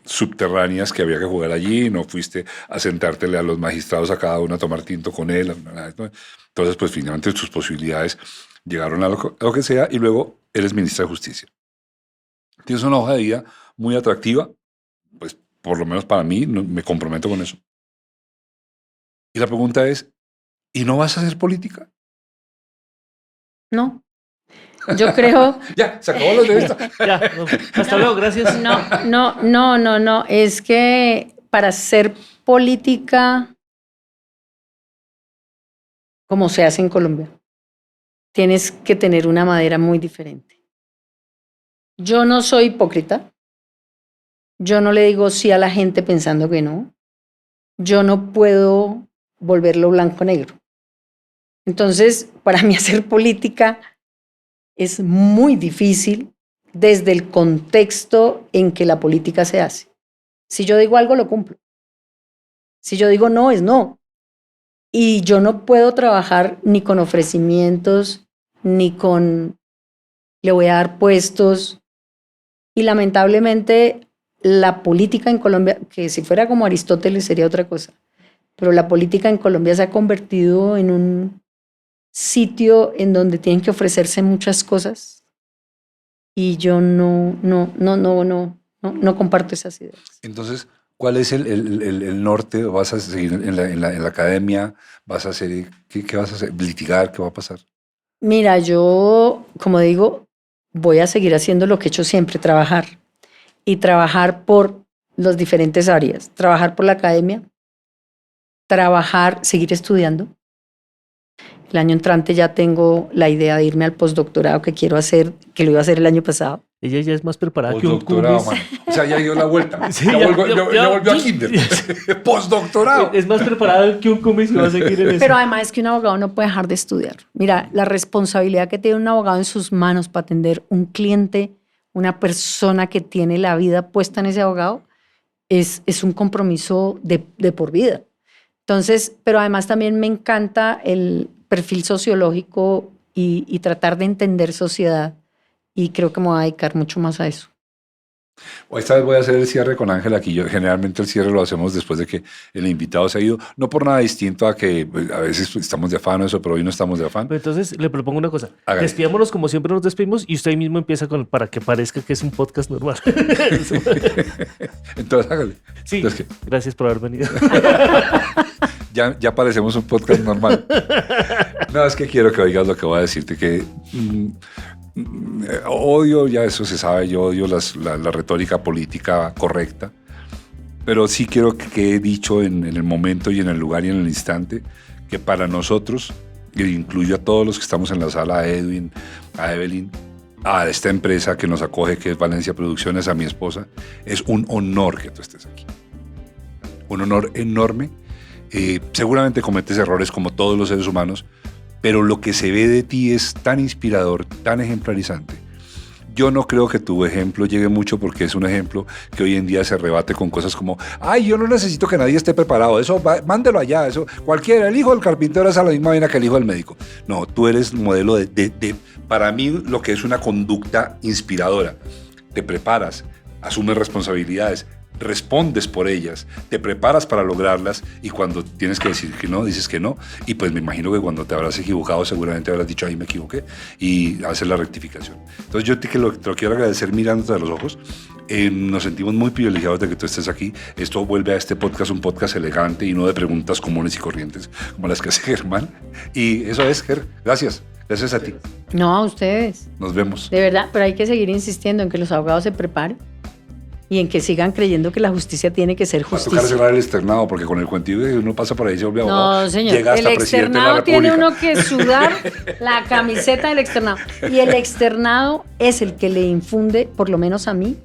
subterráneas que había que jugar allí, no fuiste a sentártele a los magistrados a cada uno a tomar tinto con él. Entonces, pues finalmente tus posibilidades llegaron a lo que sea y luego eres ministra de Justicia. Tienes una hoja de vida muy atractiva, pues por lo menos para mí, me comprometo con eso. Y la pregunta es, ¿y no vas a hacer política? No, yo creo... Ya, se acabó la entrevista. Ya, no, hasta luego, gracias. No, es que para hacer política como se hace en Colombia, tienes que tener una madera muy diferente. Yo no soy hipócrita. Yo no le digo sí a la gente pensando que no. Yo no puedo volverlo blanco-negro. Entonces, para mí hacer política es muy difícil desde el contexto en que la política se hace. Si yo digo algo, lo cumplo. Si yo digo no, es no. Y yo no puedo trabajar ni con ofrecimientos, ni con le voy a dar puestos. Y lamentablemente la política en Colombia, que si fuera como Aristóteles sería otra cosa, pero la política en Colombia se ha convertido en un sitio en donde tienen que ofrecerse muchas cosas y yo no comparto esas ideas. Entonces, ¿cuál es el norte? ¿Vas a seguir en la academia? ¿Vas a hacer qué vas a hacer? ¿Litigar? ¿Qué va a pasar? Mira, yo, como digo, voy a seguir haciendo lo que he hecho siempre, trabajar. Y trabajar por las diferentes áreas. Trabajar por la academia, seguir estudiando. El año entrante ya tengo la idea de irme al postdoctorado que quiero hacer, que lo iba a hacer el año pasado. Ella ya es más preparada que un Postdoctorado, cumis. man. O sea, ya dio la vuelta. Sí, ya ya volvió a kinder. Postdoctorado. Es más preparada que un cumis y va a seguir en eso. Pero además es que un abogado no puede dejar de estudiar. Mira, la responsabilidad que tiene un abogado en sus manos para atender un cliente, una persona que tiene la vida puesta en ese abogado, es un compromiso de por vida. Entonces, pero además también me encanta el perfil sociológico y tratar de entender sociedad. Y creo que me voy a dedicar mucho más a eso. Esta vez voy a hacer el cierre con Ángela. Aquí generalmente el cierre lo hacemos después de que el invitado se ha ido. No por nada distinto a que a veces estamos de afán o eso, pero hoy no estamos de afán. Pero entonces le propongo una cosa. Hágale. Despidámonos como siempre nos despedimos y usted mismo empieza para que parezca que es un podcast normal. Entonces hágale. Sí, Entonces, gracias por haber venido. ya parecemos un podcast normal. No, es que quiero que oigas lo que voy a decirte, que odio, ya eso se sabe, yo odio la retórica política correcta, pero sí quiero que quede dicho en el momento y en el lugar y en el instante que para nosotros, y incluyo a todos los que estamos en la sala, a Edwin, a Evelyn, a esta empresa que nos acoge, que es Valencia Producciones, a mi esposa, es un honor que tú estés aquí. Un honor enorme. Seguramente cometes errores como todos los seres humanos, pero lo que se ve de ti es tan inspirador, tan ejemplarizante. Yo no creo que tu ejemplo llegue mucho porque es un ejemplo que hoy en día se rebate con cosas como ay, yo no necesito que nadie esté preparado, eso mándelo allá, eso cualquiera, el hijo del carpintero es a la misma vaina que el hijo del médico. No, tú eres modelo de para mí lo que es una conducta inspiradora. Te preparas, asumes responsabilidades, respondes por ellas, te preparas para lograrlas y cuando tienes que decir que no, dices que no. Y pues me imagino que cuando te habrás equivocado seguramente habrás dicho, ahí me equivoqué y haces la rectificación. Entonces yo te lo quiero agradecer mirándote a los ojos. Nos sentimos muy privilegiados de que tú estés aquí. Esto vuelve a este podcast un podcast elegante y no de preguntas comunes y corrientes como las que hace Germán. Y eso es, Ger. Gracias. Gracias a ti. No, a ustedes. Nos vemos. De verdad, pero hay que seguir insistiendo en que los abogados se preparen y en que sigan creyendo que la justicia tiene que ser Va a tocar justicia. cerrar el externado porque con el cuentillo que uno pasa por ahí se vuelve abogado. No, señor. Llega hasta El presidente de la externado tiene República. uno que sudar la camiseta del externado. Y el externado es el que le infunde, por lo menos a mí,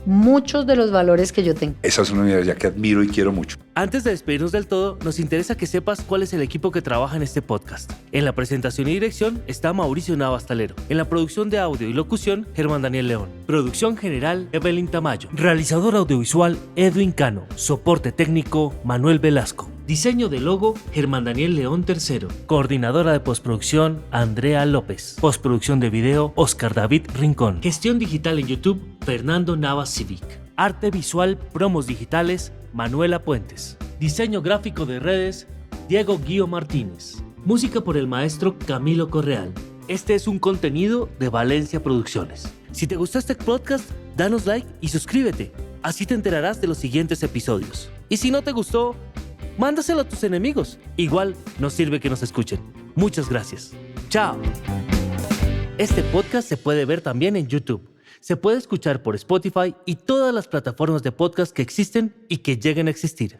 muchos de los valores que yo tengo. Esa es una universidad que admiro y quiero mucho. Antes de despedirnos del todo, nos interesa que sepas cuál es el equipo que trabaja en este podcast. En la presentación y dirección está Mauricio Navas Talero. En la producción de audio y locución, Germán Daniel León. Producción general, Evelyn Tamayo. Realizador audiovisual, Edwin Cano. Soporte técnico, Manuel Velasco. Diseño de logo, Germán Daniel León III. Coordinadora de postproducción, Andrea López. Postproducción de video, Oscar David Rincón. Gestión digital en YouTube, Fernando Navas Civic. Arte visual, promos digitales, Manuela Puentes. Diseño gráfico de redes, Diego Guío Martínez. Música por el maestro Camilo Correal. Este es un contenido de Valencia Producciones. Si te gustó este podcast, danos like y suscríbete. Así te enterarás de los siguientes episodios. Y si no te gustó, mándaselo a tus enemigos. Igual nos sirve que nos escuchen. Muchas gracias. Chao. Este podcast se puede ver también en YouTube. Se puede escuchar por Spotify y todas las plataformas de podcast que existen y que lleguen a existir.